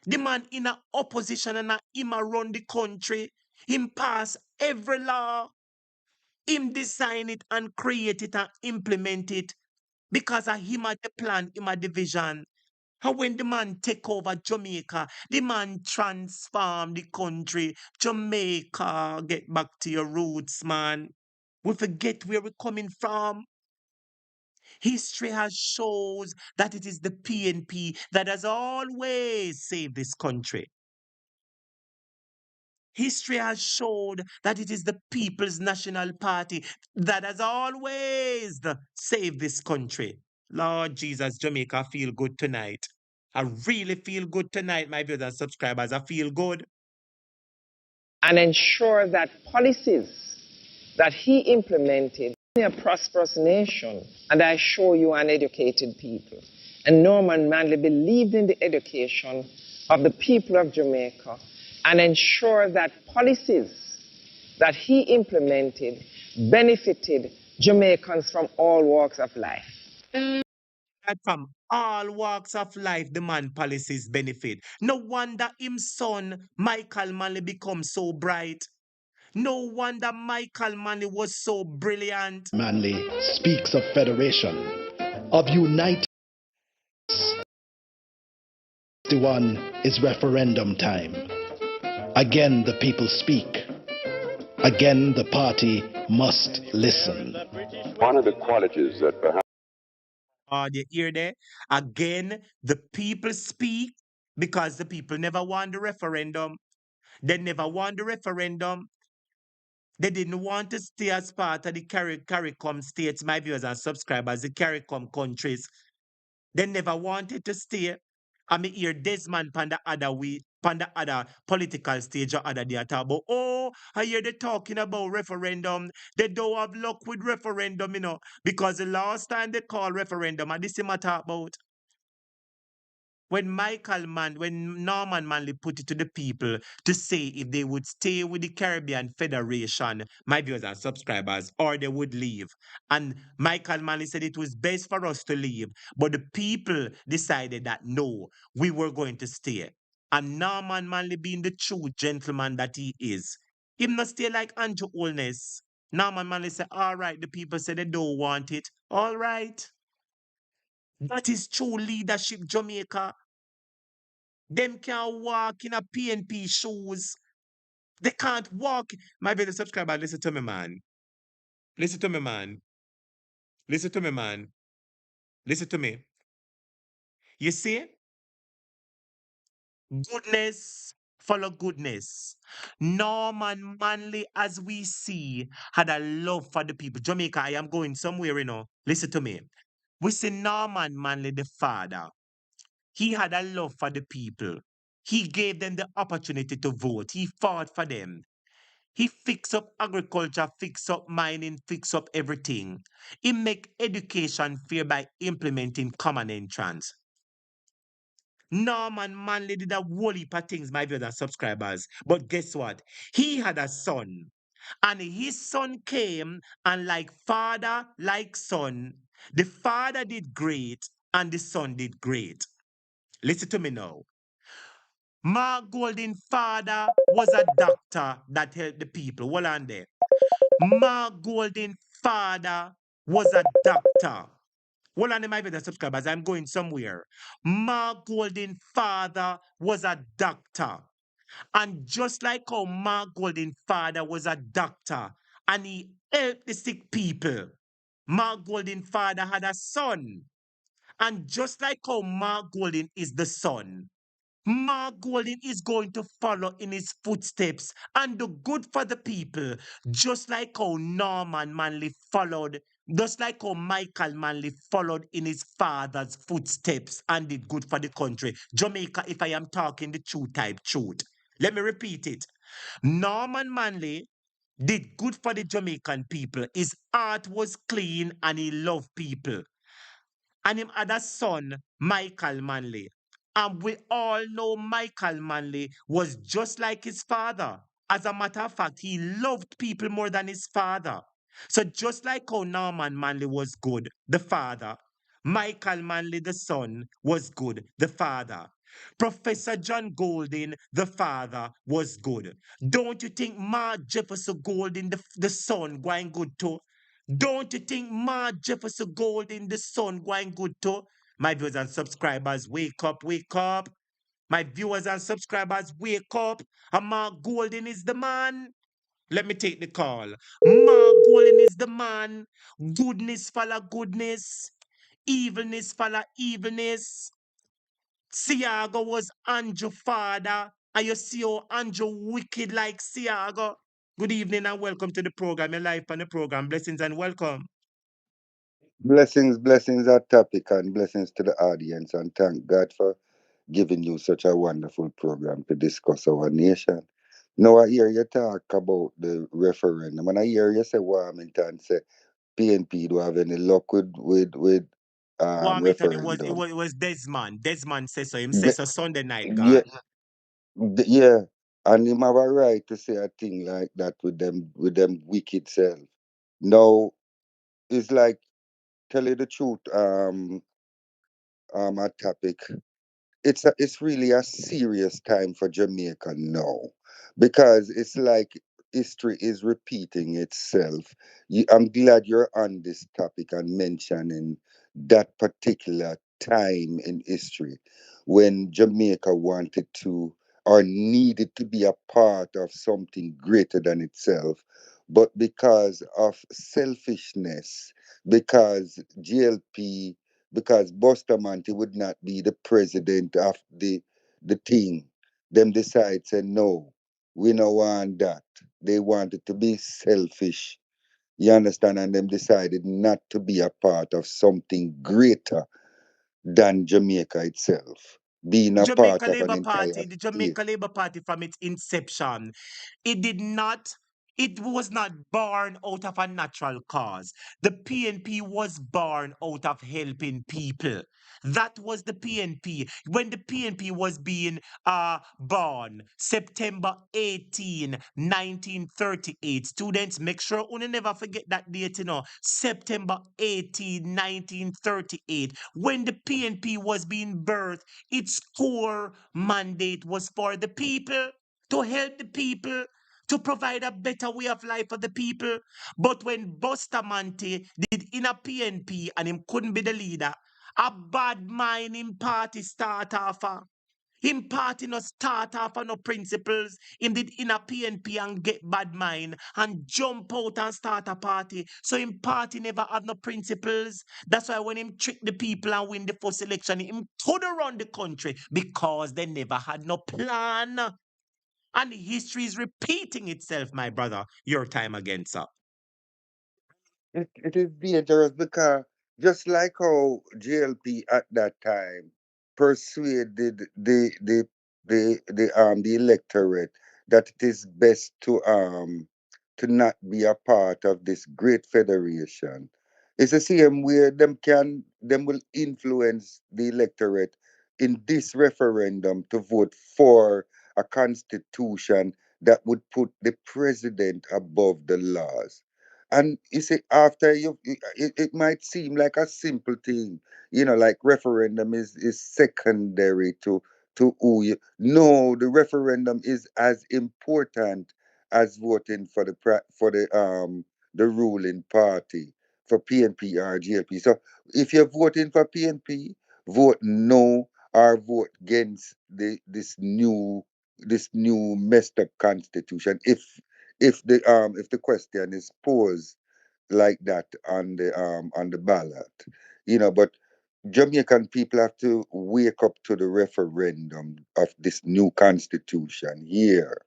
S1: The man in a opposition and him a run the country. Him pass every law. Him design it and create it and implement it. Because of him a the plan, him a the vision. And when the man take over Jamaica, the man transform the country. Jamaica, get back to your roots, man. We forget where we're coming from. History has shows that it is the PNP that has always saved this country. History has showed that it is the People's National Party that has always saved this country. Lord Jesus, Jamaica, I feel good tonight. I really feel good tonight, my viewers and subscribers. I feel good.
S9: And ensure that policies that he implemented in a prosperous nation, and I show you an educated people. And Norman Manley believed in the education of the people of Jamaica and ensure that policies that he implemented benefited Jamaicans from all walks of life.
S1: That from all walks of life, the man policies benefit. No wonder him son, Michael Manley, becomes so bright. No wonder Michael Manley was so brilliant.
S15: Manley speaks of federation, of united. The one is referendum time. Again, the people speak. Again, the party must listen.
S4: One of the qualities that perhaps
S1: You hear there? Again, the people speak because the people never won the referendum. They never won the referendum. They didn't want to stay as part of the CARICOM states, my viewers and subscribers, the CARICOM countries. They never wanted to stay. I mean, hear Desmond pan the other political stage or other day talk about, oh, I hear they talking about referendum. They don't have luck with referendum, because the last time they called referendum, and this is what I talk about. When Norman Manley put it to the people to say if they would stay with the Caribbean Federation, my viewers and subscribers, or they would leave. And Michael Manley said it was best for us to leave. But the people decided that no, we were going to stay. And Norman Manley, being the true gentleman that he is, him not stay like Andrew Holness. Norman Manley said, all right, the people said they don't want it. All right. That is true leadership, Jamaica. Them can't walk in a PNP shoes. They can't walk. My brother subscriber, listen to me, man. Listen to me, man. Listen to me, man. Listen to me. You see? Goodness follow goodness. Norman Manley, as we see, had a love for the people. Jamaica, I am going somewhere, Listen to me. We see Norman Manley, the father. He had a love for the people. He gave them the opportunity to vote. He fought for them. He fix up agriculture, fix up mining, fix up everything. He make education fair by implementing common entrance. Norman Manley did a whole heap of things, my viewers and subscribers. But guess what? He had a son. And his son came, and like father, like son, the father did great, and the son did great. Listen to me now. Mark Golding father was a doctor that helped the people. Hold on there. Mark Golding father was a doctor. Hold on, my brother subscribers, I'm going somewhere. Mark Golding father was a doctor. And just like how Mark Golding father was a doctor and he helped the sick people, Mark Golding father had a son. And just like how Mark Golding is the son, Mark Golding is going to follow in his footsteps and do good for the people, just like how Norman Manley followed, just like how Michael Manley followed in his father's footsteps and did good for the country. Jamaica, if I am talking the true type truth. Let me repeat it. Norman Manley did good for the Jamaican people. His heart was clean and he loved people. And him had a son, Michael Manley. And we all know Michael Manley was just like his father. As a matter of fact, he loved people more than his father. So just like how Norman Manley was good, the father, Michael Manley, the son, was good, the father. Professor John Golding, the father, was good. Don't you think Ma Jefferson Golding, the son, going good too? Don't you think Ma Jefferson Golding, the son, going good too? My viewers and subscribers, wake up, wake up. My viewers and subscribers, wake up. And Mark Golding is the man. Let me take the call. Mark Golding is the man. Goodness follow goodness. Evilness follow evilness. Siago was Andrew father. And you see how Andrew wicked like Siago. Good evening and welcome to the program. Your life on the program. Blessings and welcome.
S18: Blessings are topic and blessings to the audience, and thank God for giving you such a wonderful program to discuss our nation. Now I hear you talk about the referendum, and I hear you say Warmington say PNP do have any luck with
S1: Warmington,
S18: referendum.
S1: it was Desmond. Desmond says so. Him says
S18: The-
S1: so Sunday night,
S18: yeah,
S1: God.
S18: yeah, and him have a right to say a thing like that with them wicked self. Now it's like tell you the truth, a topic. It's really a serious time for Jamaica now because it's like history is repeating itself. I'm glad you're on this topic and mentioning that particular time in history when Jamaica wanted to or needed to be a part of something greater than itself, but because of selfishness, because GLP, because Bustamante would not be the president of the thing. Them decide say no, we no want that. They wanted to be selfish. You understand? And them decided not to be a part of something greater than Jamaica itself. Being a part
S1: Jamaica
S18: of an
S1: Labour
S18: entire
S1: Party, the
S18: state.
S1: Jamaica Labour Party from its inception, it did not, it was not born out of a natural cause. The PNP was born out of helping people. That was the PNP. When the PNP was being born, September 18, 1938. Students, make sure you never forget that date, September 18, 1938. When the PNP was being birthed, its core mandate was for the people, to help the people, to provide a better way of life for the people. But when Bustamante did in a PNP and him couldn't be the leader, a bad mind in party start off. Him party no start off on no principles. Him did in a PNP and get bad mind and jump out and start a party. So him party never have no principles. That's why when him trick the people and win the first election, him could run the country because they never had no plan. And history is repeating itself, my brother. Your time again, sir.
S18: It is dangerous because just like how GLP at that time persuaded the the electorate that it is best to not be a part of this great federation. It's the same way them will influence the electorate in this referendum to vote for a constitution that would put the president above the laws. And you see, after it might seem like a simple thing, like referendum is secondary to who you. No, the referendum is as important as voting for the ruling party for PNP or GLP. So if you're voting for PNP, vote no or vote against this new messed up constitution. If the question is posed like that on the ballot, but Jamaican people have to wake up to the referendum of this new constitution here.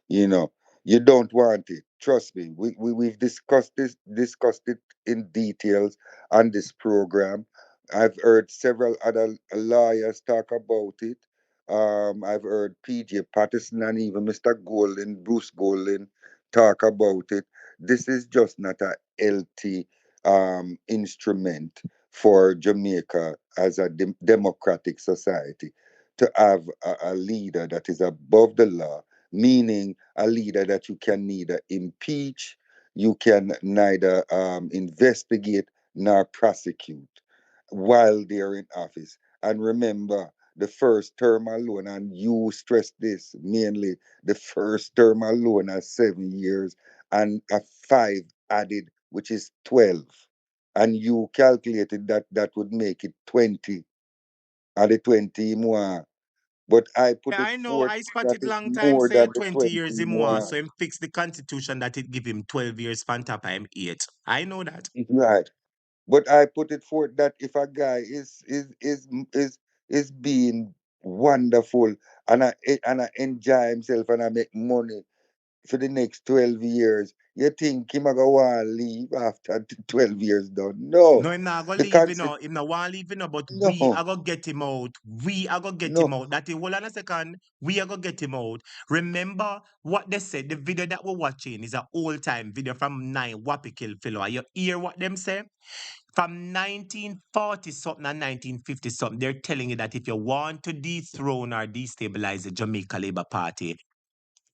S18: You know, you don't want it. Trust me. We've discussed it in details on this program. I've heard several other lawyers talk about it. I've heard PJ Patterson and even Mr. Golden, Bruce Golden, talk about it. This is just not a healthy instrument for Jamaica as a democratic society to have a leader that is above the law, meaning a leader that you can neither impeach, you can neither investigate nor prosecute while they're in office. And remember, the first term alone, and you stress this mainly, the first term alone are 7 years and a five added, which is 12. And you calculated that that would make it 20, and the 20 more. But I put
S1: Yeah,
S18: it
S1: I know.
S18: forth
S1: I
S18: that
S1: spotted
S18: it's
S1: long time
S18: more
S1: say
S18: than the
S1: 20
S18: 20
S1: years him want,
S18: more.
S1: so him fix the constitution that it give him 12 years fan top him 8. I know that.
S18: Right. But I put it forth that if a guy is being wonderful and I enjoy himself and I make money for the next 12 years, you think him a go want leave after 12 years done? No.
S1: No, him not go
S18: The
S1: leave,
S18: concept,
S1: Him not want leave, but we
S18: no,
S1: are gonna get him out. We are gonna get him
S18: no.
S1: out. That is, hold on a second. We are gonna get him out. Remember what they said? The video that we're watching is an old time video from 9 Wappy Fellow. You hear what them say? From 1940 something and 1950 something, they're telling you that if you want to dethrone or destabilize the Jamaica Labour Party,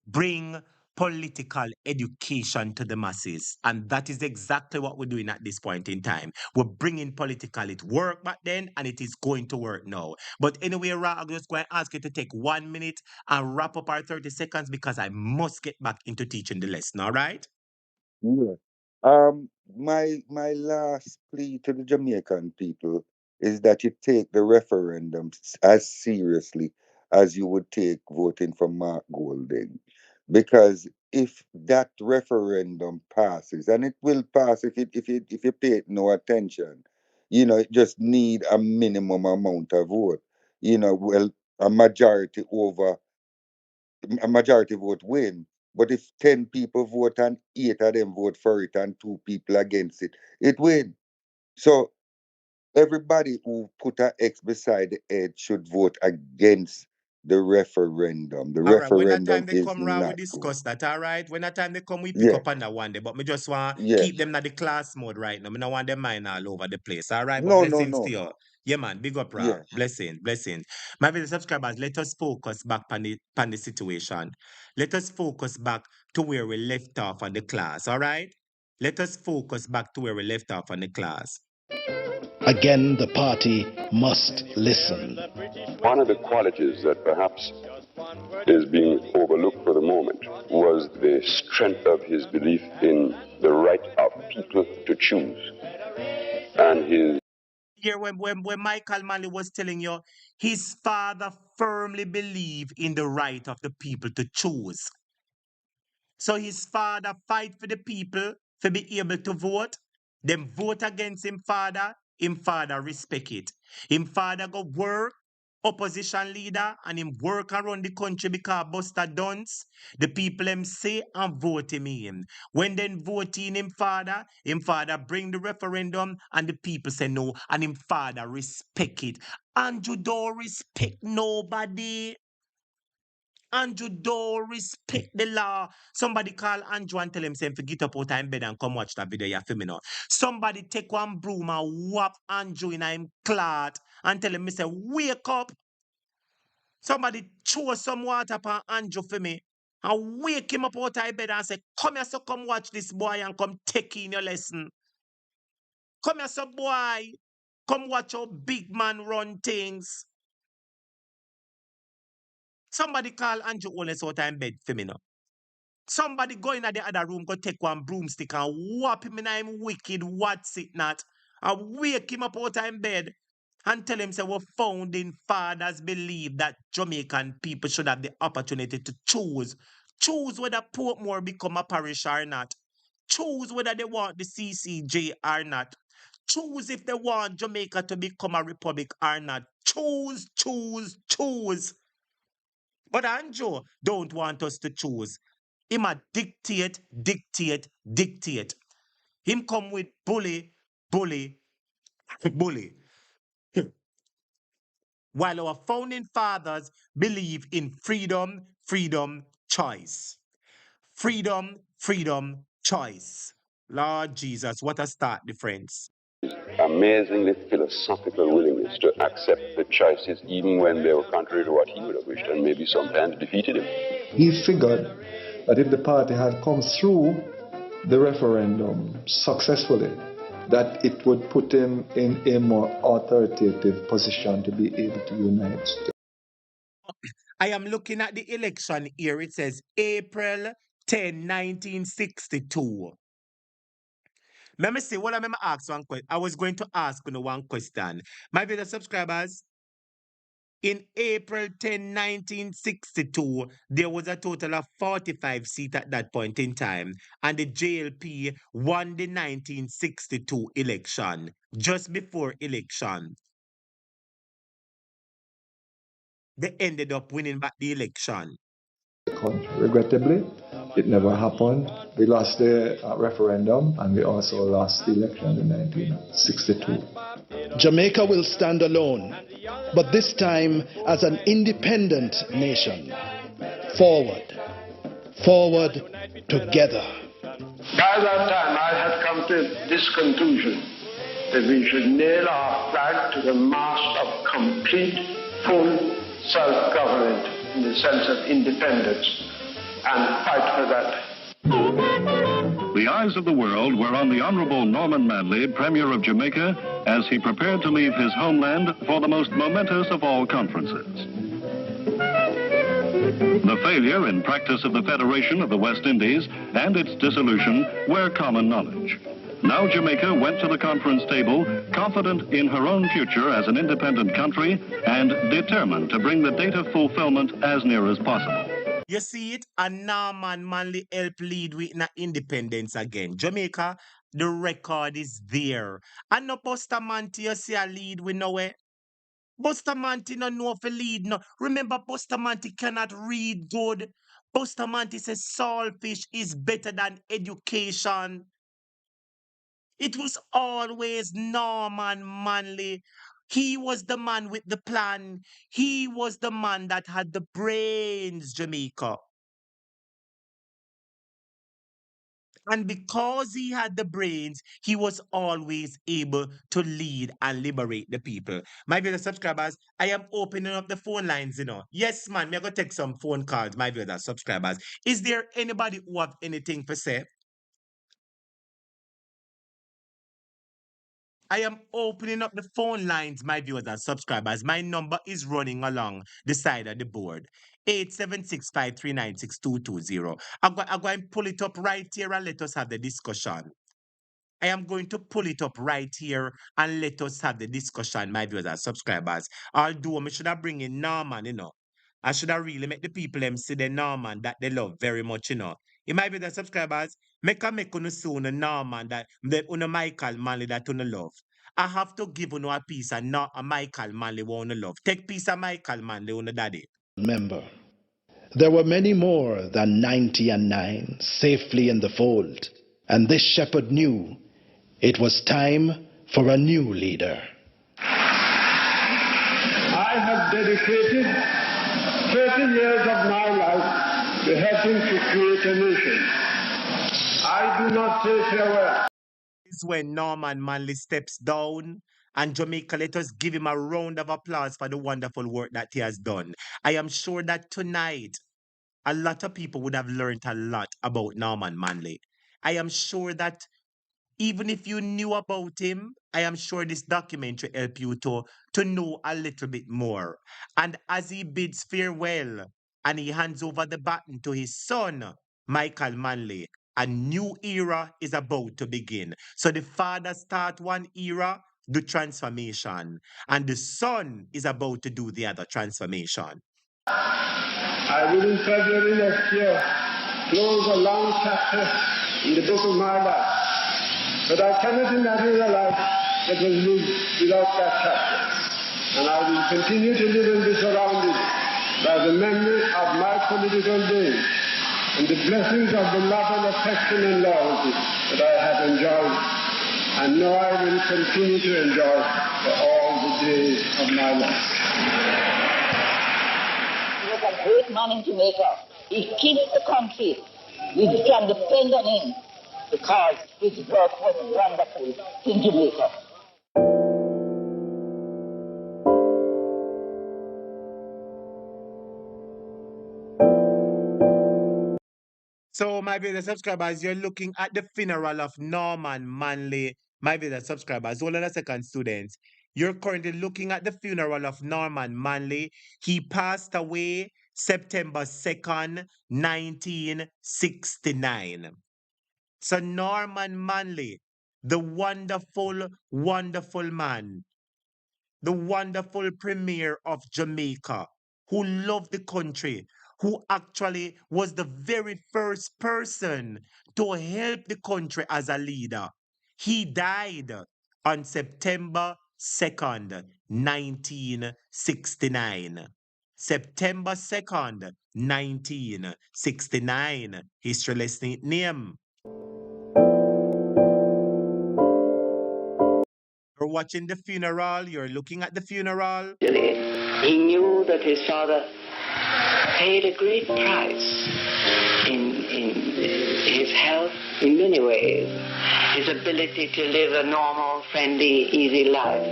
S1: bring political education to the masses. And that is exactly what we're doing at this point in time. We're bringing political. It worked back then and it is going to work now. But anyway, Ra, I'm just going to ask you to take 1 minute and wrap up our 30 seconds because I must get back into teaching the lesson, all right?
S18: Yeah. My last plea to the Jamaican people is that you take the referendum as seriously as you would take voting for Mark Golding, because if that referendum passes, and it will pass if you pay it no attention, it just need a minimum amount of vote. Well, a majority over a majority vote win. But if 10 people vote and 8 of them vote for it and 2 people against it, it win. So everybody who put an X beside the edge should vote against the referendum. The
S1: All right, when that
S18: referendum
S1: time they
S18: is
S1: come round, we
S18: not good.
S1: discuss that. All right, when that time they come, we pick
S18: Yeah,
S1: up on that one day. But me just want
S18: yes.
S1: keep them in the class mode right now. Me not want them mind all over the place. All right, but
S18: No, no,
S1: blessings
S18: no,
S1: to you.
S18: no.
S1: Yeah, man, big up, Ra.
S18: Yeah.
S1: Blessing, blessing. My fellow subscribers, let us focus back on the situation. Let us focus back to where we left off on the class. All right, let us focus back to where we left off on the class.
S15: Again, the party must listen.
S4: One of the qualities that perhaps is being overlooked for the moment was the strength of his belief in the right of people to choose. And his
S1: Here, when Michael Manley was telling you, his father firmly believed in the right of the people to choose. So his father fight for the people to be able to vote. Them vote against him father respect it. Him father go work, opposition leader, and him work around the country because Buster Dunce, the people them say and vote him in. When then vote in him father bring the referendum and the people say no, and him father respect it. Andrew don't respect nobody. Andrew don't respect the law. Somebody call Andrew and tell him, say, get up out of bed and come watch that video, you feel me now? Somebody take one broom and whap Andrew in him clot and tell him, me say, wake up. Somebody throw some water upon Andrew for me and wake him up out of bed and say, come here, so come watch this boy and come take in your lesson. Come here, so boy. Come watch how big man run things. Somebody call Andrew Holness out of bed for me now. Somebody go in the other room, go take one broomstick and whap him in him wicked, what's it not? And wake him up out of bed and tell him, say, our founding fathers believe that Jamaican people should have the opportunity to choose. Choose whether Portmore become a parish or not. Choose whether they want the CCJ or not. Choose if they want Jamaica to become a republic or not. Choose, choose, choose. But Andrew don't want us to choose. Him a dictate, dictate, dictate. Him come with bully, bully, bully. While our founding fathers believe in freedom, freedom, choice. Freedom, freedom, choice. Lord Jesus, what a start, the friends.
S4: Amazingly philosophical willingness to accept the choices even when they were contrary to what he would have wished and maybe sometimes defeated him.
S5: He figured that if the party had come through the referendum successfully, that it would put him in a more authoritative position to be able to unite.
S1: I am looking at the election here. It says April 10, 1962. Let me see what I'm going to ask one question. I was going to ask you one question. My video subscribers, in April 10, 1962, there was a total of 45 seats at that point in time, and the JLP won the 1962 election, just before election. They ended up winning back the election.
S5: Regrettably, it never happened. We lost the referendum and we also lost the election in 1962.
S15: Jamaica will stand alone, but this time as an independent nation. Forward, forward, together.
S7: By that time, I had come to this conclusion, that we should nail our flag to the mast of complete, full self-government in the sense of independence and fight for that.
S20: The eyes of the world were on the Honourable Norman Manley, Premier of Jamaica, as he prepared to leave his homeland for the most momentous of all conferences. The failure in practice of the Federation of the West Indies and its dissolution were common knowledge. Now Jamaica went to the conference table confident in her own future as an independent country and determined to bring the date of fulfillment as near as possible.
S1: You see it? And Norman Manley helped lead with independence again. Jamaica, the record is there. And no Bustamante, you see a lead we know it. Bustamante no know if a lead no. Remember, Bustamante cannot read good. Bustamante says saltfish is better than education. It was always Norman Manley. He was the man with the plan. He was the man that had the brains, Jamaica. And because he had the brains, he was always able to lead and liberate the people. My viewers, subscribers, I am opening up the phone lines, you know. Yes, man, we're going to take some phone calls, my viewers, subscribers. Is there anybody who have anything to say? I am opening up the phone lines, my viewers and subscribers. My number is running along the side of the board. 876-539-6220. I'm going to pull it up right here and let us have the discussion. I am going to pull it up right here and let us have the discussion, my viewers and subscribers. Although I should have bring in Norman, you know. I should have really make the people them see the Norman that they love very much, you know. It might be the subscribers, make you soon a Norman that una Michael Manley that una love. I have to give you a piece and not a Michael Manley wanna love. Take piece of Michael Manley una daddy.
S15: Remember, there were many more than 99 safely in the fold, and this shepherd knew it was time for a new leader.
S7: I have dedicated 30 years of my life to helping to create a nation. I do not say farewell.
S1: This is when Norman Manley steps down, and Jamaica, let us give him a round of applause for the wonderful work that he has done. I am sure that tonight, a lot of people would have learned a lot about Norman Manley. I am sure that even if you knew about him, I am sure this documentary help you to know a little bit more. And as he bids farewell and he hands over the baton to his son, Michael Manley, a new era is about to begin. So the father start one era, the transformation, and the son is about to do the other transformation.
S7: I will in February next year close a long chapter in the book of my life. But I cannot imagine a life that was lived without that chapter. And I will continue to live and be surrounded by the memory of my political days and the blessings of the love and affection and loyalty that I have enjoyed and know I will continue to enjoy for all the days of my life.
S6: He was a great man in Jamaica. He keeps the country. We can depend on him, because his work was wonderful in Jamaica.
S1: So, my dear subscribers, you're looking at the funeral of Norman Manley. My dear subscribers, hold on a second, students. You're currently looking at the funeral of Norman Manley. He passed away September 2nd, 1969. So Norman Manley, the wonderful, wonderful man, the wonderful premier of Jamaica, who loved the country, who actually was the very first person to help the country as a leader. He died on September 2nd, 1969. September 2nd, 1969. History lesson name. You're watching the funeral, you're looking at the funeral.
S6: He knew that his father paid a great price in his health in many ways, his ability to live a normal, friendly, easy life.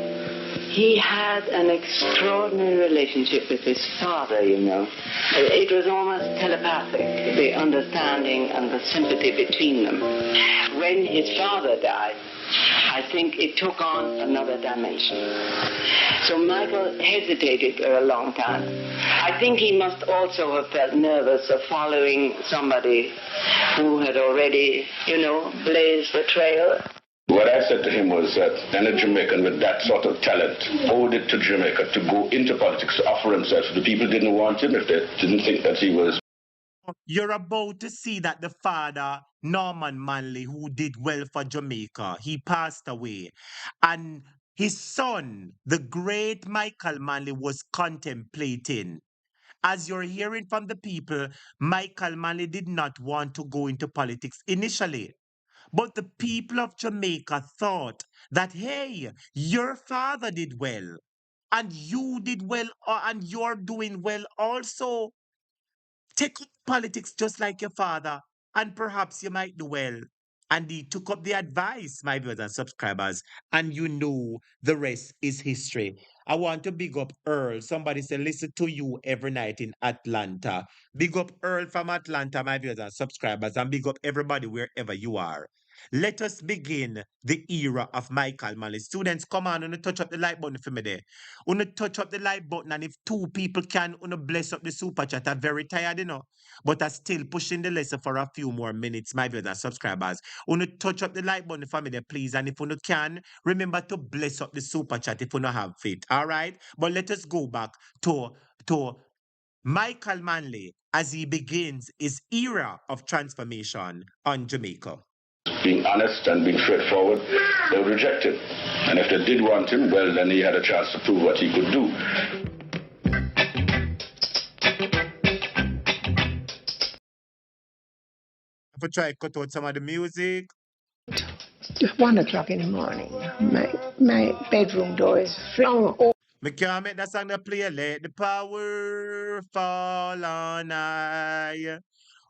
S6: He had an extraordinary relationship with his father, you know. It was almost telepathic, the understanding and the sympathy between them. When his father died, I think it took on another dimension. So Michael hesitated for a long time. I think he must also have felt nervous of following somebody who had already, you know, blazed the trail.
S4: What I said to him was that any Jamaican with that sort of talent owed it to Jamaica to go into politics, to offer himself. The people didn't want him if they didn't think that he was.
S1: You're about to see that the father, Norman Manley, who did well for Jamaica, he passed away. And his son, the great Michael Manley, was contemplating. As you're hearing from the people, Michael Manley did not want to go into politics initially. But the people of Jamaica thought that, hey, your father did well, and you did well, and you're doing well also. Take up politics just like your father, and perhaps you might do well. And he took up the advice, my viewers and subscribers, and you know the rest is history. I want to big up Earl. Somebody said, listen to you every night in Atlanta. Big up Earl from Atlanta, my viewers and subscribers, and big up everybody wherever you are. Let us begin the era of Michael Manley. Students, come on, touch up the like button for me there. Touch up the like button, and if two people can, bless up the super chat. I'm very tired, you know. But I'm still pushing the lesson for a few more minutes, my viewers and subscribers. Touch up the like button for me there, please. And if you can, remember to bless up the super chat if you don't have faith. All right? But let us go back to Michael Manley as he begins his era of transformation on Jamaica.
S4: Being honest and being straightforward, they would reject him. And if they did want him, well, then he had a chance to prove what he could do.
S1: If I try to cut out some of the music.
S22: 1 o'clock in the morning, my bedroom door is flung open.
S1: Me can't make that song to play. Let the power fall on I.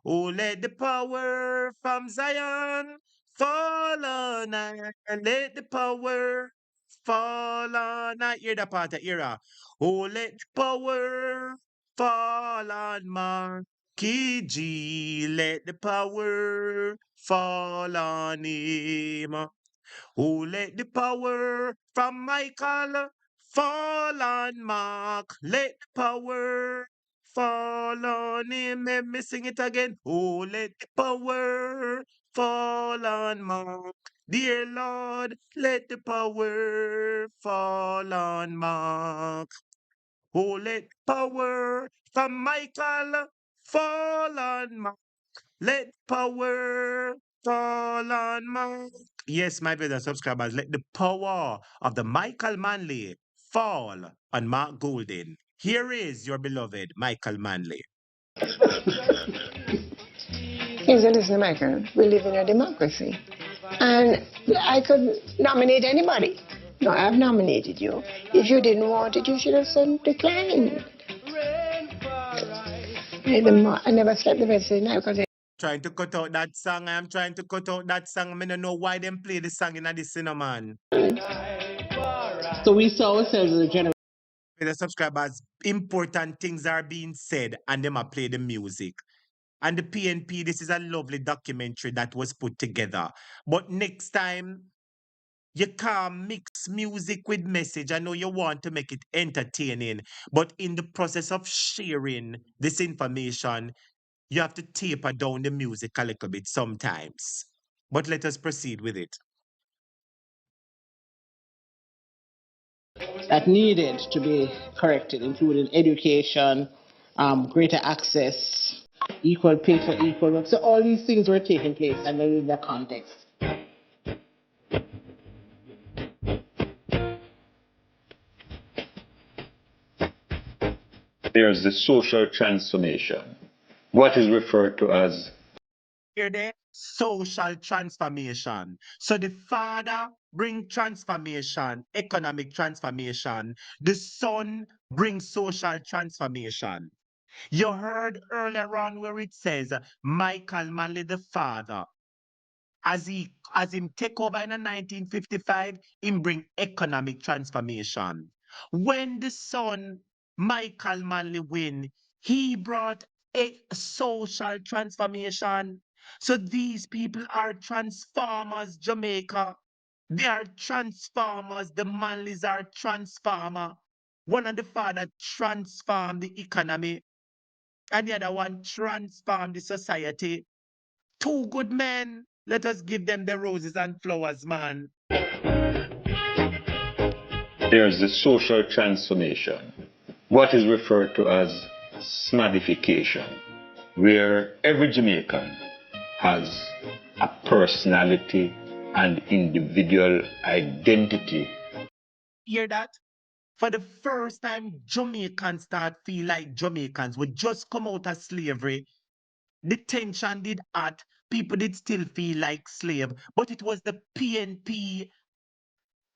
S1: Oh, let the power from Zion fall on I. And let the power fall on I. Hear that part of era. Oh, let the power fall on Marky G. Let the power fall on him. Who let the power from Michael fall on Mark? Let the power fall on him. Let me sing it again. Who let the power fall on Mark? Dear Lord, let the power fall on Mark. Who let power from Michael fall on Mark? Let power fall on Mark. Yes, my brothers and subscribers, let the power of the Michael Manley fall on Mark Golden. Here is your beloved Michael Manley.
S9: Here's a listen, Michael. We live in a democracy. And I could nominate anybody. No, I've nominated you. If you didn't want it, you should have said decline. I never slept the best night because
S1: Trying to cut out that song. I am trying to cut out that song. I don't know why them play the song in this cinnamon.
S21: So we saw ourselves as a generation.
S1: The subscribers, important things are being said and them are play the music. And the PNP, this is a lovely documentary that was put together. But next time, you can't mix music with message. I know you want to make it entertaining, but in the process of sharing this information, you have to taper down the music a little bit sometimes. But let us proceed with it.
S21: That needed to be corrected, including education, greater access, equal pay for equal work. So all these things were taking place and then in the context.
S19: There's the social transformation, what is referred to as
S1: Hear the social transformation. So the father bring transformation, economic transformation. The son brings social transformation. You heard earlier on where it says Michael Manley the father, as him take over in 1955, him bring economic transformation. When the son Michael Manley win, he brought a social transformation. So these people are transformers, Jamaica. They are transformers. The Manleys are transformer. One of the father transformed the economy, and the other one transformed the society. Two good men. Let us give them the roses and flowers, man.
S19: there's the social transformation, what is referred to as smadification, where every Jamaican has a personality and individual identity.
S1: Hear that? For the first time, Jamaicans start feel like Jamaicans would just come out of slavery. The tension did add. People did still feel like slave, but it was the PNP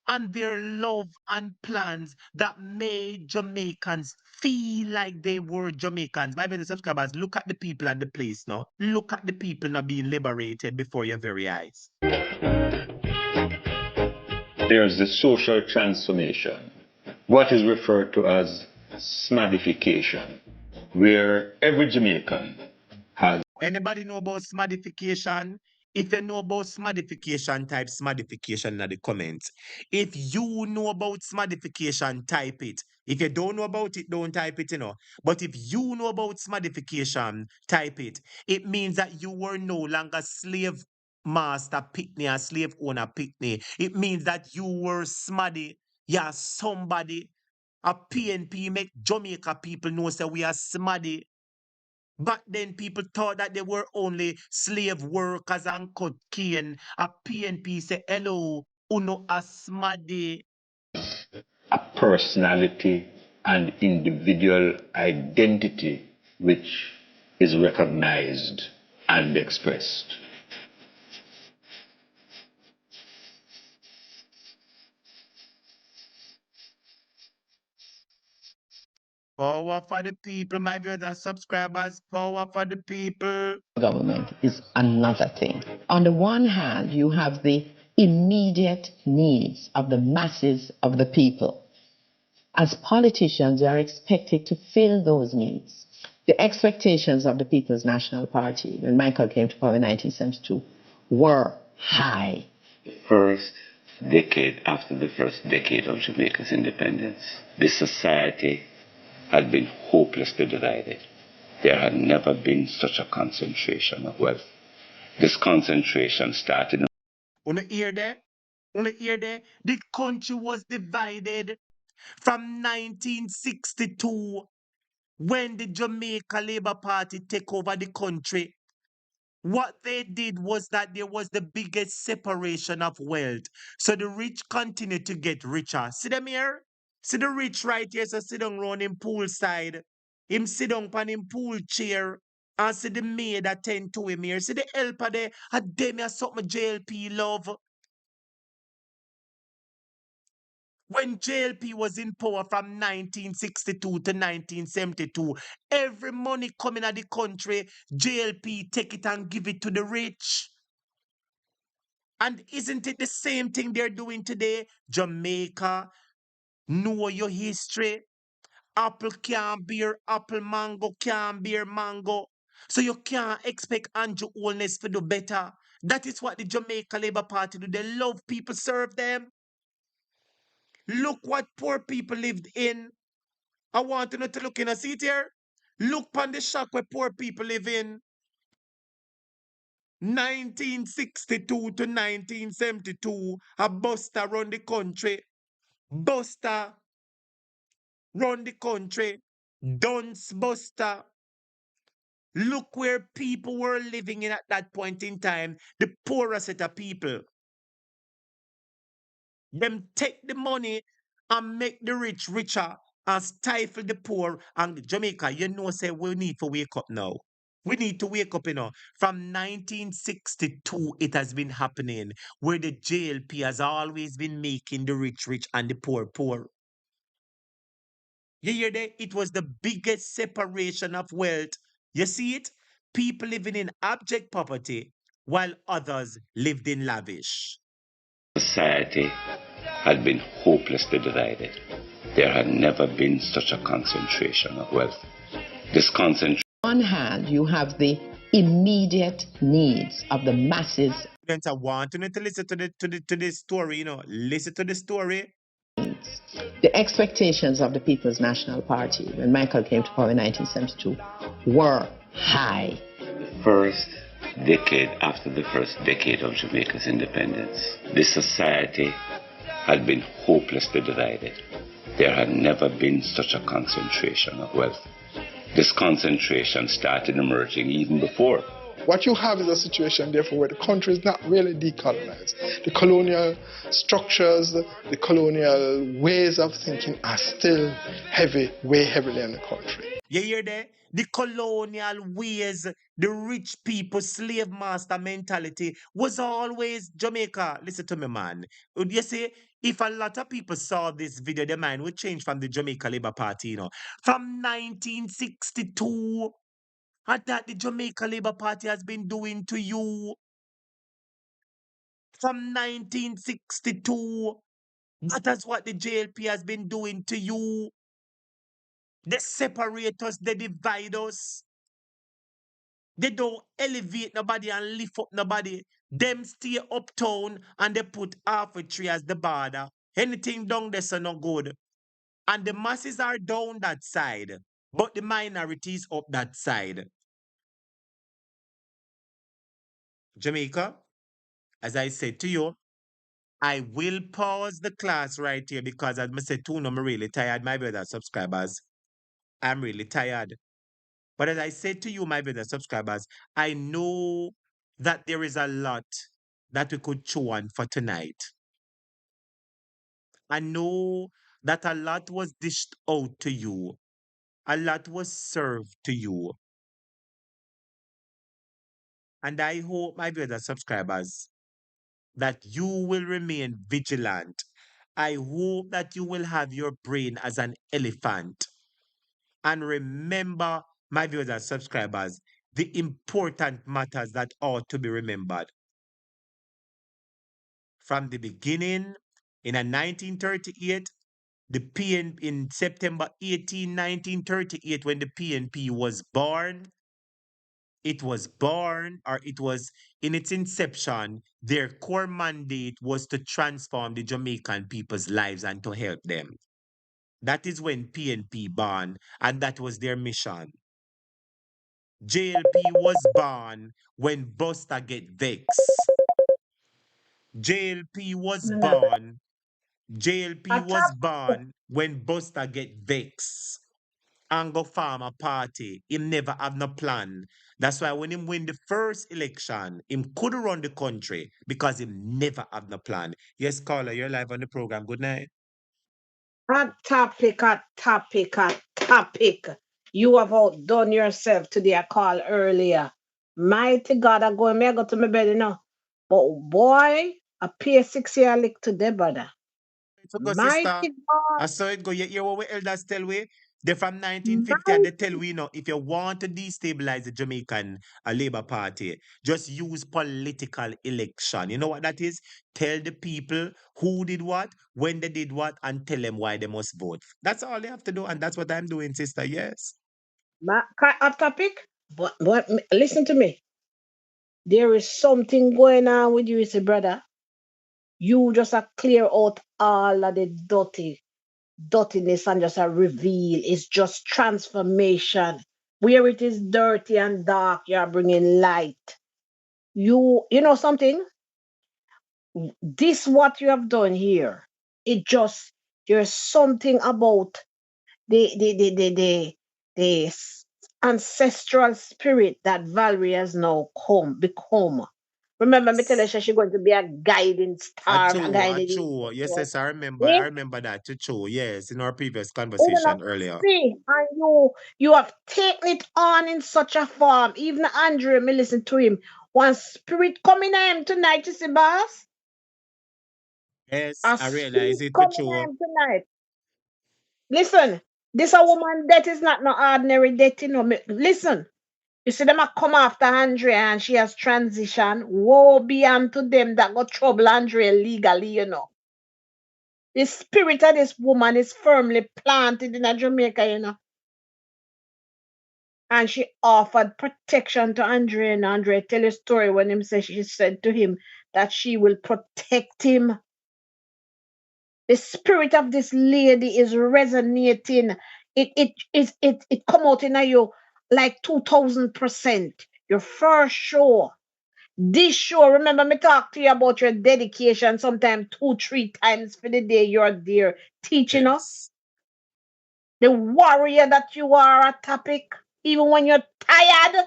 S1: and their love and plans that made Jamaicans feel like they were Jamaicans. My brothers and subscribers, look at the people and the place now. Look at the people now being liberated before your very eyes.
S19: There's the social transformation, what is referred to as smadification, where every Jamaican has.
S1: Anybody know about smadification? If you know about smadification, type smadification in the comments. If you know about smadification, type it. If you don't know about it, don't type it, But if you know about smadification, type it. It means that you were no longer slave master pitney or slave owner pitney. It means that you were smaddy. Yeah, somebody. A PNP make Jamaica people know say we are smaddy. Back then, people thought that they were only slave workers and cut cane. A PNP say, hello, uno asmadi.
S19: A personality and individual identity which is recognized and expressed.
S1: Power for the people, my viewers and subscribers. Power for the people.
S21: Government is another thing. On the one hand, you have the immediate needs of the masses of the people. As politicians, you are expected to fill those needs. The expectations of the People's National Party, when Michael came to power in 1972, were high.
S16: First decade after the first decade of Jamaica's independence, the society had been hopelessly divided. There had never been such a concentration of wealth. This concentration started.
S1: Wanna hear that? Wanna hear that? The country was divided from 1962 when the Jamaica Labour Party take over the country. What they did was that there was the biggest separation of wealth. So the rich continue to get richer. See them here? See the rich right here, so sit down round him poolside. Him sit down on him pool chair. And see the maid attend to him here. See the helper there. And them here something JLP love. When JLP was in power from 1962 to 1972, every money coming out the country, JLP take it and give it to the rich. And isn't it the same thing they're doing today? Jamaica, know your history. Apple can't bear apple, mango can't bear mango. So you can't expect Andrew Holness to do better. That is what the Jamaica Labour Party do. They love people serve them. Look what poor people lived in. I want you to look in a seat here. Look on the shack where poor people live in. 1962 to 1972, a buster run the country. Buster run the country. Dunce buster. Look where people were living in at that point in time. The poorest set of people. Them take the money and make the rich richer and stifle the poor. And Jamaica, you know, say we need to wake up now. We need to wake up, you know. From 1962, it has been happening where the JLP has always been making the rich rich and the poor poor. You hear that? It was the biggest separation of wealth. You see it? People living in abject poverty while others lived in lavish.
S16: Society had been hopelessly divided. There had never been such a concentration of wealth. This concentration.
S21: On one hand, you have the immediate needs of the masses.
S1: I want you to listen to the story, you know. Listen to the story.
S21: The expectations of the People's National Party when Michael came to power in 1972 were high.
S16: First decade after the first decade of Jamaica's independence, this society had been hopelessly divided. There had never been such a concentration of wealth. This concentration started emerging even before.
S5: What you have is a situation, therefore, where the country is not really decolonized. The colonial structures, the colonial ways of thinking are still heavy, way heavily in the country.
S1: You hear that? The colonial ways, the rich people, slave master mentality was always Jamaica. Listen to me, man. You see, if a lot of people saw this video, their mind would change from the Jamaica Labour Party, you know. From 1962, and that the Jamaica Labour Party has been doing to you. From 1962, that is what the JLP has been doing to you. They separate us, they divide us. They don't elevate nobody and lift up nobody. Them stay uptown and they put half a tree as the border. Anything down there so no good. And the masses are down that side, but the minorities up that side. Jamaica, as I said to you, I will pause the class right here because as I said, too, I'm really tired, my brother subscribers. I'm really tired. But as I said to you, my brother subscribers, I know that there is a lot that we could chew on for tonight. I know that a lot was dished out to you. A lot was served to you. And I hope, my brother subscribers, that you will remain vigilant. I hope that you will have your brain as an elephant. And remember, my viewers and subscribers, the important matters that ought to be remembered. From the beginning, in 1938, the PNP, in September 18, 1938, when the PNP was born, it was in its inception, their core mandate was to transform the Jamaican people's lives and to help them. That is when PNP born, and that was their mission. JLP was born when Buster get vexed. JLP was born. JLP was born when Buster get vexed. And go farm a party. Him never have no plan. That's why when him win the first election, him could run the country because him never have no plan. Yes, caller, you're live on the program. Good night.
S14: Hot topic, hot topic, hot topic. You have outdone yourself today. I called earlier. Mighty God, I go to my bed, you know. But boy, I pay 6 year lick today, brother.
S1: So go, sister.
S14: Mighty God.
S1: I saw it go. You hear what we elders tell we? They're from 1950 and they tell we, you know, if you want to destabilize the Jamaican Labour Party, just use political election. You know what that is? Tell the people who did what, when they did what, and tell them why they must vote. That's all they have to do, and that's what I'm doing, sister. Yes.
S14: Hot topic? But listen to me. There is something going on with you, say, brother. You just clear out all of the dirtiness and just reveal. It's just transformation. Where it is dirty and dark, you're bringing light. You know something? This what you have done here. It just there's something about the ancestral spirit that Valerie has now become. Remember, me tell her she's going to be a guiding star, a guiding.
S1: Yes, yes, I remember.
S14: See?
S1: I remember that. True. Yes, in our previous
S14: Even
S1: conversation earlier.
S14: see, and you have taken it on in such a form. Even Andrew, me listen to him. One spirit coming at him tonight, you see, boss?
S1: Yes,
S14: A
S1: I realize
S14: spirit
S1: it for
S14: coming at
S1: sure.
S14: him tonight. Listen, this a woman death is not no ordinary death, you know. Listen, you see them a come after Andrea and she has transitioned. Woe be unto them that got trouble Andrea legally, you know. The spirit of this woman is firmly planted in Jamaica, you know. And she offered protection to Andre. And Andre tell a story when him said she said to him that she will protect him. The spirit of this lady is resonating. It come out in you like 2000%. Your first show. This show, remember me talk to you about your dedication sometimes 2-3 times for the day you're there teaching us. The warrior that you are, a topic, even when you're tired.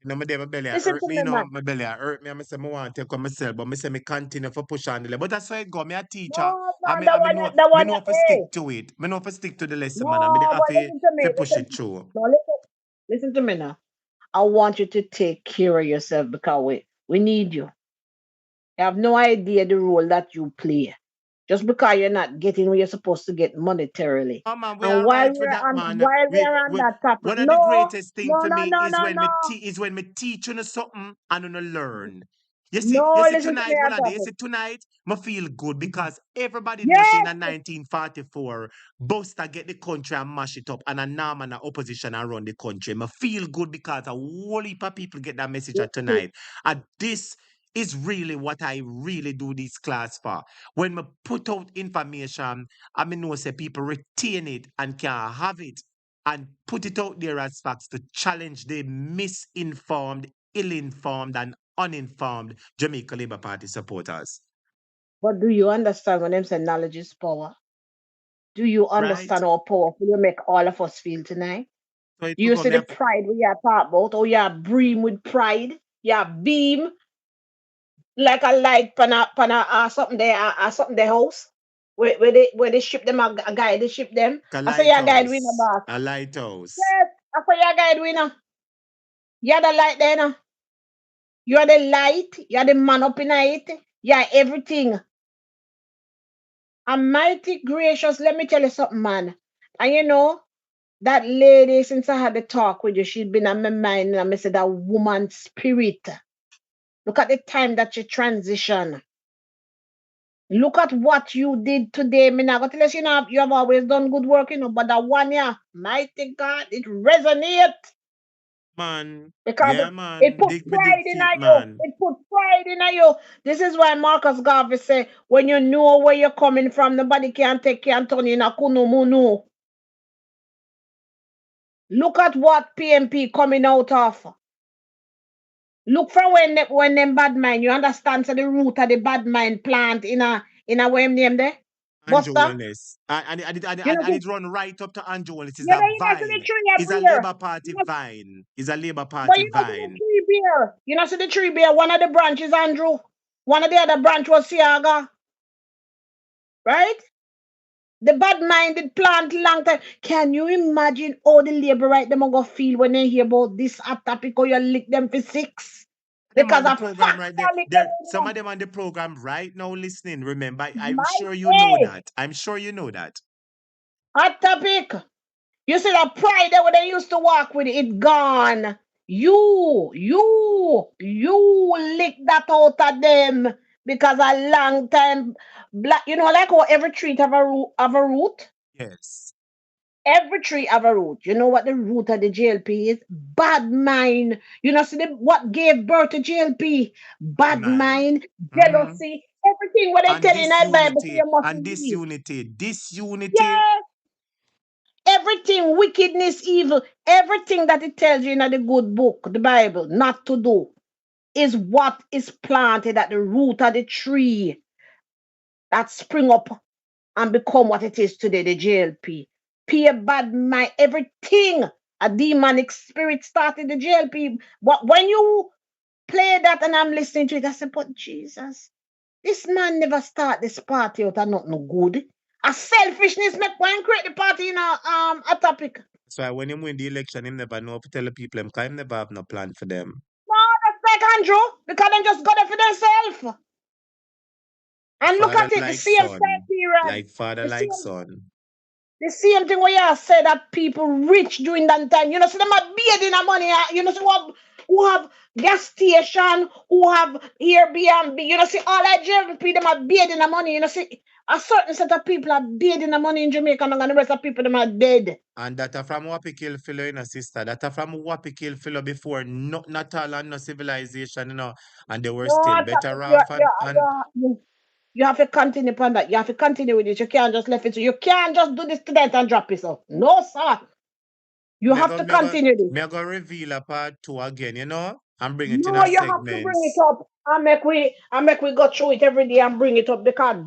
S1: You know, my day, my belly
S14: Listen
S1: hurt
S14: to
S1: me,
S14: me,
S1: you know,
S14: man.
S1: my belly hurt me. I say, I want to take on myself, but I say, I continue for push on the level. But that's how it go. Me a teacher.
S14: No,
S1: I
S14: that
S1: me
S14: one,
S1: know if I
S14: hey.
S1: stick to it. Me know if I stick to the lesson, man. I mean,
S14: No,
S1: I
S14: but
S1: have
S14: listen to me.
S1: to push it through.
S14: No, listen to me now. I want you to take care of yourself because we need you. You have no idea the role that you play. Just because you're not getting what you're supposed to get monetarily.
S1: Oh man, we
S14: And
S1: all right for that, man.
S14: while we're on that topic,
S1: One of the greatest thing
S14: no,
S1: for
S14: no,
S1: me
S14: no,
S1: is
S14: no,
S1: when
S14: no.
S1: me teach you something and you learn. You
S14: No,
S1: see
S14: listen to me
S1: tonight,
S14: on
S1: one of the, you
S14: topic.
S1: see tonight, me feel good because everybody knows in
S14: Yes.
S1: a 1944, Buster get the country and mash it up and a Nam and a opposition and run the country. Me feel good because a whole heap of people get that message tonight. And this is really what I really do this class for. When me put out information, I mean, know say people retain it and can have it and put it out there as facts to challenge the misinformed, ill-informed, and uninformed Jamaica Labour Party supporters.
S14: But do you understand when them say knowledge is power? Do you understand how powerful you make all of us feel tonight?
S1: So it
S14: You
S1: go
S14: see the pride we are talking about, oh yeah, bream with pride, yeah, beam like a light pan a something there house. Where they ship them a guide, they ship them.
S1: a
S14: I say yeah guide winner
S1: lighthouse.
S14: boss.
S1: A lighthouse.
S14: Yes, I say yeah guide winner. You're the light there now. You're the light, you're the man up in it, you're everything. And mighty gracious, let me tell you something, man. And you know, That lady, since I had the talk with you, she'd been on my mind, and I said that woman spirit. Look at the time that she transitioned. Look at what you did today. Me not gonna tell you have always done good work, but that one, yeah, mighty God, it resonates.
S1: Man,
S14: Because
S1: yeah,
S14: it
S1: man.
S14: put
S1: Dig me dig
S14: pride in
S1: feet,
S14: you.
S1: man.
S14: It put pride in you. This is why Marcus Garvey say, when you know where you're coming from, nobody can take you and turn you in a kunumunu. Look at what PMP coming out of. Look from when them bad mind, you understand, so the root of the bad mind plant in a way name there?
S1: Andrew
S14: Buster?
S1: Holness. And
S14: You know,
S1: it run right up to Andrew Holness. It's
S14: you
S1: a
S14: know, see the
S1: vine.
S14: tree
S1: It's a
S14: everywhere.
S1: Labour Party vine. It's a Labour
S14: But
S1: Party
S14: you know, see the
S1: vine.
S14: tree bear. You know, see the tree bear. One of the branches, Andrew. One of the other branch was Siaga. Right? The bad minded plant long time. Can you imagine all the labor right them go feel when they hear about this hot topic or you lick them for 6?
S1: Them
S14: Because
S1: on the
S14: a
S1: program
S14: fact
S1: right there.
S14: lick
S1: There, some
S14: them.
S1: of them on the program right now listening. Remember, I'm
S14: My
S1: sure you know
S14: day.
S1: that. I'm sure you know that.
S14: Hot topic. You see that pride that when they used to walk with it gone. You lick that out of them because a long time black. You know, like how every tree have a root.
S1: Yes.
S14: Every tree have a root. You know what the root of the JLP is? Bad mind. You know, see what gave birth to JLP?
S1: Bad
S14: Bad
S1: mind.
S14: mind,
S1: Mm-hmm.
S14: jealousy, everything what they
S1: And
S14: tell in that Bible, so
S1: disunity.
S14: you must
S1: And
S14: believe.
S1: disunity. Disunity.
S14: Yes, everything, wickedness, evil, everything that it tells you in the good book, the Bible, not to do, is what is planted at the root of the tree that spring up and become what it is today, the JLP. Peer bad mind, everything. A demonic spirit started the JLP. But when you play that and I'm listening to it, I said, but Jesus, this man never start this party out of nothing good. A selfishness make one create the party in a topic.
S1: That's why when him win the election, him never know to tell the people him, 'cause him never have no plan for them.
S14: No, that's like Andrew, because they just got it for themselves. And look
S1: Father
S14: at it, the
S1: like
S14: same time
S1: son.
S14: period.
S1: Like father
S14: The
S1: like
S14: same
S1: son.
S14: The same thing where you say that people rich during that time. You know, see them are bearding the money. You know, see who have gas station, who have Airbnb. You know, see all that JLP, them are bearding the money. You know, see a certain set of people are bearding the money in Jamaica, and the rest of people them are dead.
S1: And that are from Wapi kill fellow, you know, sister. That are from Wapi kill fellow before not all and no civilization, you know. And they were
S14: No,
S1: still better off and
S14: you have to continue upon that. You have to continue with it. You can't just left it. So you can't just do this today and drop it. So no, sir. You
S1: me
S14: have
S1: go
S14: to
S1: me go
S14: continue this.
S1: me go reveal a part 2 again, you know, and bring it in
S14: No,
S1: a
S14: you have to bring it
S1: segments.
S14: up and make we go through it every day and bring it up because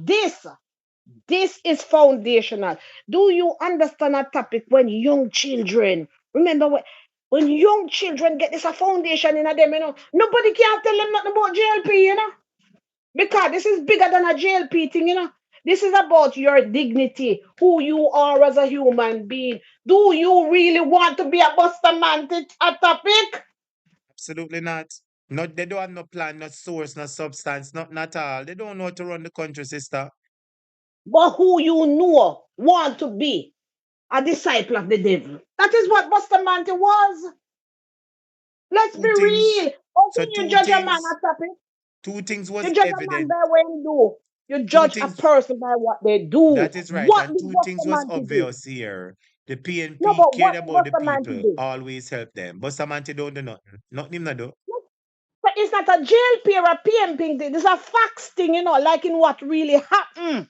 S14: this is foundational. Do you understand a topic when young children remember when young children get this a foundation in them, nobody can tell them nothing about JLP, because this is bigger than a JLP thing, This is about your dignity, who you are as a human being. Do you really want to be a Buster Man a topic?
S1: Absolutely not. Not they don't have no plan, no source, no substance, not all. They don't know how to run the country, sister.
S14: But who you know want to be a disciple of the devil. That is what Buster Manti was. Let's be
S1: Two things.
S14: real. How
S1: So
S14: can you judge a man at topic?
S1: two things
S14: You
S1: was
S14: judge a man
S1: evident.
S14: by what he do. You
S1: Two
S14: judge a
S1: things
S14: person by what they do.
S1: that is right.
S14: What
S1: And
S14: did
S1: two things
S14: Buster
S1: was
S14: Manti do?
S1: obvious here. The
S14: No,
S1: PNP
S14: but
S1: cared
S14: what did
S1: about the
S14: Buster Manti
S1: people,
S14: do?
S1: always help them. But Samantha don't do nothing. Nothing him not do.
S14: But it's not a JLP or a PMP thing. It's a facts thing, like in what really happened.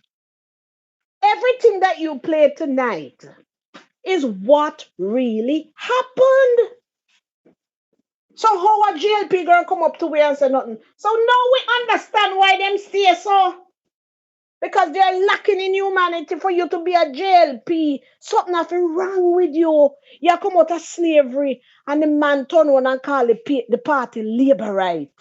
S14: Everything that you played tonight is what really happened. So how a JLP girl come up to we and say nothing? So now we understand why them stay so. Because they're lacking in humanity for you to be a JLP. Something nothing wrong with you. You come out of slavery and the man turn around and call the party labor right.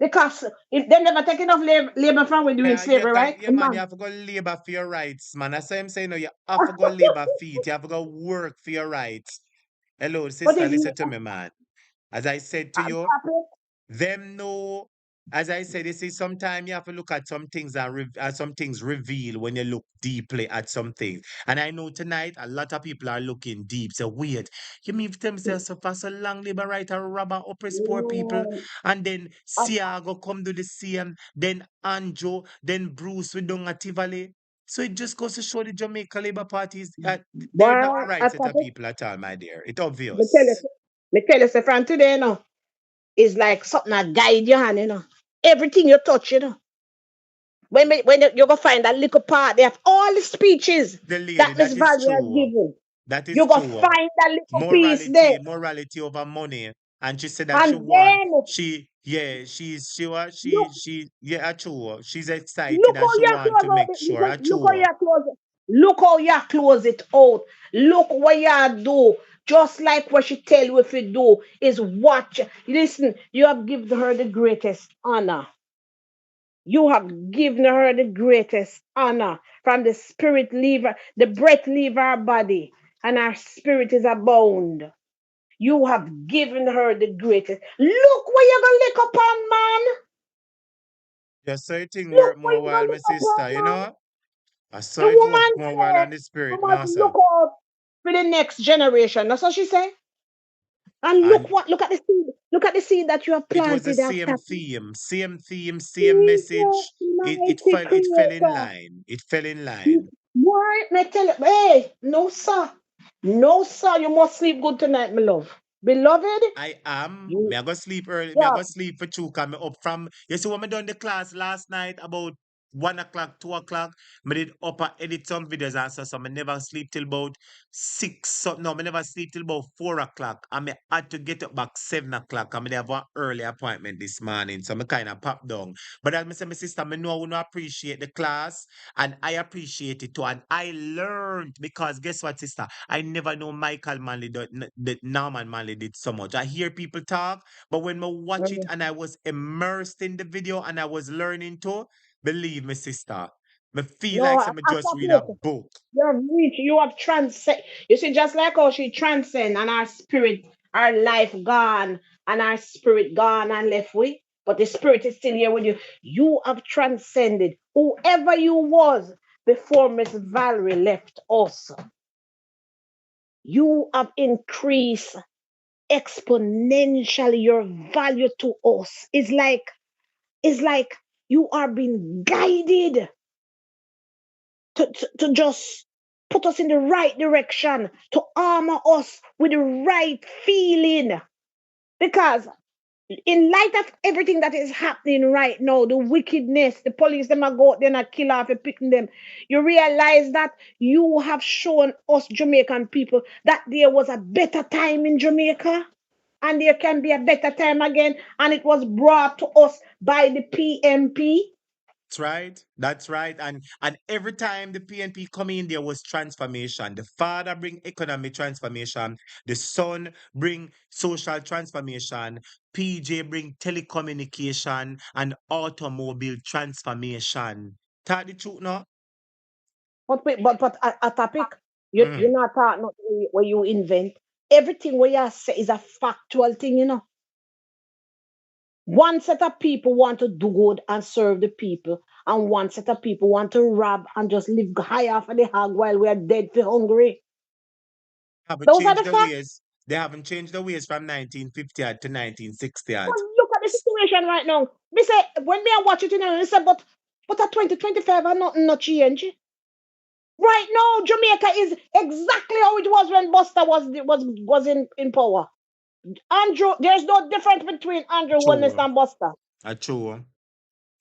S14: Because if they never take enough labor from we doing slavery, right?
S1: Yeah,
S14: The
S1: man, you
S14: man.
S1: have to go labor for your rights, man. That's why I'm saying, no, you have to go labor feet. You have to go work for your rights. Hello,
S14: But
S1: sister,
S14: if
S1: listen
S14: you
S1: to me, man. As I said to
S14: I'm
S1: you,
S14: happy.
S1: them know As I said, you see, sometimes you have to look at some things and some things reveal when you look deeply at some things. And I know tonight a lot of people are looking deep. So wait, you mean themselves for so long, labor right and robber oppress poor people, and then Siago come do the same, then Anjo, then Bruce with down at Tivoli. So it just goes to show the Jamaica Labour Party they're not the
S14: Boy,
S1: right
S14: I
S1: set
S14: thought
S1: of people at all, my dear. It's obvious.
S14: me tell you, say from today, is like something that guide your hand, Everything you touch, When you're gonna find that little part, they have all the speeches
S1: The lady,
S14: that Miss
S1: that is
S14: Valerie has
S1: true.
S14: given.
S1: That is
S14: You're gonna
S1: true.
S14: find that little piece there.
S1: Morality over money. And she said that she
S14: And
S1: want,
S14: then look,
S1: yeah, true. She's excited
S14: look
S1: and
S14: how
S1: she
S14: you
S1: want
S14: close
S1: to
S14: out
S1: make sure,
S14: look how
S1: true.
S14: you close it. Look how you close it out. Look what you do. Just like what she tell you if you do is watch. Listen, you have given her the greatest honor. You have given her the greatest honor. From the spirit leave her, the breath leave her body, and her spirit is abound. You have given her the greatest. Look where you're gonna lick upon, man.
S1: Yeah, so it thing
S14: Look
S1: work
S14: where
S1: more
S14: you're
S1: while,
S14: gonna
S1: my
S14: lick upon,
S1: sister, you
S14: man.
S1: know? I saw
S14: The
S1: it work
S14: woman
S1: more while
S14: said,
S1: on the
S14: you
S1: spirit,
S14: must
S1: master.
S14: look out for the next generation. That's what she said. And
S1: And
S14: look at the seed. Look at the seed that you have
S1: it was the
S14: planted after.
S1: same theme, same
S14: Jesus,
S1: message.
S14: mighty
S1: It fell in
S14: creator.
S1: line. It fell in line.
S14: Why? Me tell you, hey, no, sir. No, sir. You must sleep good tonight, my love. Beloved,
S1: I am.
S14: you,
S1: Me I go sleep early. Me I
S14: yeah.
S1: go sleep for two. Cause me up from. You see when me done the class last night about 1 o'clock, 2 o'clock. Me did up and edit some videos and so me never sleep till about 6. So no, me never sleep till about 4 o'clock. And me had to get up back 7 o'clock. And me dey have an early appointment this morning. So me kind of pop down. But as me say, my sister, me know I wanna appreciate the class. And I appreciate it too. And I learned because guess what, sister? I never know Michael Manley that Norman Manley did so much. I hear people talk, but when I watch it and I was immersed in the video and I was learning too, believe me, sister, me feel
S14: No,
S1: like
S14: I
S1: some just
S14: stop
S1: read a
S14: it.
S1: book.
S14: You have reached, you have transcend. You see, just like how she transcend and our spirit, our life gone, and our spirit gone and left with, but the spirit is still here with you. You have transcended whoever you was before Miss Valerie left us. You have increased exponentially your value to us. It's like you are being guided to just put us in the right direction, to armor us with the right feeling. Because in light of everything that is happening right now, the wickedness, the police them are go out there and kill off and picking them, you realize that you have shown us Jamaican people that there was a better time in Jamaica. And there can be a better time again. And it was brought to us by the PMP.
S1: That's right. That's right. And every time the PNP come in, there was transformation. The father bring economic transformation. The son bring social transformation. PJ bring telecommunication and automobile transformation. Tell the truth now.
S14: But a topic,
S1: Mm.
S14: you're not talking not where you invent. Everything where you say is a factual thing. One set of people want to do good and serve the people, and one set of people want to rob and just live high off of the hog while we are dead for hungry.
S1: Haven't
S14: Those are
S1: changed
S14: the
S1: the
S14: facts.
S1: ways. They haven't changed the ways from 1950 to 1960.
S14: But look at the situation right now. Me say when me I watch it, me say, but at 2025 and nothing not change. Right now, Jamaica is exactly how it was when Buster was in power. Andrew, there's no difference between Andrew Holness
S1: True.
S14: and Buster.
S1: True.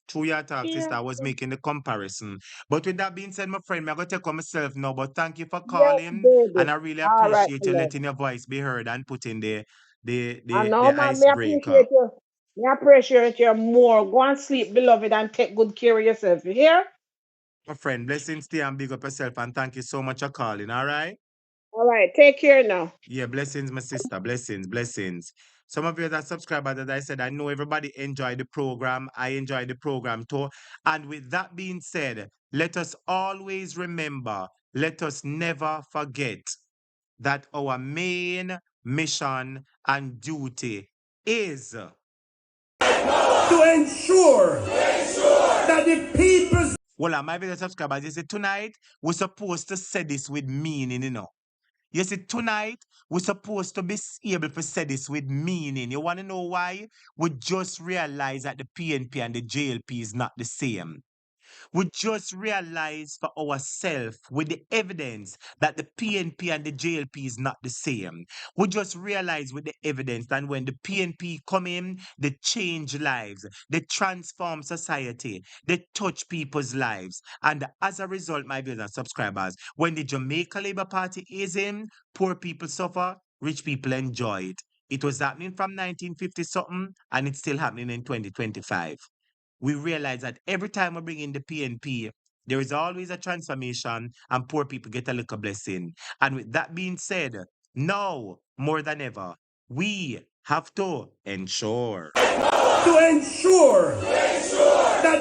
S1: True your talk,
S14: Yeah.
S1: sister. I was making the comparison. But with that being said, my friend, I'm going to take on myself now. But thank you for
S14: Yes,
S1: calling. And
S14: baby.
S1: I really
S14: All right,
S1: appreciate you
S14: my love.
S1: letting your voice be heard and putting
S14: I
S1: the
S14: know, man. Me
S1: icebreaker.
S14: appreciate you. Me appreciate you more. Go and sleep, beloved, and take good care of yourself. You hear?
S1: My friend, blessings to you and big up yourself. And thank you so much for calling. All right?
S14: All right. Take care now.
S1: Yeah, blessings, my sister. Blessings, blessings. Some of you that subscribers, as I said, I know everybody enjoy the program. I enjoy the program too. And with that being said, let us always remember, let us never forget that our main mission and duty is
S13: to ensure that the people's...
S1: Well, my video subscribers, you see, tonight, we're supposed to say this with meaning, you know. You see, tonight, we're supposed to be able to say this with meaning. You want to know why? We just realize that the PNP and the JLP is not the same. We just realize for ourselves with the evidence that the PNP and the JLP is not the same. We just realize with the evidence that when the PNP come in, they change lives, they transform society, they touch people's lives. And as a result, my viewers and subscribers, when the Jamaica Labour Party is in, poor people suffer, rich people enjoy it. It was happening from 1950 something, and it's still happening in 2025. We realize that every time we bring in the PNP, there is always a transformation and poor people get a little blessing. And with that being said, now more than ever, we have to ensure
S13: that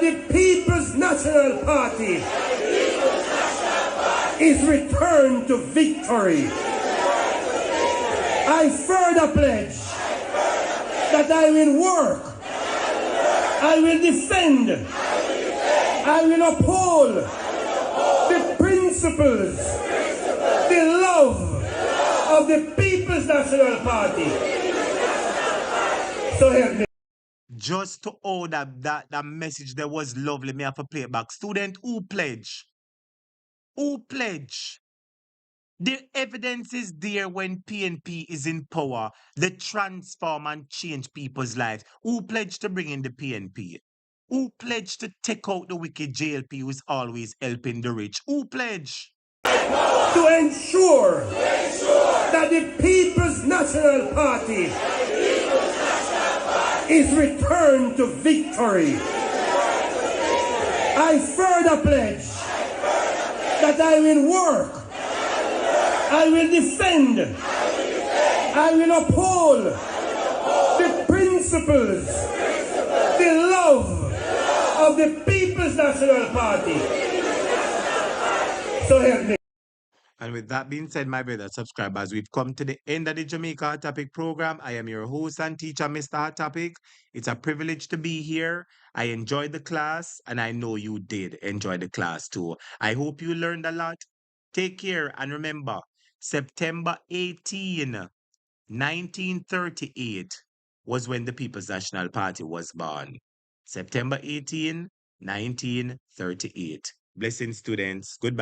S13: the People's National Party is returned to victory. I further pledge that I will work, I will defend, I will uphold the principles, the love of the People's National Party. So help me.
S1: Just to hold that message there was lovely, me have to play it back. Student, who pledge? Who pledge? The evidence is there when PNP is in power. They transform and change people's lives. Who pledged to bring in the PNP? Who pledged to take out the wicked JLP who is always helping the rich? Who pledged?
S13: To ensure that the People's National Party is returned to victory. I further pledge that I will work, I will defend, I will uphold the principles, the love of the People's National Party. So help me.
S1: And with that being said, my brother subscribers, we've come to the end of the Jamaica Hot Topic program. I am your host and teacher, Mr. Hot Topic. It's a privilege to be here. I enjoyed the class, and I know you did enjoy the class too. I hope you learned a lot. Take care, and remember, September 18, 1938 was when the People's National Party was born. September 18, 1938. Blessings, students. Goodbye.